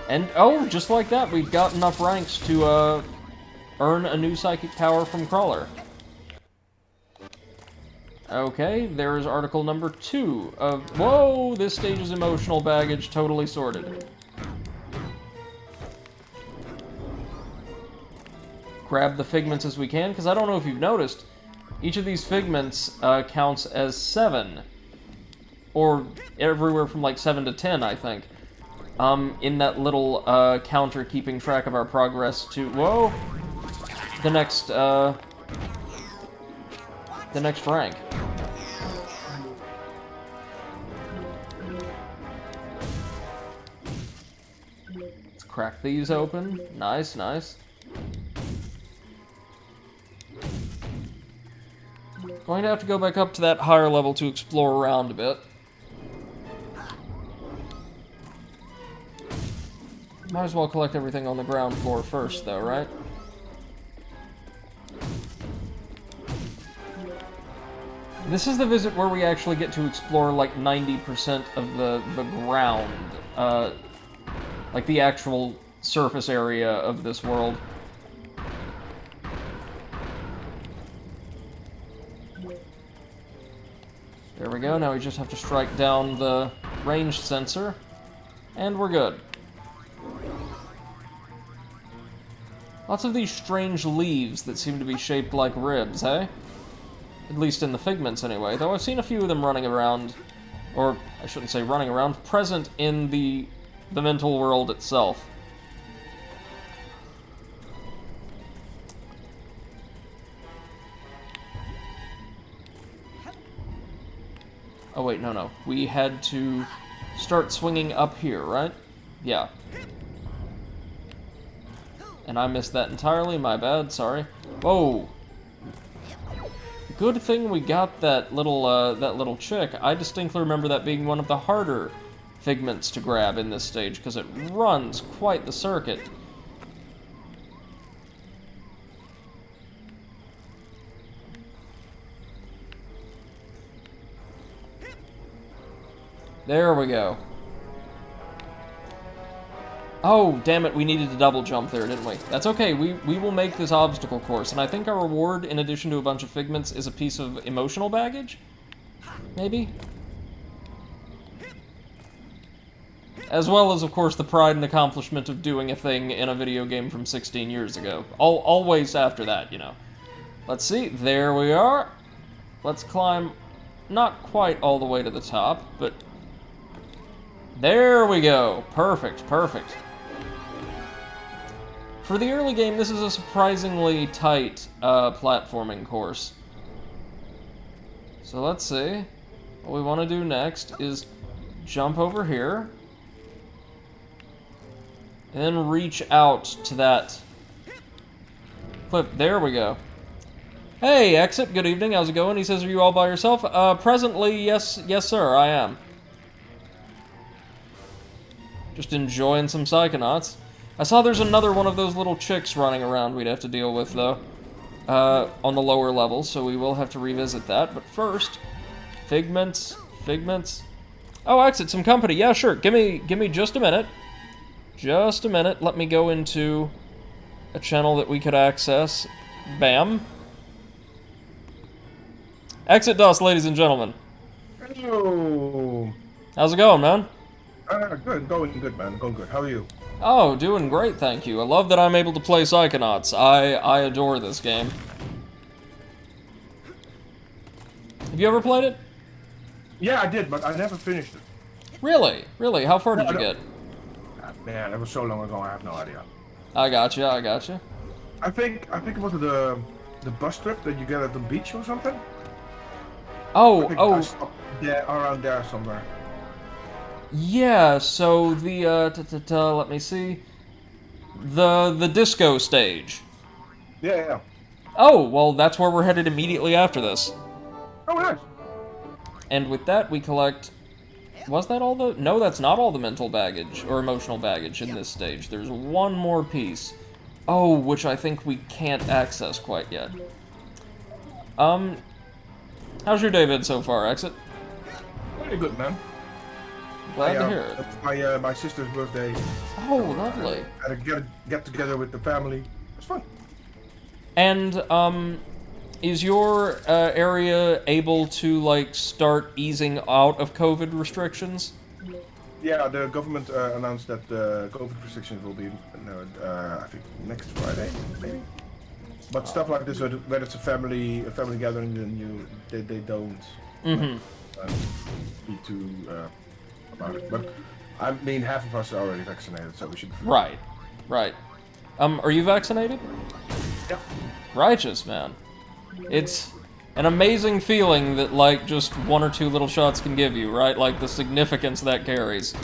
And, oh, just like that, we've got enough ranks to earn a new psychic power from Crawler. Okay, there is article number 2 of... Whoa, this stage's emotional baggage totally sorted. Grab the figments as we can, because I don't know if you've noticed, each of these figments counts as 7. Or everywhere from like 7 to 10, I think. In that little counter keeping track of our progress to... Whoa! The next rank. Let's crack these open. Nice, nice. Going to have to go back up to that higher level to explore around a bit. Might as well collect everything on the ground floor first, though, right? This is the visit where we actually get to explore like 90% of the ground, like the actual surface area of this world. There we go, now we just have to strike down the range sensor, and we're good. Lots of these strange leaves that seem to be shaped like ribs, eh? At least in the figments, anyway. Though I've seen a few of them running around, or I shouldn't say running around, present in the mental world itself. Oh wait, no. We had to start swinging up here, right? Yeah. And I missed that entirely, my bad, sorry. Whoa! Good thing we got that little chick. I distinctly remember that being one of the harder figments to grab in this stage, because it runs quite the circuit. There we go. Oh, damn it, we needed to double jump there, didn't we? That's okay, we will make this obstacle course, and I think our reward, in addition to a bunch of figments, is a piece of emotional baggage? Maybe? As well as, of course, the pride and accomplishment of doing a thing in a video game from 16 years ago. Always after that, you know. Let's see, there we are. let's climb not quite all the way to the top, but there we go. Perfect, perfect. For the early game, this is a surprisingly tight platforming course. So let's see. What we want to do next is jump over here, and then reach out to that cliff. There we go. Hey, Exit, good evening, how's it going? He says, are you all by yourself? Presently, yes sir, I am. Just enjoying some Psychonauts. I saw there's another one of those little chicks running around we'd have to deal with, though. On the lower levels, so we will have to revisit that. But first, Figments. Oh, Exit, some company. Yeah, sure. Give me just a minute. Just a minute. Let me go into a channel that we could access. Bam. Exit Dust, ladies and gentlemen. Hello. How's it going, man? Good. Going good, man. Going good. How are you? Oh, doing great, thank you. I love that I'm able to play Psychonauts. I adore this game. Have you ever played it? Yeah, I did, but I never finished it. Really? Really? How far did you get? Man, that was so long ago, I have no idea. I gotcha, I gotcha. I think it was the bus trip that you get at the beach or something. Oh. Yeah, around there somewhere. Yeah, so the, let me see. The disco stage. Yeah. Oh, well, that's where we're headed immediately after this. Oh, nice. And with that, we collect... Was that all the... No, that's not all the mental baggage, or emotional baggage in this stage. There's one more piece. Oh, which I think we can't access quite yet. How's your day been so far, Exit? Pretty good, man. Glad to hear it. My sister's birthday. Oh, lovely. Had a get together with the family. It's fun. And, is your area able to, like, start easing out of COVID restrictions? Yeah, the government announced that the COVID restrictions will be, I think, next Friday, maybe. But stuff like this, where it's a family gathering, then they don't need to about it. But I mean, half of us are already vaccinated, so we should. Right. Are you vaccinated? Yeah. Righteous, man. It's an amazing feeling that, like, just one or two little shots can give you, right? Like, the significance that carries.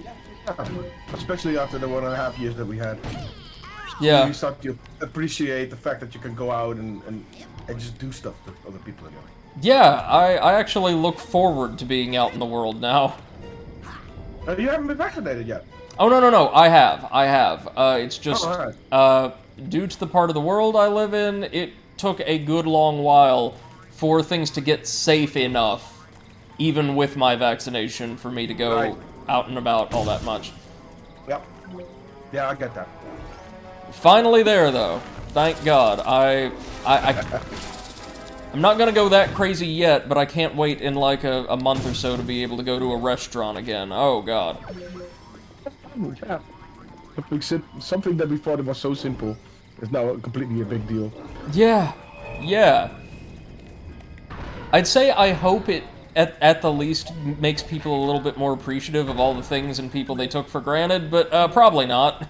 Yeah. Especially after the 1.5 years that we had. Yeah. You start to appreciate the fact that you can go out and just do stuff with other people again. Yeah, I actually look forward to being out in the world now. You haven't been vaccinated yet? Oh, no, I have. It's just, right. Due to the part of the world I live in, it took a good long while for things to get safe enough, even with my vaccination, for me to go out and about all that much. Yep. Yeah, I get that. Finally there, though. Thank God. I'm not gonna go that crazy yet, but I can't wait in like a month or so to be able to go to a restaurant again. Oh, God. Yeah. Something that we thought was so simple is now completely a big deal. Yeah. I'd say I hope it, at the least, makes people a little bit more appreciative of all the things and people they took for granted, but probably not.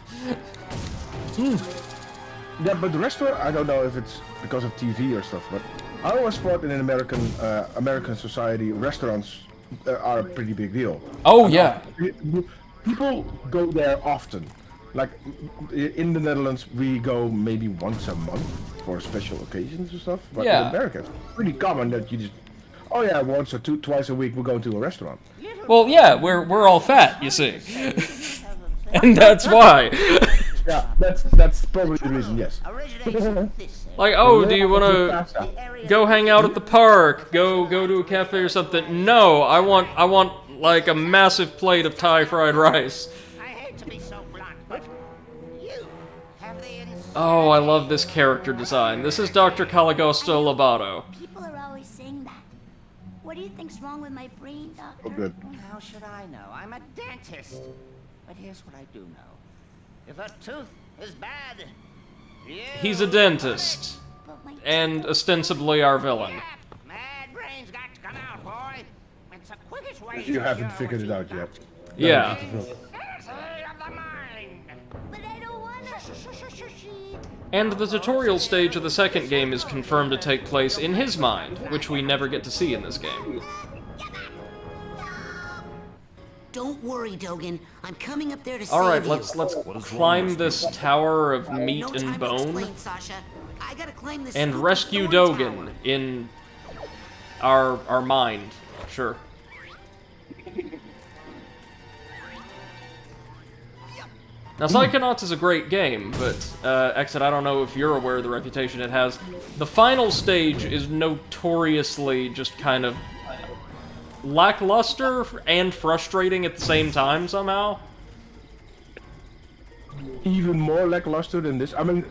Yeah, but the restaurant, I don't know if it's because of TV or stuff, but I always thought in an American society, restaurants are a pretty big deal. Oh, yeah. People go there often. Like, in the Netherlands, we go maybe once a month for special occasions and stuff. But in America, it's pretty common that you just, once or twice a week we're going to a restaurant. Well, yeah, we're all fat, you see. And that's why. Yeah, that's probably the reason, yes. Like, oh, do you want to go hang out at the park? Go to a cafe or something? No, I want like a massive plate of Thai fried rice. I hate to be so blunt, but you have the Oh, I love this character design. This is Dr. Caligosto Lobato. People are always saying that. What do you think's wrong with my brain, Doctor? Oh, good. How should I know? I'm a dentist. But here's what I do know. If a tooth is bad, He's a dentist. And ostensibly our villain. You haven't figured it out yet. Yeah. And the tutorial stage of the second game is confirmed to take place in his mind, which we never get to see in this game. Don't worry, Dogen. I'm coming up there to save Alright, you. let's climb this tower of meat No and time to bone explain, Sasha. I gotta climb this and stupid rescue thorn Dogen tower. in our mind. Sure. Now, Psychonauts is a great game, but, Exit, I don't know if you're aware of the reputation it has. The final stage is notoriously just kind of lackluster and frustrating at the same time, somehow. Even more lackluster than this. I mean,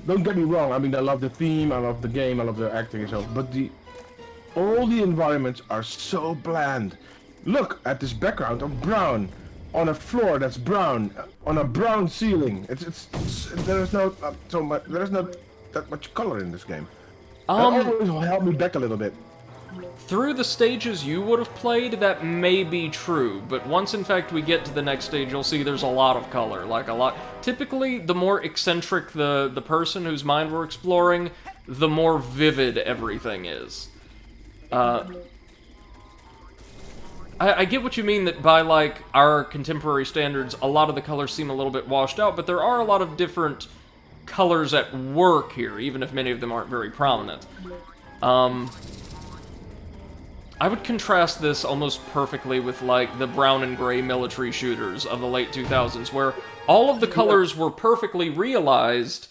don't get me wrong. I mean, I love the theme, I love the game, I love the acting and so. But all the environments are so bland. Look at this background of brown, on a floor that's brown, on a brown ceiling. There's no so much. There's not that much color in this game. That always will help me back a little bit. Through the stages you would have played, that may be true, but once in fact we get to the next stage, you'll see there's a lot of color, like a lot. Typically, the more eccentric the person whose mind we're exploring, the more vivid everything is. I get what you mean that by, like, our contemporary standards, a lot of the colors seem a little bit washed out, but there are a lot of different colors at work here, even if many of them aren't very prominent. I would contrast this almost perfectly with, like, the brown and gray military shooters of the late 2000s, where all of the colors were perfectly realized,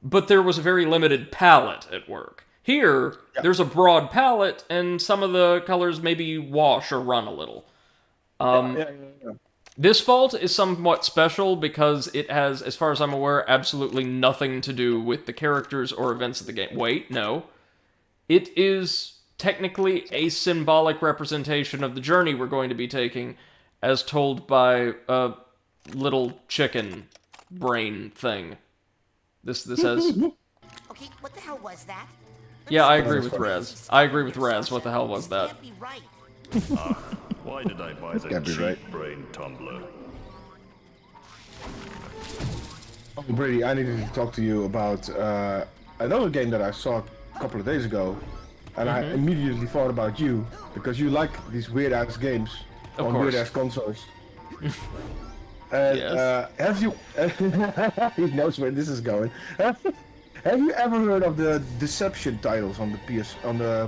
but there was a very limited palette at work. Here, there's a broad palette, and some of the colors maybe wash or run a little. This vault is somewhat special because it has, as far as I'm aware, absolutely nothing to do with the characters or events of the game. Wait, no. It is technically a symbolic representation of the journey we're going to be taking, as told by a little chicken brain thing. This has... Okay, what the hell was that? Yeah, I agree with Rez. I agree with Rez. What the hell was that? Can't be right. Why did I buy the Can't be cheap right. Brain Tumbler? Oh, Brady, I needed to talk to you about another game that I saw a couple of days ago, and I immediately thought about you because you like these weird-ass games Of on course. weird-ass consoles. And Yes. have you? He knows where this is going. Have you ever heard of the Deception titles on the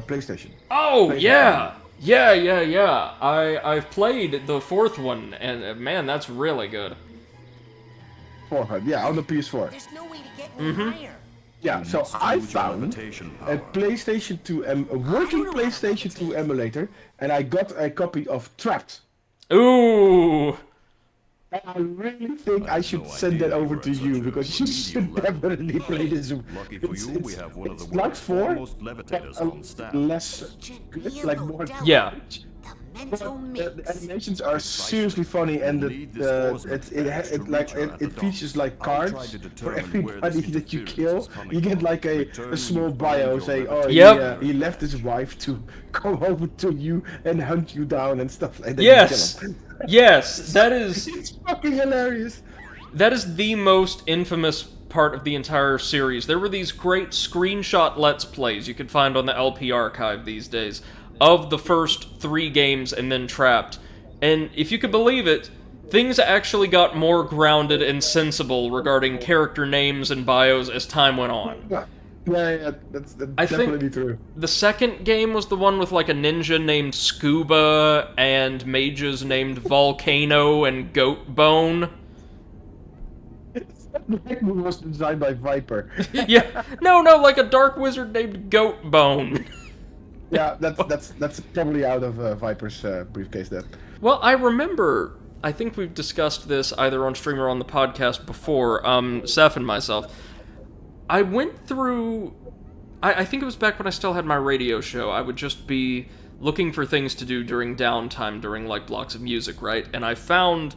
PlayStation? Oh, yeah! Yeah. I've played the fourth one, and man, that's really good. Yeah, on the PS4. There's no way to get any higher. Yeah, so I found levitation a power. PlayStation 2, a working PlayStation 2 emulator, and I got a copy of Trapped. Ooh! And I really think I should no send idea that over you to were at you such a because you should remedial level. definitely play this. Lucky for you, we have one of the it's like world's 4, foremost but levitators on staff. less good, like more. Yeah. The But mental the mix. animations are seriously funny, and it features like cards for everybody that you kill. You get like a small bio saying, "Oh, Yep. he left his wife to come over to you and hunt you down and stuff like that." Yes! Yes, that is... It's fucking hilarious. That is the most infamous part of the entire series. There were these great screenshot Let's Plays you could find on the LP archive these days of the first 3 games and then Trapped. And if you could believe it, things actually got more grounded and sensible regarding character names and bios as time went on. Yeah, that's I definitely think true. the second game was the one with like a ninja named Scuba and mages named Volcano and Goat Bone. It was designed by Viper. Yeah, no, like a dark wizard named Goat Bone. Yeah, that's probably out of Viper's briefcase then. Well, I remember, I think we've discussed this either on stream or on the podcast before, Seth and myself. I went through, I think it was back when I still had my radio show. I would just be looking for things to do during downtime, during like blocks of music, right? And I found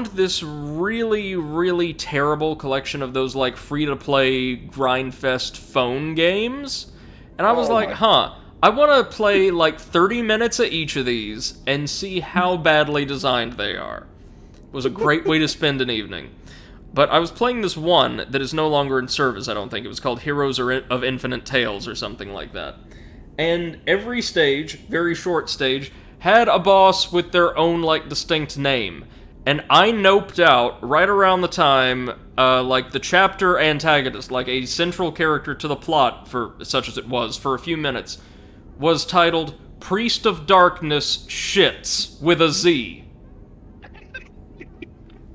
this really, really terrible collection of those like free-to-play grindfest phone games. And I was like, I want to play like 30 minutes of each of these and see how badly designed they are. It was a great way to spend an evening. But I was playing this one that is no longer in service, I don't think. It was called Heroes of Infinite Tales or something like that. And every stage, very short stage, had a boss with their own, like, distinct name. And I noped out right around the time, like, the chapter antagonist, like a central character to the plot, for such as it was, for a few minutes, was titled Priest of Darkness Shits with a Z.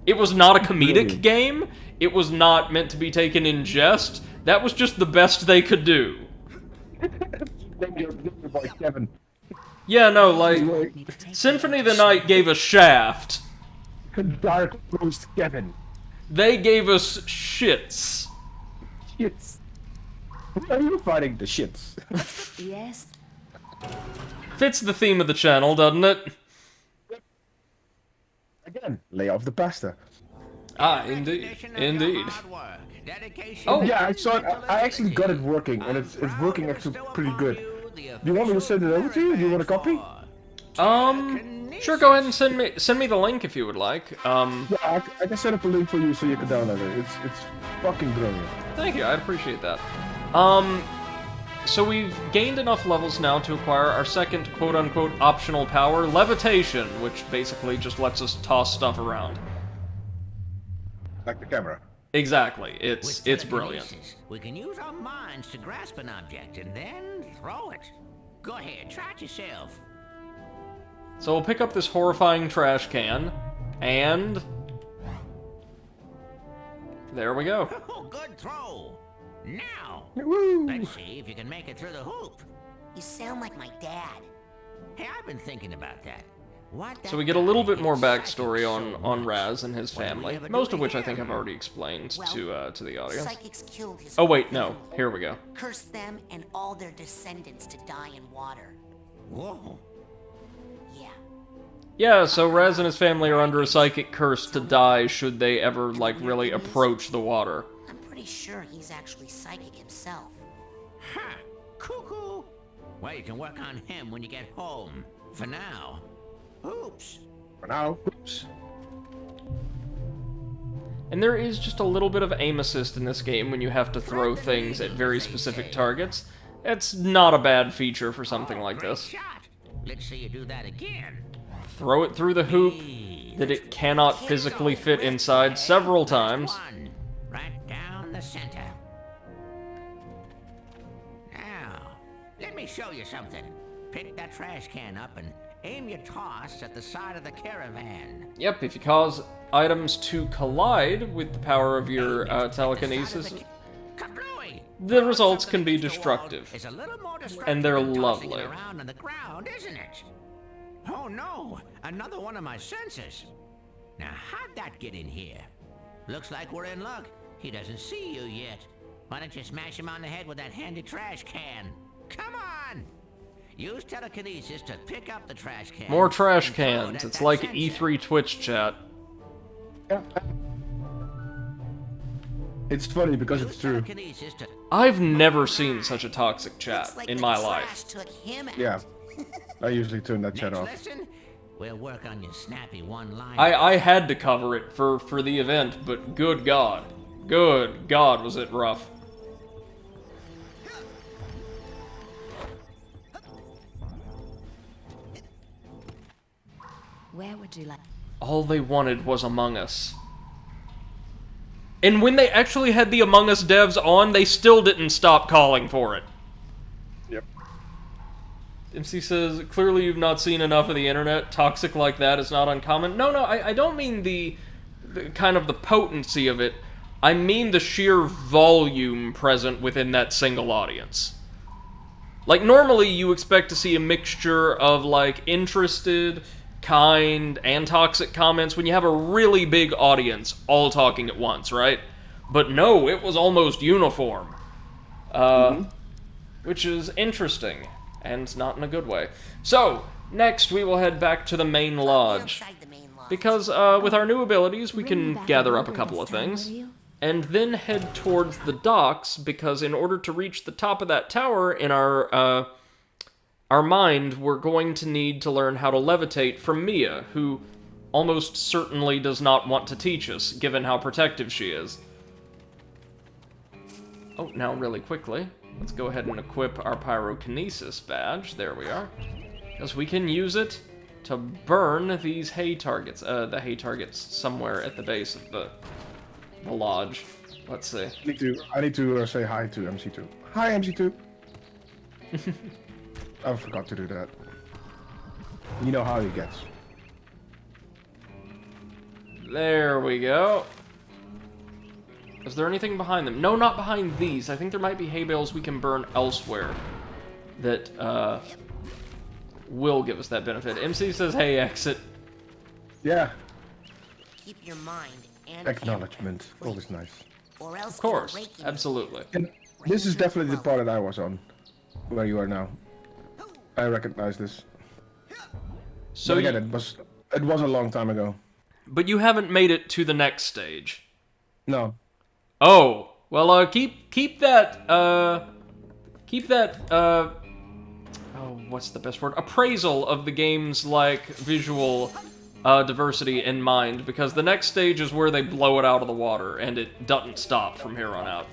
It was not a comedic game. It was not meant to be taken in jest. That was just the best they could do. Yeah, no, like, Symphony of the Night gave us Shaft. Dark Priest Kevin. They gave us shits. Shits. Who are you fighting the shits? Yes. Fits the theme of the channel, doesn't it? Again, lay off the pasta. Ah, indeed. Indeed. Oh yeah, I saw it. I actually got it working, and it's working actually pretty good. Do you want me to send it over to you? Do you want a copy? Sure. Go ahead and send me the link if you would like. Yeah, I can set up a link for you so you can download it. It's fucking brilliant. Thank you. I'd appreciate that. So we've gained enough levels now to acquire our second quote-unquote optional power, levitation, which basically just lets us toss stuff around. Like the camera. Exactly. It's brilliant. We can use our minds to grasp an object and then throw it. Go ahead, try it yourself. So we'll pick up this horrifying trash can, and there we go. Oh, good throw. Now, Woo. let's see if you can make it through the hoop. You sound like my dad. Hey, I've been thinking about that. So we get a little bit more backstory on Raz and his family, most of which I think I've already explained to the audience. Psychics killed his Oh wait, no. Here we go. Cursed them and all their descendants to die in water. Whoa. Yeah. Yeah, so Raz and his family are under a psychic curse to die should they ever, like, really approach the water. I'm pretty sure he's actually psychic himself. Ha! Cuckoo! Well, you can work on him when you get home. For now. Oops. For now, oops. And there is just a little bit of aim assist in this game when you have to throw things at very specific targets. It's not a bad feature for something like this. Shot. Let's see you do that again. Throw it through the hoop that it cannot physically fit inside several times. Right down the center. Now, let me show you something. Pick that trash can up and aim your toss at the side of the caravan. Yep, if you cause items to collide with the power of your telekinesis, the results can be destructive. And they're lovely. Around on the ground, isn't it? Oh no, another one of my senses. Now how'd that get in here? Looks like we're in luck. He doesn't see you yet. Why don't you smash him on the head with that handy trash can? Come on! Use telekinesis to pick up the trash can. More trash cans. It's like E3 Twitch chat. It's funny because it's true. I've never seen such a toxic chat in my life. Yeah. I usually turn that chat off. We'll work on your snappy one-liner. I had to cover it for the event, but good God. Good God, was it rough. Where would you like? All they wanted was Among Us. And when they actually had the Among Us devs on, they still didn't stop calling for it. Yep. MC says, clearly you've not seen enough of the internet. Toxic like that is not uncommon. No, I don't mean the kind of the potency of it. I mean the sheer volume present within that single audience. Like, normally you expect to see a mixture of, like, interested, kind, and toxic comments when you have a really big audience all talking at once, right? But no, it was almost uniform. Which is interesting, and not in a good way. So, next we will head back to the main lodge. Because, with our new abilities, we can gather up a couple of things. And then head towards the docks, because in order to reach the top of that tower in our, our mind, we're going to need to learn how to levitate from Mia, who almost certainly does not want to teach us, given how protective she is. Oh, now really quickly, let's go ahead and equip our pyrokinesis badge. There we are. Because we can use it to burn these hay targets. The hay targets somewhere at the base of the lodge. Let's see. I need to say hi to MC2. Hi, MC2. I forgot to do that. You know how he gets. There we go. Is there anything behind them? No, not behind these. I think there might be hay bales we can burn elsewhere that will give us that benefit. MC says, hey, exit. Yeah. Keep your mind and Acknowledgement. Always nice. Or else Of course. Absolutely. And this is definitely the part that I was on. Where you are now. I recognize this. So but again, it was a long time ago. But you haven't made it to the next stage. No. Oh, well, keep that, oh, what's the best word? Appraisal of the game's, like, visual, diversity in mind, because the next stage is where they blow it out of the water, and it doesn't stop from here on out.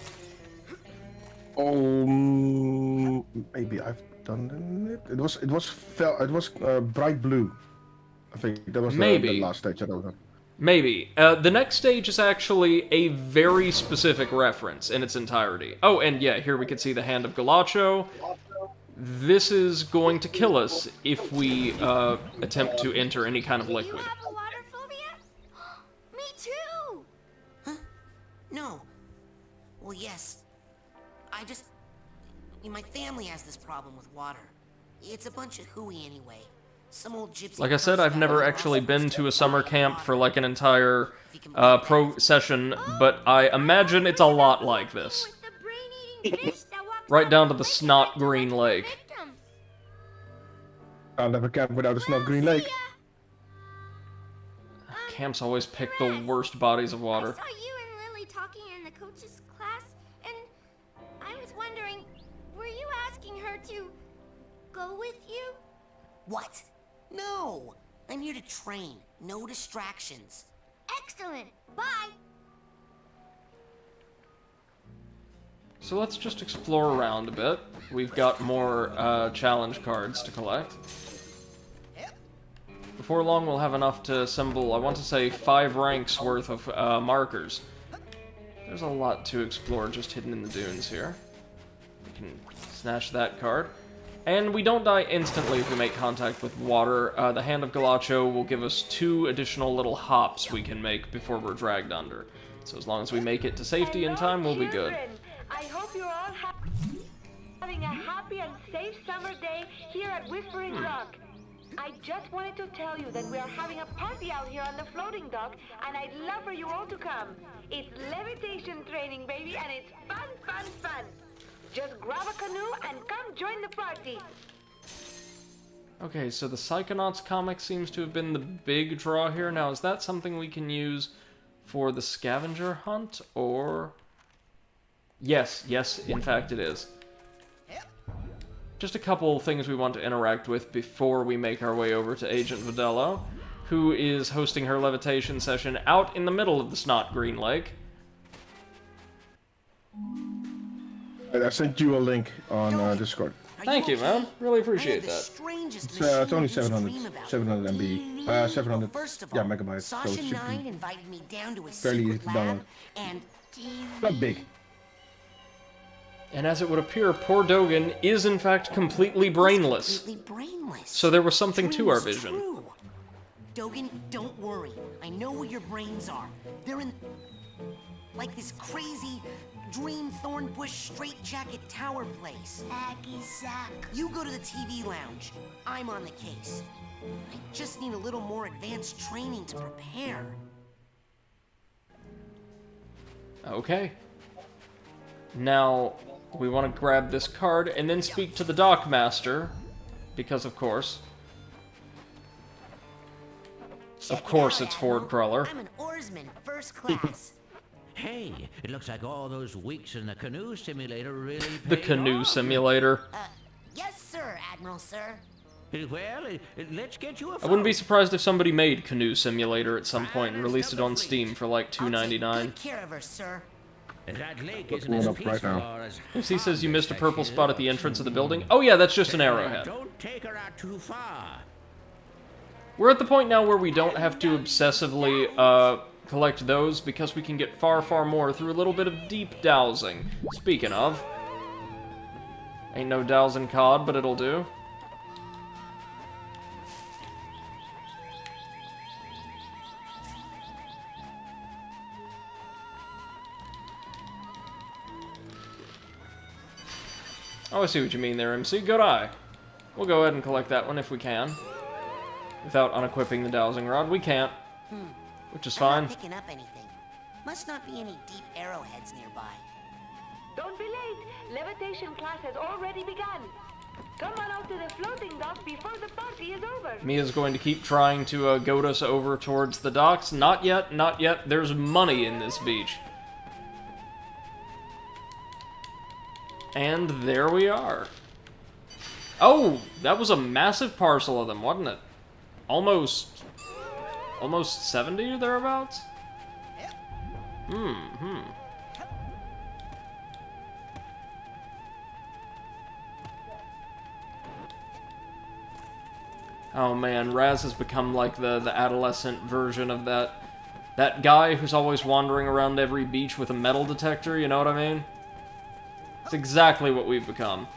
Oh, maybe I've done it. It was bright blue. I think that was the last stage that I was on. Maybe. The next stage is actually a very specific reference in its entirety. Oh, and yeah, here we can see the Hand of Galacho. This is going to kill us if we attempt to enter any kind of liquid. You have a water phobia? Me too! Huh? No. Well, yes. My family has this problem with water. It's a bunch of hooey anyway. Some old gypsy. Like I said, I've never actually been to a summer camp for like an entire pro session, but I imagine it's a lot like this. Right down to the snot green lake. I'll never camp without a snot green lake. Camps always pick the worst bodies of water. I saw you and Lily talking in the coach's class, and I was wondering, were you asking her to go with you? What? No! I'm here to train. No distractions. Excellent. Bye. So let's just explore around a bit. We've got more challenge cards to collect. Before long, we'll have enough to assemble, I want to say, 5 ranks worth of markers. There's a lot to explore just hidden in the dunes here. We can snatch that card. And we don't die instantly if we make contact with water. The Hand of Galacho will give us 2 additional little hops we can make before we're dragged under. So as long as we make it to safety in time, we'll be good. I hope you're all having a happy and safe summer day here at Whispering Rock. I just wanted to tell you that we are having a party out here on the floating dock, and I'd love for you all to come. It's levitation training, baby, and it's fun, fun, fun. Just grab a canoe and come join the party. Okay, so the Psychonauts comic seems to have been the big draw here. Now, is that something we can use for the Scavenger Hunt, or... Yes, in fact it is. Just a couple things we want to interact with before we make our way over to Agent Vidello, who is hosting her levitation session out in the middle of the Snot Green Lake. I sent you a link on Discord. Thank you, man. Really appreciate that. It's only 700 MB. 700 megabytes. Sasha So it should 9 be invited me down to a fairly easy secret to download. lab, and Not big. And as it would appear, poor Dogen is in fact completely brainless. So there was something to our vision. True. Dogen, don't worry. I know where your brains are. They're in like this crazy dream thorn bush straitjacket tower place. You go to the TV lounge. I'm on the case. I just need a little more advanced training to prepare. Okay. Now, we want to grab this card and then speak to the Dockmaster, because of course. Of course it's Ford Crawler. I'm an oarsman, first class. Hey, it looks like all those weeks in the canoe simulator really The paid canoe off. simulator. Yes, sir, Admiral. Admiral, sir. Well, let's get you a I wouldn't be surprised if somebody made Canoe Simulator at some point and released it on Steam for like $2.99. Good care of her, sir. That lake What's isn't going as up right peaceful now? or as If he says you missed a harmless purple as she spot at the looks. entrance of the building. Oh yeah, that's just an arrowhead. Don't take her out too far. We're at the point now where we don't have to obsessively collect those because we can get far, far more through a little bit of deep dowsing. Speaking of, ain't no dowsing COD, but it'll do. Oh, I see what you mean there, MC. Good eye. We'll go ahead and collect that one if we can. Without unequipping the dowsing rod. We can't. Which is fine. I'm not picking up anything. Must not be any deep arrowheads nearby. Don't be late. Levitation class has already begun. Come on out to the floating dock before the party is over. Mia's going to keep trying to goad us over towards the docks. Not yet, not yet. There's money in this beach. And there we are. Oh, that was a massive parcel of them, wasn't it? Almost 70 or thereabouts? Oh man, Raz has become like the adolescent version of that guy who's always wandering around every beach with a metal detector, you know what I mean? It's exactly what we've become.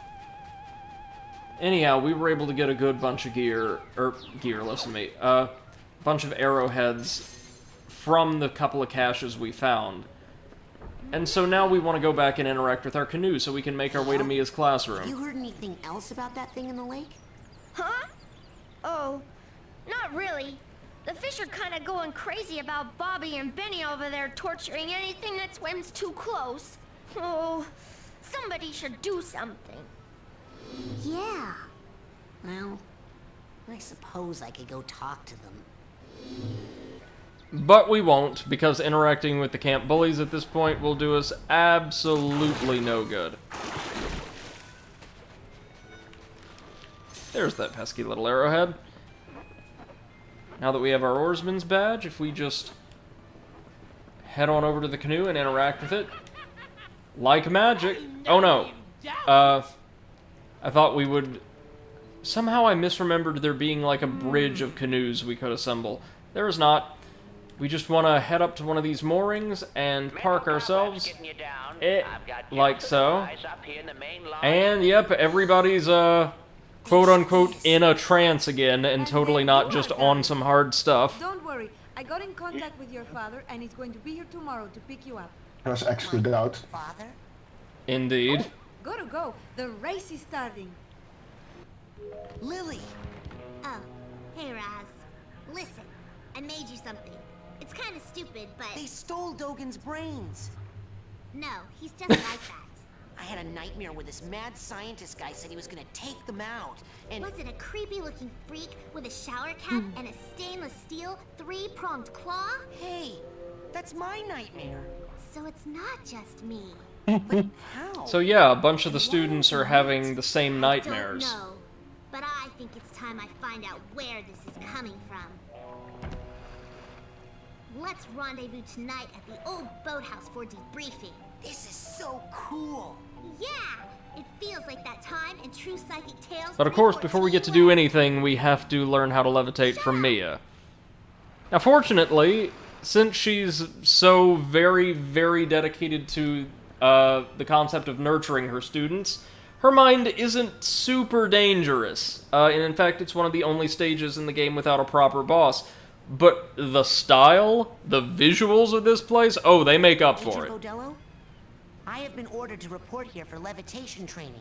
Anyhow, we were able to get a good bunch of listen to me, bunch of arrowheads from the couple of caches we found. And so now we want to go back and interact with our canoe so we can make our way to Mia's classroom. Have you heard anything else about that thing in the lake? Huh? Oh, not really. The fish are kind of going crazy about Bobby and Benny over there torturing anything that swims too close. Oh, somebody should do something. Yeah. Well, I suppose I could go talk to them. But we won't, because interacting with the camp bullies at this point will do us absolutely no good. There's that pesky little arrowhead. Now that we have our oarsman's badge, if we just head on over to the canoe and interact with it, like magic. Oh no. I thought we would... Somehow I misremembered there being like a bridge of canoes we could assemble. There is not. We just want to head up to one of these moorings and park ourselves. Like so. And yep, everybody's quote-unquote in a trance again and totally not just on some hard stuff. Don't worry, I got in contact with your father and he's going to be here tomorrow to pick you up. That's actually doubt. Father? Indeed. Gotta go, the race is starting. Lily! Oh, hey Raz. Listen, I made you something. It's kind of stupid, but... They stole Dogen's brains! No, he's just like that. I had a nightmare where this mad scientist guy said he was gonna take them out, and... Was it a creepy-looking freak with a shower cap and a stainless steel three-pronged claw? Hey, that's my nightmare. So it's not just me. But how? So yeah, a bunch of the students are having the same nightmares. I don't know, but I think it's time I find out where this is coming from. Let's rendezvous tonight at the old boathouse for debriefing. This is so cool. Yeah, it feels like that time in True Psychic Tales. But of course, before we get to do anything, we have to learn how to levitate from Mia. Now fortunately, since she's so very, very dedicated to the concept of nurturing her students, her mind isn't super dangerous. And in fact, it's one of the only stages in the game without a proper boss. But the style, the visuals of this place, oh, they make up for it. Agent Bodello? I have been ordered to report here for levitation training.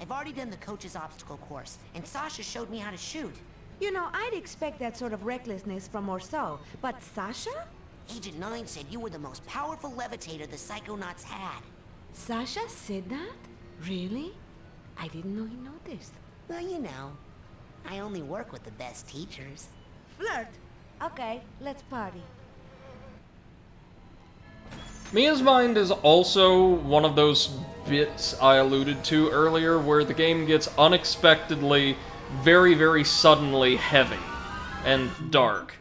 I've already done the coach's obstacle course, and Sasha showed me how to shoot. You know, I'd expect that sort of recklessness from Orso, but Sasha? Agent 9 said you were the most powerful levitator the Psychonauts had. Sasha said that? Really? I didn't know he noticed. Well, you know, I only work with the best teachers. Flirt? Okay, let's party. Mia's mind is also one of those bits I alluded to earlier, where the game gets unexpectedly, very, very suddenly heavy and dark.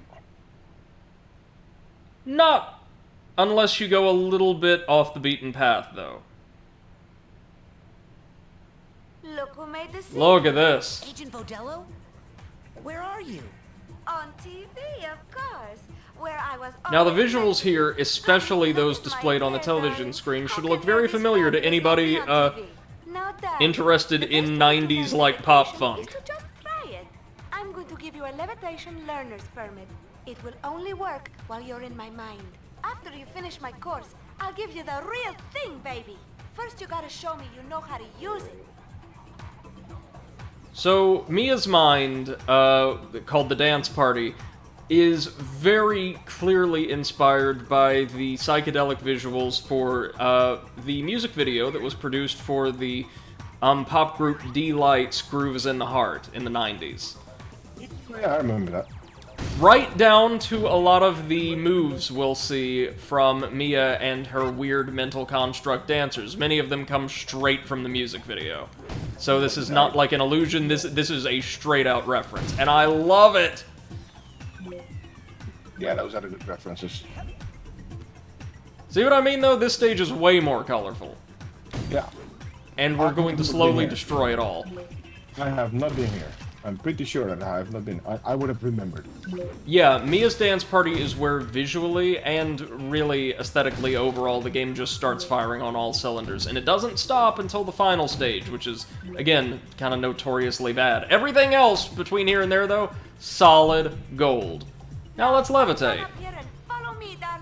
Not unless you go a little bit off the beaten path, though. Look who made the scene. Look at this. Agent Vodello? Where are you? On TV, of course. Where I was Now, the visuals here, especially those displayed on the television screen, should look very familiar to anybody interested in 90s like pop funk. Just try it. I'm going to give you a levitation learner's permit. It will only work while you're in my mind. After you finish my course, I'll give you the real thing, baby. First, you gotta show me you know how to use it. So, Mia's mind, called the Dance Party, is very clearly inspired by the psychedelic visuals for the music video that was produced for the pop group Dee-Liteful's Groove is in the Heart in the 90s. Yeah, I remember that. Right down to a lot of the moves we'll see from Mia and her weird mental construct dancers. Many of them come straight from the music video. So this is not like an illusion, this is a straight-out reference. And I love it! Yeah, those are the good references. See what I mean, though? This stage is way more colorful. Yeah. And we're going to slowly destroy it all. I have not been here. I'm pretty sure that I have not been. I would have remembered. Yeah, Mia's Dance Party is where visually and really aesthetically overall the game just starts firing on all cylinders. And it doesn't stop until the final stage, which is, again, kind of notoriously bad. Everything else between here and there, though, solid gold. Now let's levitate.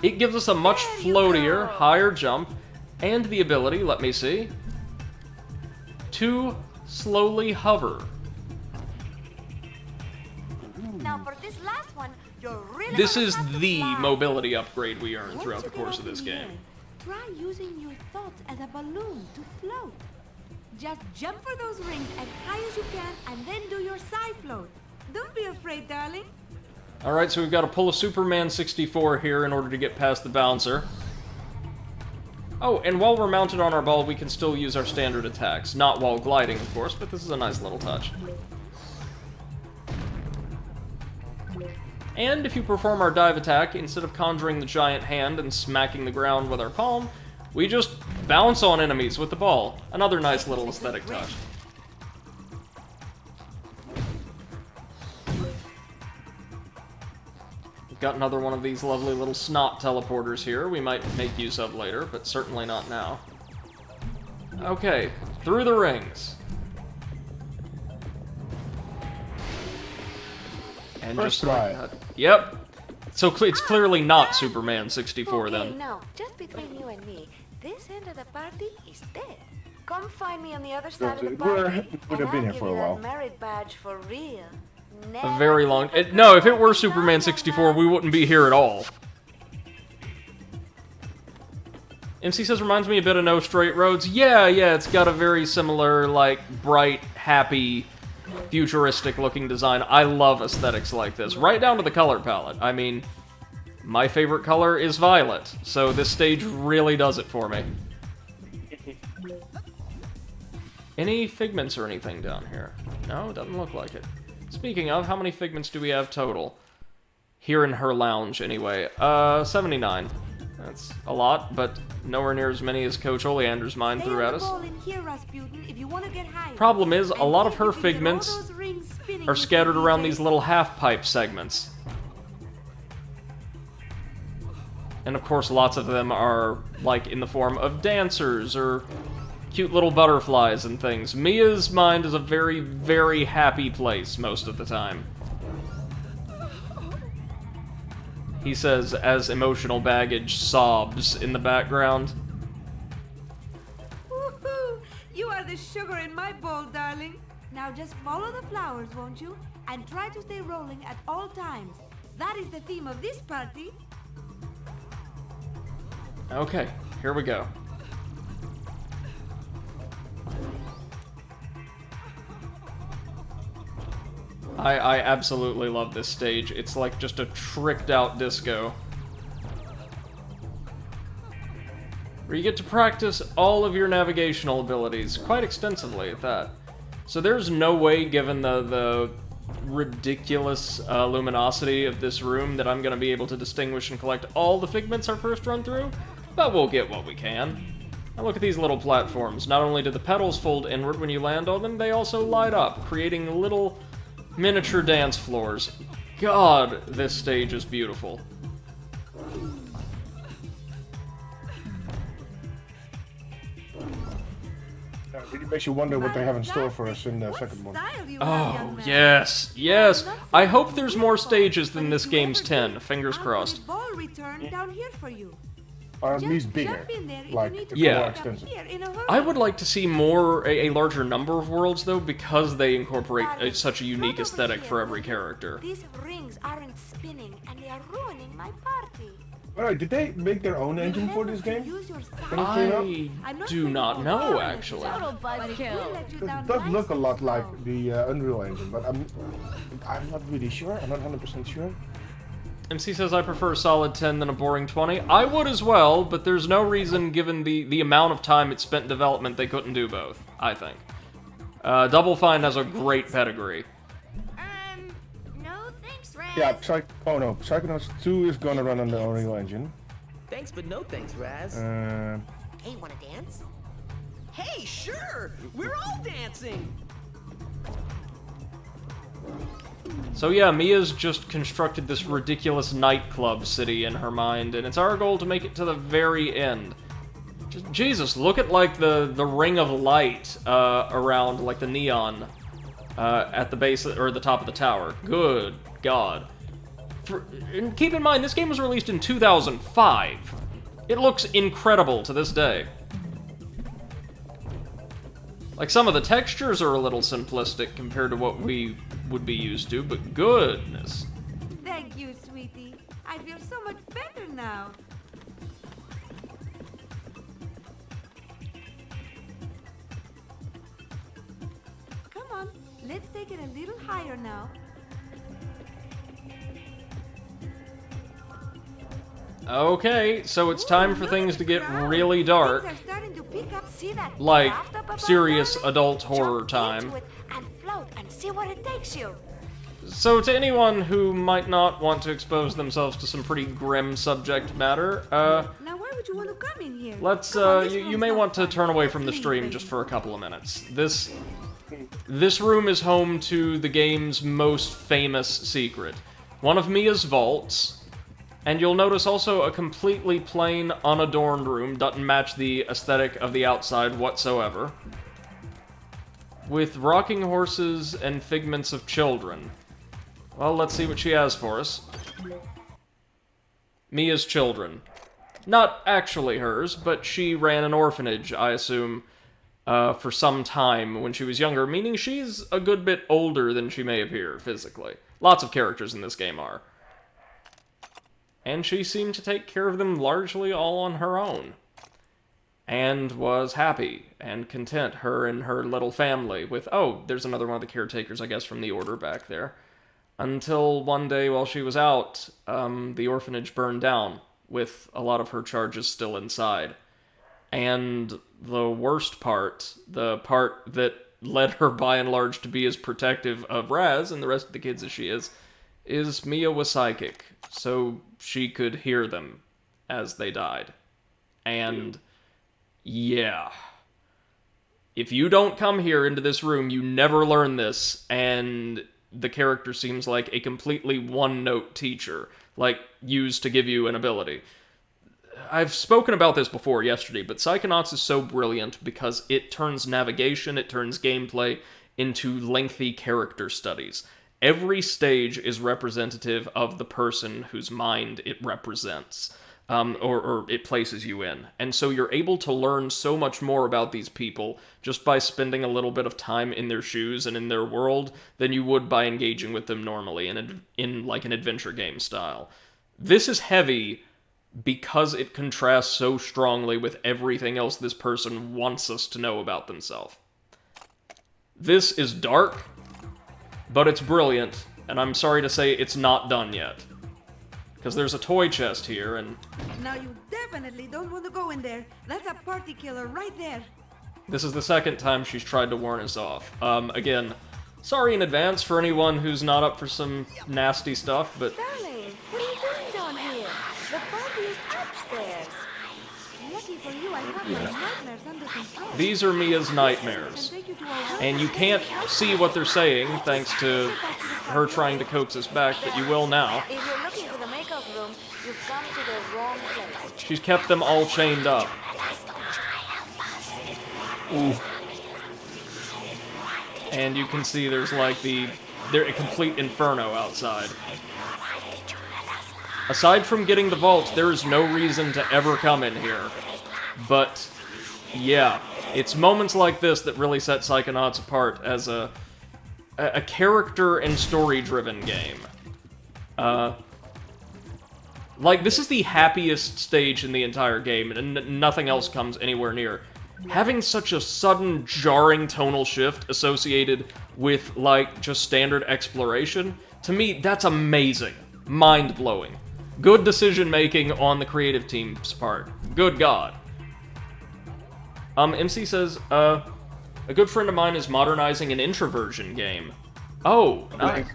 It gives us a much floatier, higher jump, and the ability, let me see, to slowly hover. Now for this last one, you're really This is the mobility upgrade we earn throughout the course of this game. Try using your thoughts as a balloon to float. Just jump for those rings as high as you can and then do your side float. Don't be afraid, darling. Alright, so we've got to pull a Superman 64 here in order to get past the bouncer. Oh, and while we're mounted on our ball, we can still use our standard attacks. Not while gliding, of course, but this is a nice little touch. And if you perform our dive attack, instead of conjuring the giant hand and smacking the ground with our palm, we just bounce on enemies with the ball. Another nice little aesthetic touch. We've got another one of these lovely little snot teleporters here we might make use of later, but certainly not now. Okay, through the rings. And First just like try. that. Yep. So it's clearly not Superman 64 Okay, then. no, just between you and me, this end of the party is dead. Come find me on the other side of the party, would have been here for a while. merit badge for real. A very long... no, if it were Superman 64, we wouldn't be here at all. MC says, reminds me a bit of No Straight Roads. Yeah, it's got a very similar, like, bright, happy, futuristic-looking design. I love aesthetics like this, right down to the color palette. I mean, my favorite color is violet, so this stage really does it for me. Any figments or anything down here? No, it doesn't look like it. Speaking of, how many figments do we have total? Here in her lounge, anyway. 79. That's a lot, but nowhere near as many as Coach Oleander's mind threw at us. Problem is, a lot of her figments are scattered around these little half-pipe segments. And of course, lots of them are, like, in the form of dancers, or cute little butterflies and things. Mia's mind is a very, very happy place most of the time. He says, as emotional baggage sobs in the background. Woohoo! You are the sugar in my bowl, darling. Now just follow the flowers, won't you? And try to stay rolling at all times. That is the theme of this party. Okay, here we go. I absolutely love this stage. It's like just a tricked out disco. where you get to practice all of your navigational abilities, quite extensively at that. So there's no way, given the ridiculous luminosity of this room, that I'm going to be able to distinguish and collect all the figments our first run through, but we'll get what we can. Now look at these little platforms. Not only do the petals fold inward when you land on them, they also light up, creating little miniature dance floors. God, this stage is beautiful. It really makes you wonder what they have in store for us in the second one. Oh, yes, yes. I hope there's more stages than this game's 10, fingers crossed. Or at least bigger, like more Yeah. extensive. I would like to see more, a larger number of worlds, though, because they incorporate such a unique aesthetic for every character. These rings aren't spinning and they are ruining my party. Alright, did they make their own engine for this game? I do not know, actually. It does look a lot like the Unreal Engine, but I'm not really sure. I'm not 100% sure. MC says, I prefer a solid 10 than a boring 20. I would as well, but there's no reason, given the amount of time it spent in development, they couldn't do both, I think. Double Fine has a great pedigree. No thanks, Raz. Yeah, Psychonauts 2 is gonna run on the Unreal Engine. Thanks, but no thanks, Raz. Hey, wanna dance? Hey, sure! We're all dancing! So yeah, Mia's just constructed this ridiculous nightclub city in her mind, and it's our goal to make it to the very end. Jesus, look at, like, the ring of light around, like, the neon at the base, or the top of the tower. Good God. And keep in mind, this game was released in 2005. It looks incredible to this day. Like, some of the textures are a little simplistic compared to what we would be used to, but goodness. Thank you, sweetie. I feel so much better now. Come on, let's take it a little higher now. Okay, so it's time for things to get really dark. Like, serious adult horror time. And float and see where it takes you. So to anyone who might not want to expose themselves to some pretty grim subject matter, Now why would you want to come in here? let's, you may want to turn away from the stream just for a couple of minutes. This room is home to the game's most famous secret. One of Mia's vaults, and you'll notice also a completely plain, unadorned room, doesn't match the aesthetic of the outside whatsoever, with rocking horses and figments of children. Well, let's see what she has for us. Mia's children. Not actually hers, but she ran an orphanage, I assume, for some time when she was younger, meaning she's a good bit older than she may appear physically. Lots of characters in this game are. And she seemed to take care of them largely all on her own. And was happy and content, her and her little family, with, oh, there's another one of the caretakers, I guess, from the Order back there. Until one day while she was out, the orphanage burned down, with a lot of her charges still inside. And the worst part, the part that led her by and large to be as protective of Raz and the rest of the kids as she is Mia was psychic, so she could hear them as they died. And yeah. If you don't come here into this room, you never learn this, and the character seems like a completely one-note teacher, like, used to give you an ability. I've spoken about this before yesterday, but Psychonauts is so brilliant because it turns navigation, it turns gameplay into lengthy character studies. Every stage is representative of the person whose mind it represents, or it places you in. And so you're able to learn so much more about these people just by spending a little bit of time in their shoes and in their world than you would by engaging with them normally in like an adventure game style. This is heavy because it contrasts so strongly with everything else this person wants us to know about themselves. This is dark, but it's brilliant, and I'm sorry to say it's not done yet. Because there's a toy chest here, and... Now you definitely definitely don't want to go in there. That's a party killer right there. This is the second time she's tried to warn us off. Again, sorry in advance for anyone who's not up for some nasty stuff, but... Darling, what are you doing down here? The party is upstairs. Lucky for you, I have my nightmares under control. These are Mia's nightmares. And you can't see what they're saying thanks to her trying to coax us back, but you will now. If you're looking for the makeup room, you've come to the wrong place. She's kept them all chained up. Ooh. And you can see there's like they're a complete inferno outside. Aside from getting the vault, there is no reason to ever come in here. But, yeah, it's moments like this that really set Psychonauts apart as a character and story-driven game. Like, this is the happiest stage in the entire game, and nothing else comes anywhere near. Having such a sudden, jarring tonal shift associated with, like, just standard exploration, to me, that's amazing. Mind-blowing. Good decision-making on the creative team's part. Good God. MC says, a good friend of mine is modernizing an introversion game. Oh, nice.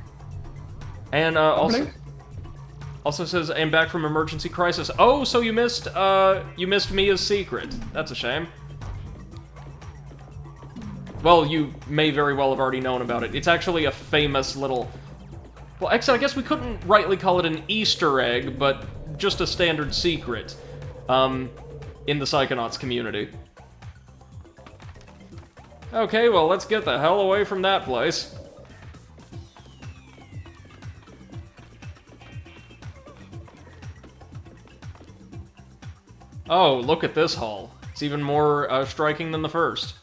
And, also says, I'm back from Emergency Crisis. Oh, so you missed Mia's secret. That's a shame. Well, you may very well have already known about it. It's actually a famous little... Well, actually, I guess we couldn't rightly call it an Easter egg, but just a standard secret, in the Psychonauts community. Okay, well, let's get the hell away from that place. Oh, look at this hall. It's even more striking than the first.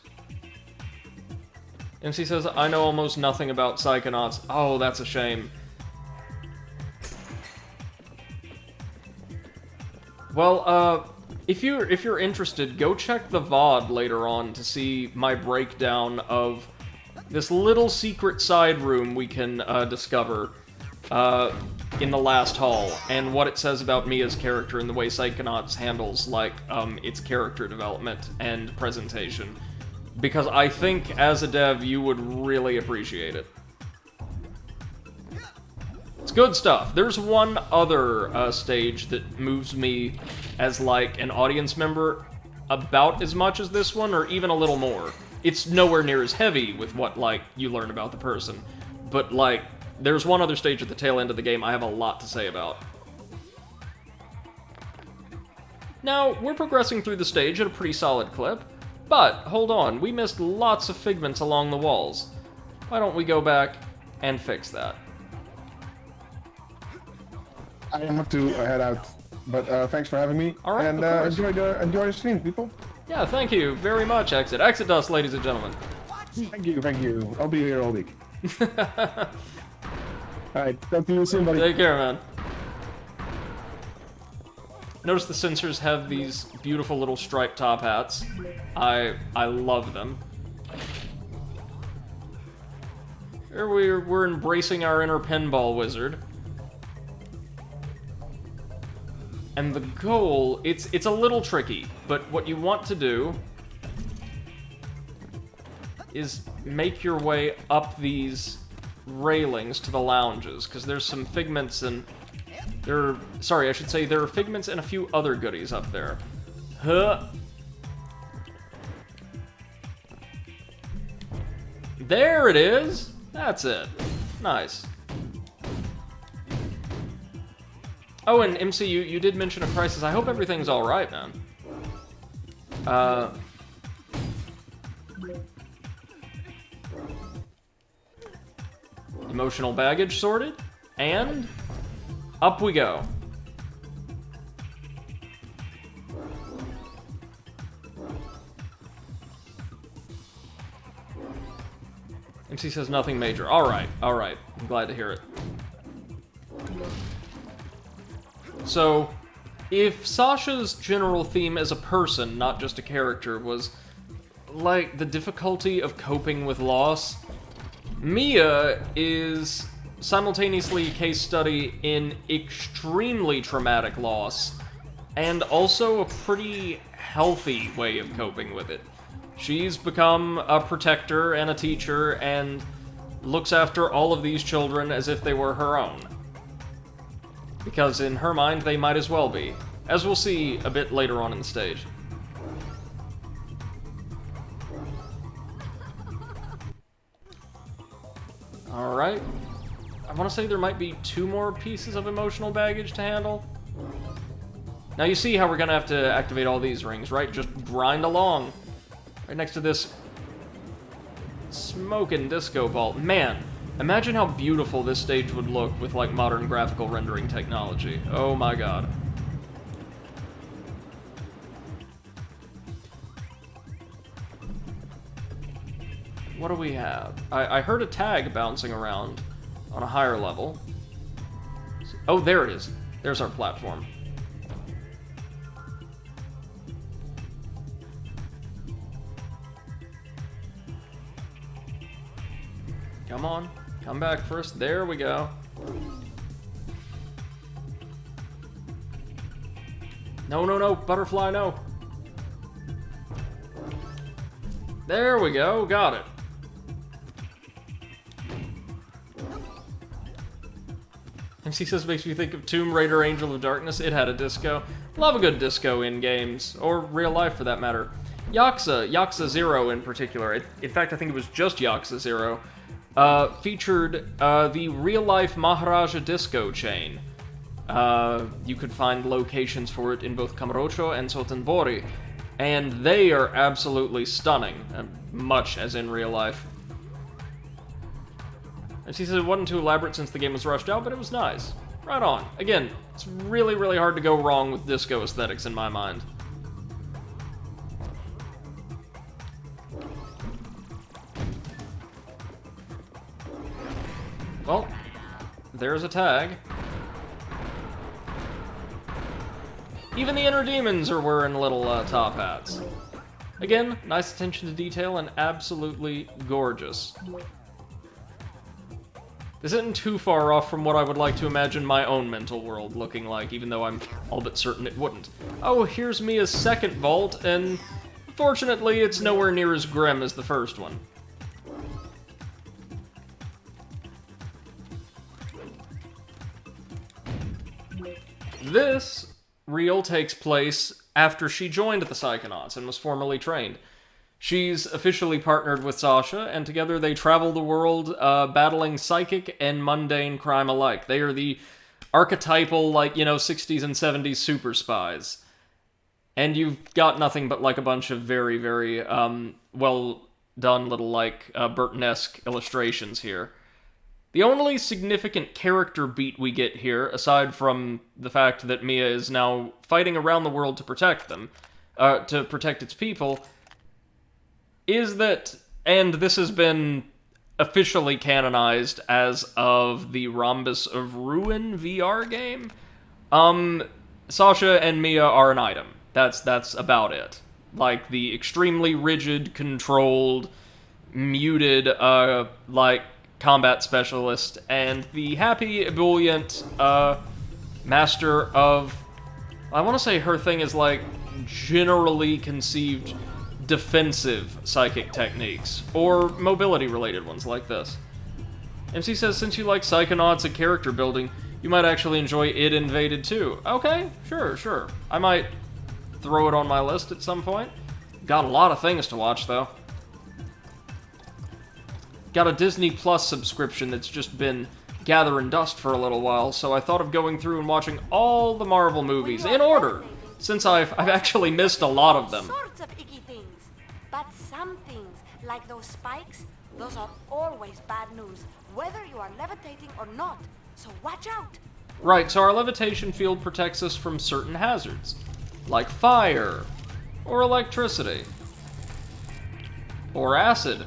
MC says, I know almost nothing about Psychonauts. Oh, that's a shame. Well, if you're interested, go check the VOD later on to see my breakdown of this little secret side room we can discover in the last hall, and what it says about Mia's character and the way Psychonauts handles, like, its character development and presentation. Because I think, as a dev, you would really appreciate it. It's good stuff. There's one other stage that moves me as, like, an audience member about as much as this one, or even a little more. It's nowhere near as heavy with what, like, you learn about the person. But, like, there's one other stage at the tail end of the game I have a lot to say about. Now, we're progressing through the stage at a pretty solid clip. But, hold on, we missed lots of figments along the walls. Why don't we go back and fix that? I have to head out, but thanks for having me. Alright, and enjoy the stream, people. Yeah, thank you very much, Exit. Exit dust, ladies and gentlemen. Thank you. I'll be here all week. Alright, talk to you soon, buddy. Take care, man. Notice the sensors have these beautiful little striped top hats. I love them. Here we're embracing our inner pinball wizard. And the goal, it's a little tricky, but what you want to do is make your way up these railings to the lounges, because there's some figments and... there are figments and a few other goodies up there. Huh. There it is! That's it. Nice. Oh, and MC, you did mention a crisis. I hope everything's alright, man. Emotional baggage sorted, and up we go. MC says nothing major. Alright. I'm glad to hear it. So, if Sasha's general theme as a person, not just a character, was, like, the difficulty of coping with loss, Mia is simultaneously a case study in extremely traumatic loss and also a pretty healthy way of coping with it. She's become a protector and a teacher and looks after all of these children as if they were her own. Because in her mind, they might as well be, as we'll see a bit later on in the stage. Alright. I want to say there might be 2 more pieces of emotional baggage to handle. Now you see how we're going to have to activate all these rings, right? Just grind along. Right next to this smoking disco ball. Man, imagine how beautiful this stage would look with, like, modern graphical rendering technology. Oh my god. What do we have? I heard a tag bouncing around on a higher level. Oh, there it is. There's our platform. Come on. Come back first. There we go. No, no, no. Butterfly, no. There we go. Got it. MC says makes me think of Tomb Raider Angel of Darkness. It had a disco. Love a good disco in games, or real life for that matter. Yakuza 0 in particular, in fact I think it was just Yakuza 0, featured the real-life Maharaja disco chain. You could find locations for it in both Kamurocho and Sotenbori, and they are absolutely stunning, much as in real life. And she says it wasn't too elaborate since the game was rushed out, but it was nice. Right on. Again, it's really, really hard to go wrong with disco aesthetics in my mind. Well, there's a tag. Even the inner demons are wearing little top hats. Again, nice attention to detail and absolutely gorgeous. This isn't too far off from what I would like to imagine my own mental world looking like, even though I'm all but certain it wouldn't. Oh, here's Mia's second vault, and fortunately it's nowhere near as grim as the first one. This reel takes place after she joined the Psychonauts and was formally trained. She's officially partnered with Sasha, and together they travel the world battling psychic and mundane crime alike. They are the archetypal, like, 60s and 70s super spies. And you've got nothing but, like, a bunch of very, very well-done little, like, Burton-esque illustrations here. The only significant character beat we get here, aside from the fact that Mia is now fighting around the world to protect them, to protect its people, is that, and this has been officially canonized as of the Rhombus of Ruin VR game, Sasha and Mia are an item. That's about it. Like, the extremely rigid, controlled, muted, combat specialist, and the happy, ebullient, master of, I want to say her thing is, like, generally conceived defensive psychic techniques, or mobility-related ones like this. MC says, since you like Psychonauts and character building, you might actually enjoy It Invaded too. Okay, sure. I might throw it on my list at some point. Got a lot of things to watch, though. Got a Disney Plus subscription that's just been gathering dust for a little while, so I thought of going through and watching all the Marvel movies in order, since I've actually missed a lot of them. Sorts of icky things. But some things, like those spikes, those are always bad news, whether you are levitating or not. So watch out. Right, so our levitation field protects us from certain hazards, like fire, or electricity, or acid.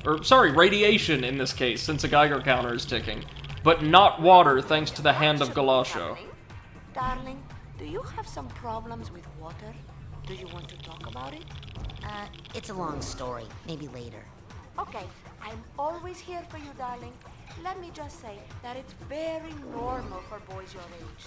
Or, sorry, radiation in this case, since a Geiger counter is ticking. But not water, thanks to the hand of Galasho. Darling, do you have some problems with water? Do you want to talk about it? It's a long story. Maybe later. Okay, I'm always here for you, darling. Let me just say that it's very normal for boys your age.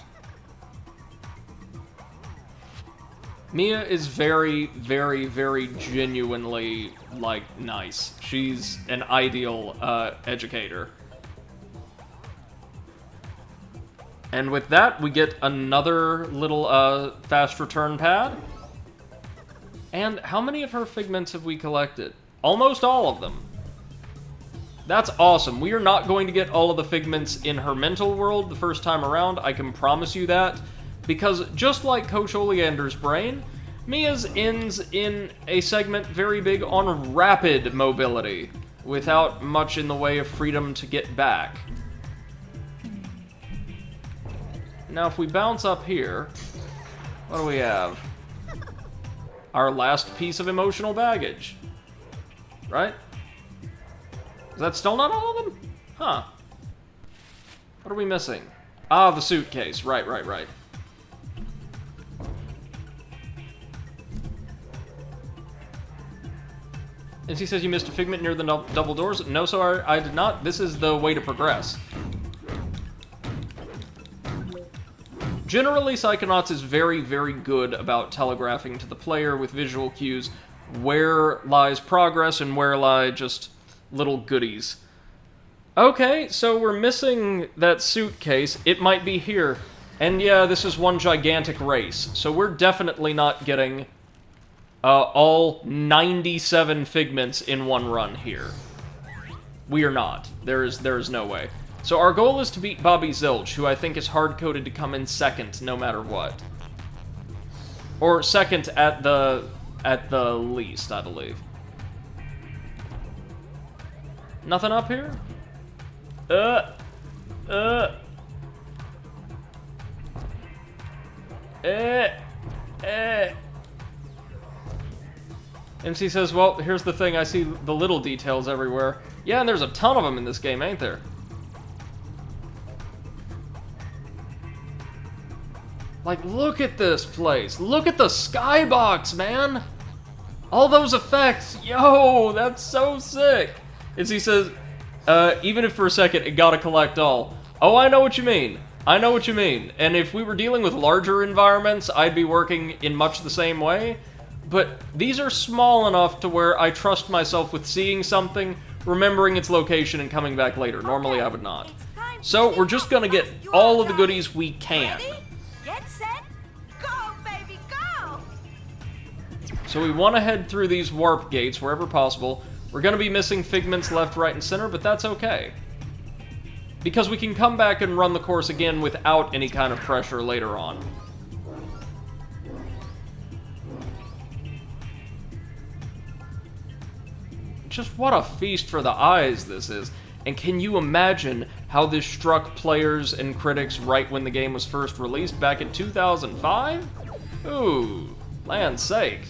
Mia is very, very, very genuinely, like, nice. She's an ideal educator. And with that, we get another little fast return pad. And how many of her figments have we collected? Almost all of them. That's awesome. We are not going to get all of the figments in her mental world the first time around, I can promise you that. Because just like Coach Oleander's brain, Mia's ends in a segment very big on rapid mobility, without much in the way of freedom to get back. Now if we bounce up here, what do we have? Our last piece of emotional baggage. Right? Is that still not all of them? Huh. What are we missing? Ah, the suitcase. Right. And he says you missed a figment near the double doors. No, sir, I did not. This is the way to progress. Generally, Psychonauts is very, very good about telegraphing to the player with visual cues where lies progress and where lie just little goodies. Okay, so we're missing that suitcase. It might be here. And yeah, this is one gigantic race. So we're definitely not getting all 97 figments in one run here. We are not. There is no way. So our goal is to beat Bobby Zilch, who I think is hard-coded to come in second no matter what. Or second at the least, I believe. Nothing up here? MC says, well, here's the thing, I see the little details everywhere. Yeah, and there's a ton of them in this game, ain't there? Like, look at this place. Look at the skybox, man. All those effects. Yo, that's so sick. As he says, even if for a second it gotta collect all. Oh, I know what you mean. I know what you mean. And if we were dealing with larger environments, I'd be working in much the same way. But these are small enough to where I trust myself with seeing something, remembering its location, and coming back later. Normally I would not. So we're just gonna get all of the goodies we can. Get set, go, baby, go! So we want to head through these warp gates wherever possible. We're going to be missing figments left, right, and center, but that's okay. Because we can come back and run the course again without any kind of pressure later on. Just what a feast for the eyes this is. And can you imagine how this struck players and critics right when the game was first released back in 2005? Ooh, land's sake.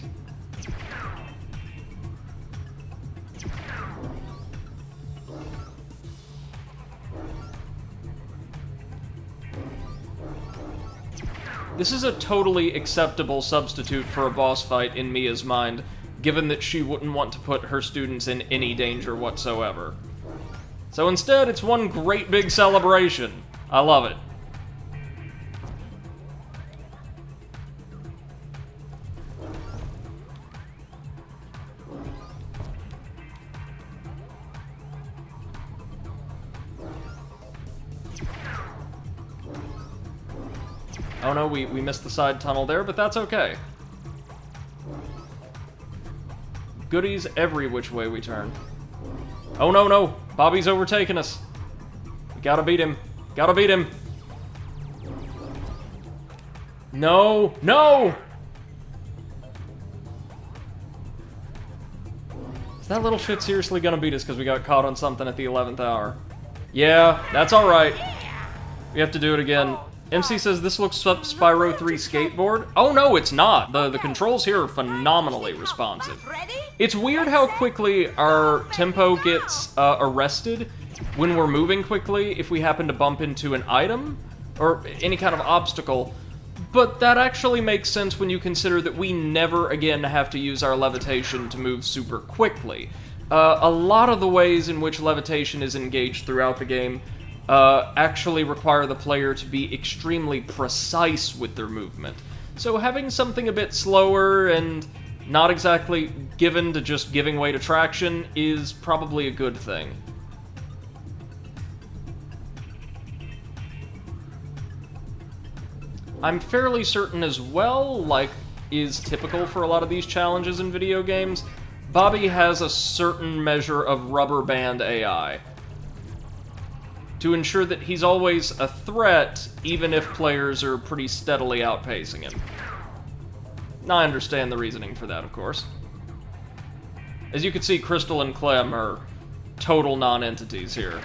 This is a totally acceptable substitute for a boss fight in Mia's mind, given that she wouldn't want to put her students in any danger whatsoever. So instead, it's one great big celebration. I love it. Oh no, we missed the side tunnel there, but that's okay. Goodies every which way we turn. Oh no, no! Bobby's overtaking us. We gotta beat him. Gotta beat him. No! No! Is that little shit seriously gonna beat us because we got caught on something at the 11th hour? Yeah, that's alright. We have to do it again. MC says this looks up Spyro 3 skateboard. Oh no, it's not. The controls here are phenomenally responsive. It's weird how quickly our tempo gets arrested when we're moving quickly if we happen to bump into an item or any kind of obstacle. But that actually makes sense when you consider that we never again have to use our levitation to move super quickly. A lot of the ways in which levitation is engaged throughout the game actually require the player to be extremely precise with their movement. So having something a bit slower and not exactly given to just giving way to traction is probably a good thing. I'm fairly certain as well, like is typical for a lot of these challenges in video games, Bobby has a certain measure of rubber band AI to ensure that he's always a threat, even if players are pretty steadily outpacing him. I understand the reasoning for that, of course. As you can see, Crystal and Clem are total non-entities here.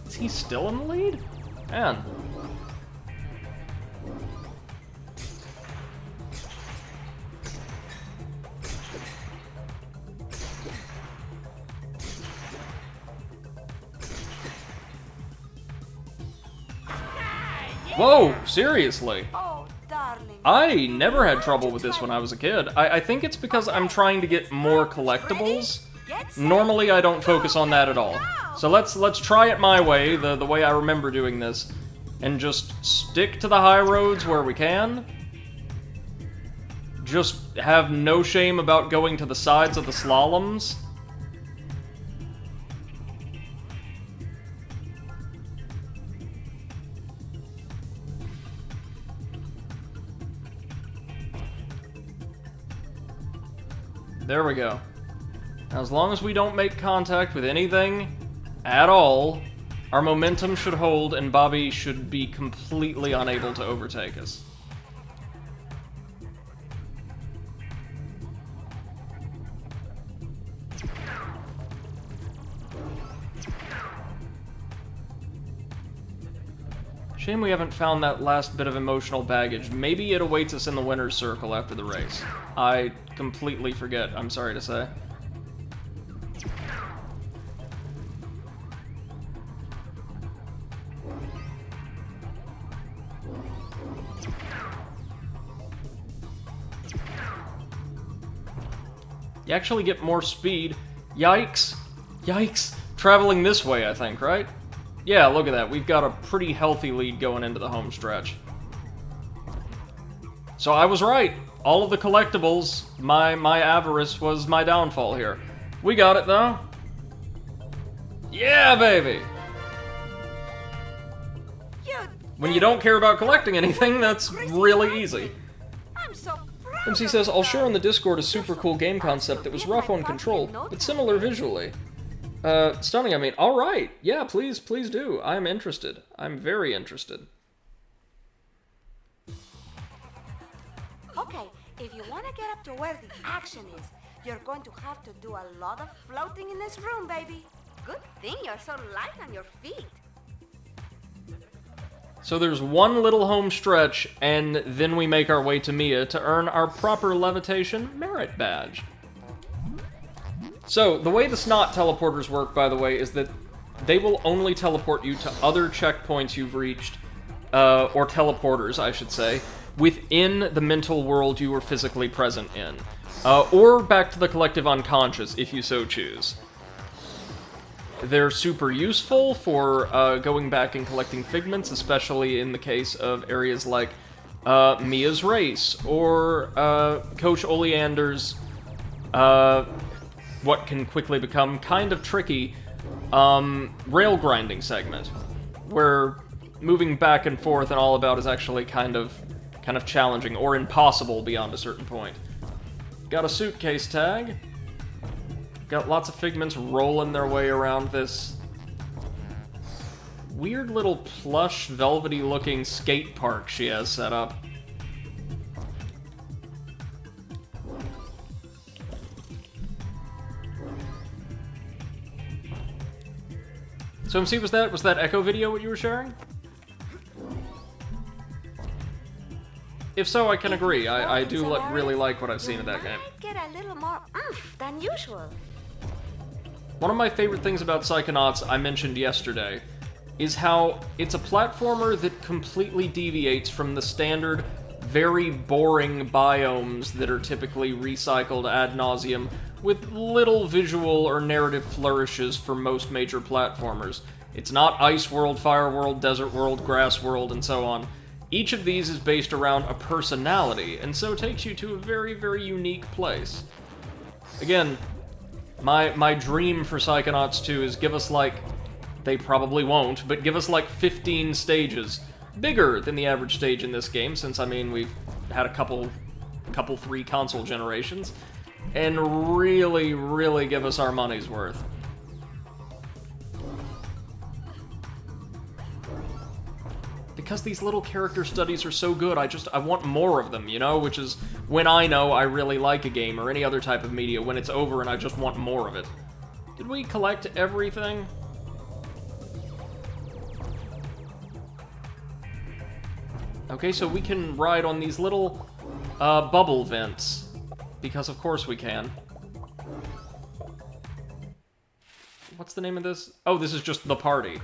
Is he still in the lead? Man. Whoa, seriously? Oh, darling. I never had trouble with this when I was a kid. I think it's because I'm trying to get more collectibles. Normally I don't focus on that at all. So let's try it my way, the way I remember doing this, and just stick to the high roads where we can. Just have no shame about going to the sides of the slaloms. There we go. Now, as long as we don't make contact with anything at all, our momentum should hold and Bobby should be completely unable to overtake us. Shame we haven't found that last bit of emotional baggage. Maybe it awaits us in the winner's circle after the race. I completely forget, I'm sorry to say. You actually get more speed. Yikes. Yikes. Traveling this way, I think, right? Yeah, look at that. We've got a pretty healthy lead going into the home stretch. So I was right. All of the collectibles, my avarice was my downfall here. We got it, though. Yeah, baby! When you don't care about collecting anything, that's really easy. MC says, I'll share on the Discord a super cool game concept that was rough on control, but similar visually. Stunning, I mean. Alright, yeah, please do. I'm interested. I'm very interested. Okay, if you want to get up to where the action is, you're going to have to do a lot of floating in this room, baby. Good thing you're so light on your feet. So there's one little home stretch, and then we make our way to Mia to earn our proper levitation merit badge. So, the way the snot teleporters work, by the way, is that they will only teleport you to other checkpoints you've reached, or teleporters, I should say, within the mental world you were physically present in. Or back to the collective unconscious, if you so choose. They're super useful for going back and collecting figments, especially in the case of areas like Mia's race, or Coach Oleander's what can quickly become kind of tricky rail grinding segment, where moving back and forth and all about is actually kind of challenging or impossible beyond a certain point. Got a suitcase tag. Got lots of figments rolling their way around this weird little plush, velvety-looking skate park she has set up. So MC, was that Echo video what you were sharing? If so, I can agree. I do really like what I've seen of that game. Get a little more oomph than usual. One of my favorite things about Psychonauts I mentioned yesterday is how it's a platformer that completely deviates from the standard, very boring biomes that are typically recycled ad nauseum, with little visual or narrative flourishes for most major platformers. It's not Ice World, Fire World, Desert World, Grass World, and so on. Each of these is based around a personality, and so takes you to a very, very unique place. Again, my dream for Psychonauts 2 is give us, like, they probably won't, but give us, like, 15 stages. Bigger than the average stage in this game, since, I mean, we've had a couple 3 console generations, and really, really give us our money's worth. Because these little character studies are so good, I want more of them, you know? Which is when I know I really like a game or any other type of media, when it's over and I just want more of it. Did we collect everything? Okay, so we can ride on these little bubble vents. Because of course we can. What's the name of this? Oh, this is just the party.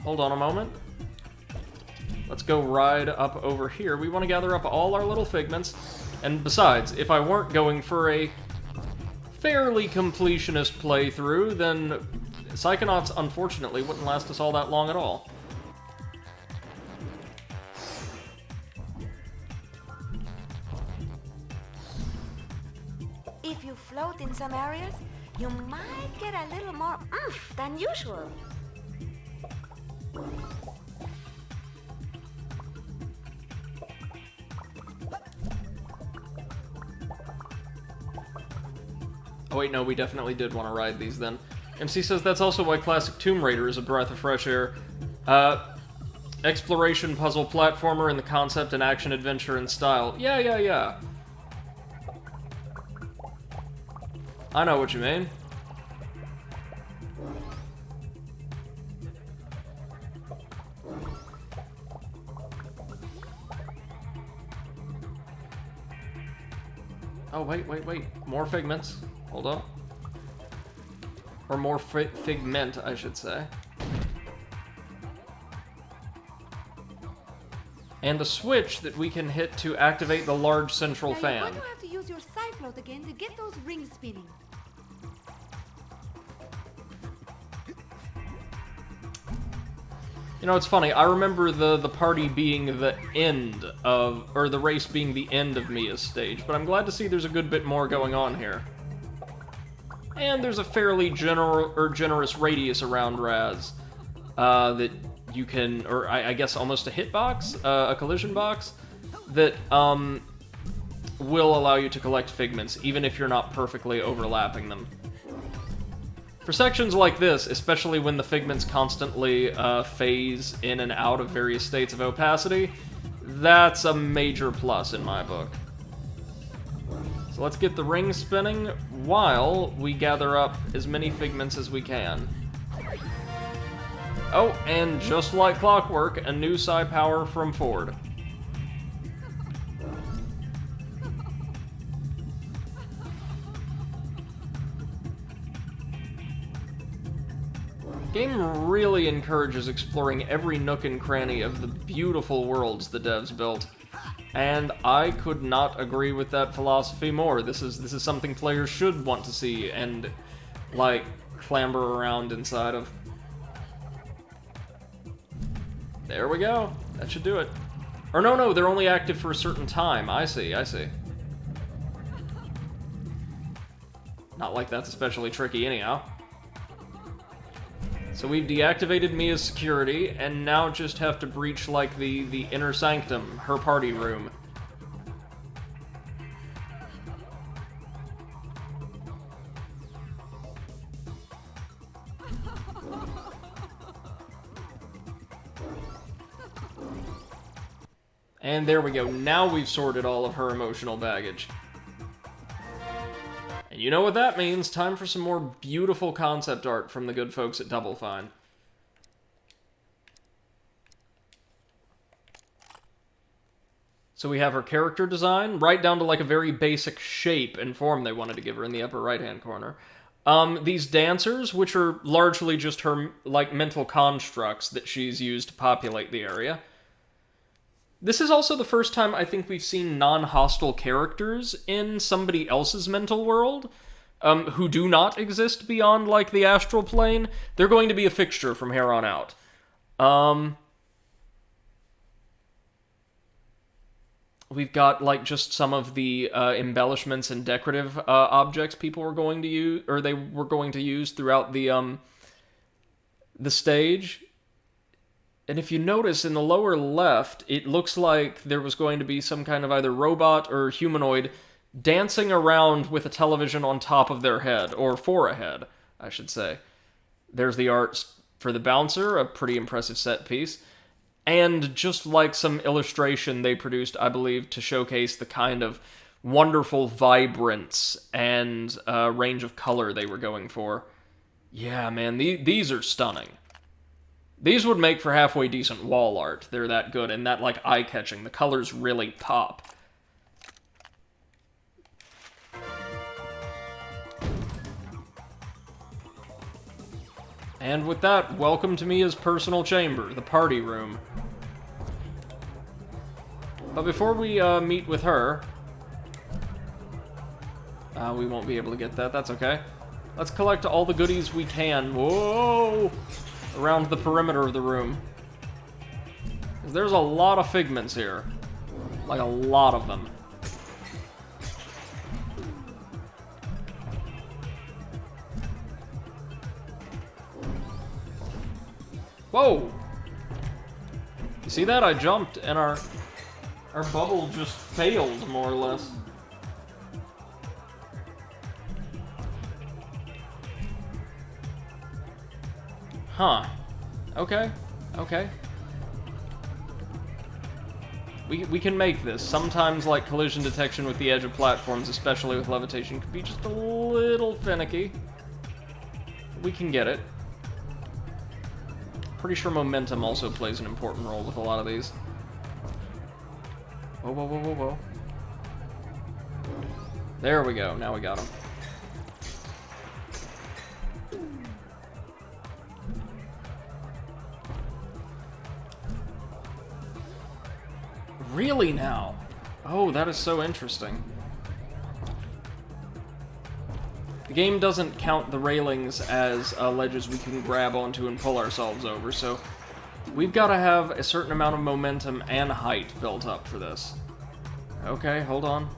Hold on a moment. Let's go ride up over here. We want to gather up all our little figments. And besides, if I weren't going for a fairly completionist playthrough, then Psychonauts, unfortunately, wouldn't last us all that long at all. If you float in some areas, you might get a little more oomph than usual. Oh wait, no, we definitely did want to ride these then. MC says that's also why classic Tomb Raider is a breath of fresh air. Exploration, puzzle, platformer, and the concept and action, adventure, and style. Yeah. I know what you mean. Oh, wait. More figments. Hold up. Or more figment, I should say. And a switch that we can hit to activate the large central fan. You're going to have to use your side float again to get those rings spinning. You know, it's funny, I remember the party being the end of, or the race being the end of Mia's stage, but I'm glad to see there's a good bit more going on here. And there's a fairly generous radius around Raz, that you can, or I guess almost a hitbox, a collision box, that, will allow you to collect figments, even if you're not perfectly overlapping them. For sections like this, especially when the figments constantly phase in and out of various states of opacity, that's a major plus in my book. So let's get the ring spinning while we gather up as many figments as we can. Oh, and just like clockwork, a new psi power from Ford. The game really encourages exploring every nook and cranny of the beautiful worlds the devs built, and I could not agree with that philosophy more. This is something players should want to see and, like, clamber around inside of. There we go. That should do it. Or no, they're only active for a certain time. I see. Not like that's especially tricky anyhow. So we've deactivated Mia's security, and now just have to breach, like, the inner sanctum, her party room. And there we go. Now we've sorted all of her emotional baggage. And you know what that means. Time for some more beautiful concept art from the good folks at Double Fine. So we have her character design, right down to like a very basic shape and form they wanted to give her in the upper right-hand corner. These dancers, which are largely just her, like, mental constructs that she's used to populate the area. This is also the first time I think we've seen non-hostile characters in somebody else's mental world, who do not exist beyond, like, the astral plane. They're going to be a fixture from here on out. We've got, like, just some of the embellishments and decorative objects people were going to use, or they were going to use throughout the stage. And if you notice, in the lower left, it looks like there was going to be some kind of either robot or humanoid dancing around with a television on top of their head, or for a head, I should say. There's the art for the bouncer, a pretty impressive set piece. And just like some illustration they produced, I believe, to showcase the kind of wonderful vibrance and range of color they were going for. Yeah, man, these are stunning. These would make for halfway decent wall art. They're that good, and that, like, eye-catching. The colors really pop. And with that, welcome to Mia's personal chamber, the party room. But before we meet with her... we won't be able to get that, that's okay. Let's collect all the goodies we can. Whoa! Around the perimeter of the room. There's a lot of figments here. Like, a lot of them. Whoa! You see that? I jumped and our bubble just failed, more or less. Huh. Okay. Okay. We can make this. Sometimes, like, collision detection with the edge of platforms, especially with levitation, could be just a little finicky. We can get it. Pretty sure momentum also plays an important role with a lot of these. Whoa, whoa, whoa, whoa, whoa. There we go. Now we got him. Really now? Oh, that is so interesting. The game doesn't count the railings as ledges we can grab onto and pull ourselves over, so we've got to have a certain amount of momentum and height built up for this. Okay, hold on.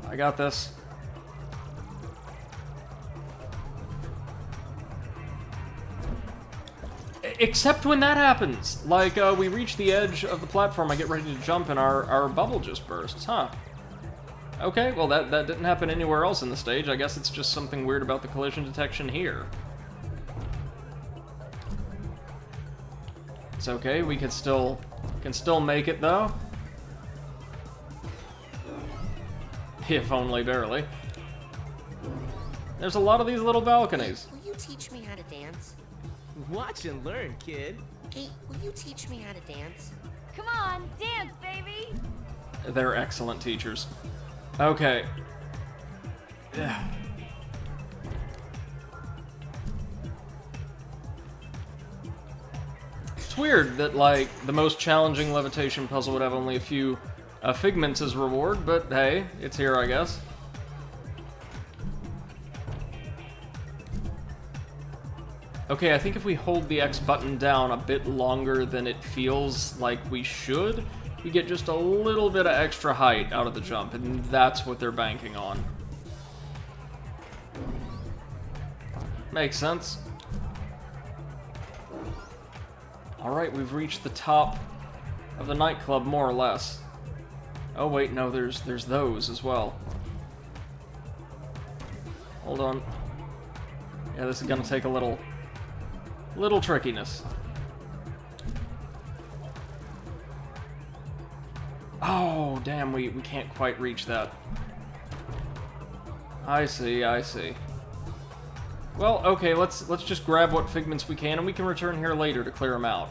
I got this. Except when that happens. Like, we reach the edge of the platform, I get ready to jump, and our bubble just bursts, huh? Okay, well that didn't happen anywhere else in the stage. I guess it's just something weird about the collision detection here. It's okay, we can still make it, though. If only barely. There's a lot of these little balconies. Will you teach me how to dance? Watch and learn, kid. Hey, will you teach me how to dance? Come on, dance, baby! They're excellent teachers. Okay. Yeah. It's weird that, like, the most challenging levitation puzzle would have only a few figments as reward, but hey, it's here, I guess. Okay, I think if we hold the X button down a bit longer than it feels like we should, we get just a little bit of extra height out of the jump, and that's what they're banking on. Makes sense. Alright, we've reached the top of the nightclub, more or less. Oh wait, no, there's those as well. Hold on. Yeah, this is gonna take a little trickiness. Oh, damn, we can't quite reach that. I see, I see. Well, okay, let's just grab what figments we can, and we can return here later to clear them out.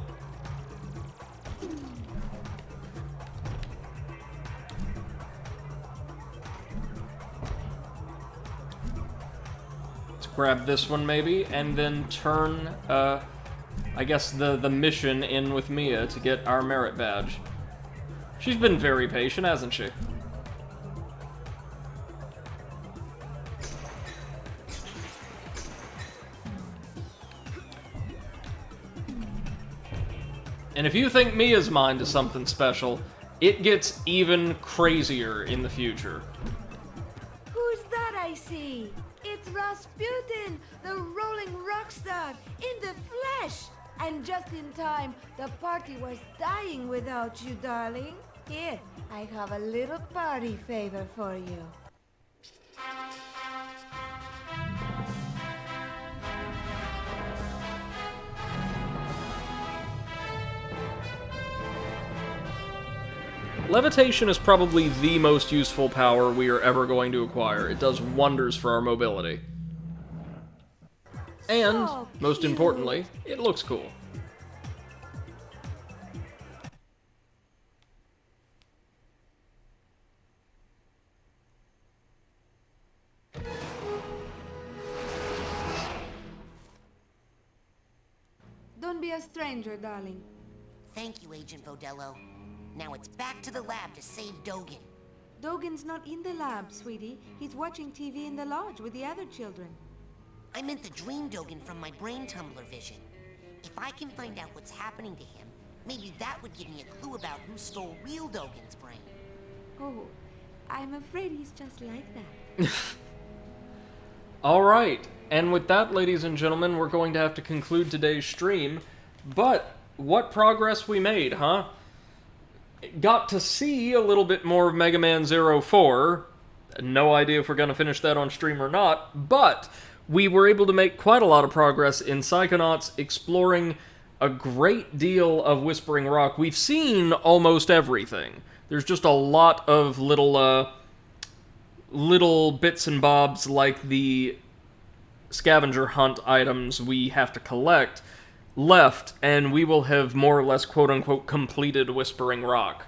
grab this one maybe, and then turn, I guess the mission in with Mia to get our merit badge. She's been very patient, hasn't she? And if you think Mia's mind is something special, it gets even crazier in the future. Who's that I see? It's Rasputin, the rolling rock star, in the flesh! And just in time, the party was dying without you, darling. Here, I have a little party favor for you. Levitation is probably the most useful power we are ever going to acquire. It does wonders for our mobility. And, most importantly, it looks cool. Don't be a stranger, darling. Thank you, Agent Vodello. Now it's back to the lab to save Dogen. Dogen's not in the lab, sweetie. He's watching TV in the lodge with the other children. I meant the dream Dogen from my Brain Tumbler vision. If I can find out what's happening to him, maybe that would give me a clue about who stole real Dogen's brain. Oh, I'm afraid he's just like that. Alright, and with that, ladies and gentlemen, we're going to have to conclude today's stream. But, what progress we made, huh? Got to see a little bit more of Mega Man 04. No idea if we're going to finish that on stream or not, but we were able to make quite a lot of progress in Psychonauts, exploring a great deal of Whispering Rock. We've seen almost everything. There's just a lot of little bits and bobs like the Scavenger Hunt items we have to collect left, and we will have more or less quote-unquote completed Whispering Rock.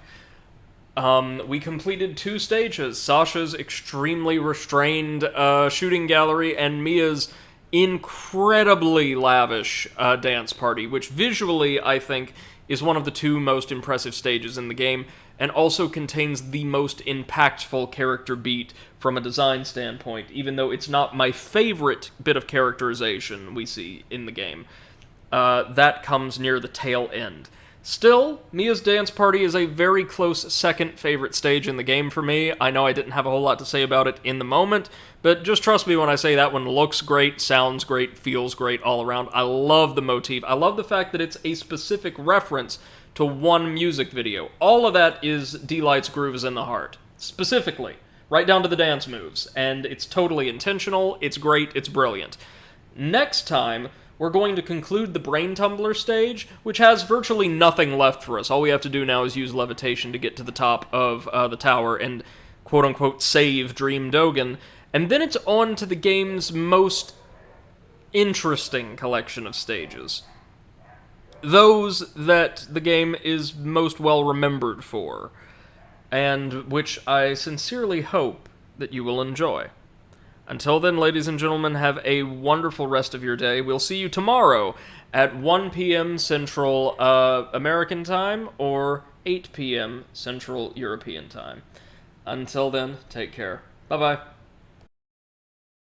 We completed 2 stages, Sasha's extremely restrained shooting gallery and Mia's incredibly lavish dance party, which visually, I think, is one of the 2 most impressive stages in the game, and also contains the most impactful character beat from a design standpoint, even though it's not my favorite bit of characterization we see in the game. That comes near the tail end. Still, Mia's dance party is a very close second favorite stage in the game for me. I know I didn't have a whole lot to say about it in the moment, but just trust me when I say that one looks great, sounds great, feels great all around. I love the motif. I love the fact that it's a specific reference to one music video. All of that is Dee-Light's Grooves in the Heart. Specifically. Right down to the dance moves. And it's totally intentional, it's great, it's brilliant. Next time, we're going to conclude the Brain Tumbler stage, which has virtually nothing left for us. All we have to do now is use levitation to get to the top of the tower and quote-unquote save Dream Dogen. And then it's on to the game's most interesting collection of stages. Those that the game is most well remembered for, and which I sincerely hope that you will enjoy. Until then, ladies and gentlemen, have a wonderful rest of your day. We'll see you tomorrow at 1 p.m. Central American Time or 8 p.m. Central European Time. Until then, take care. Bye-bye.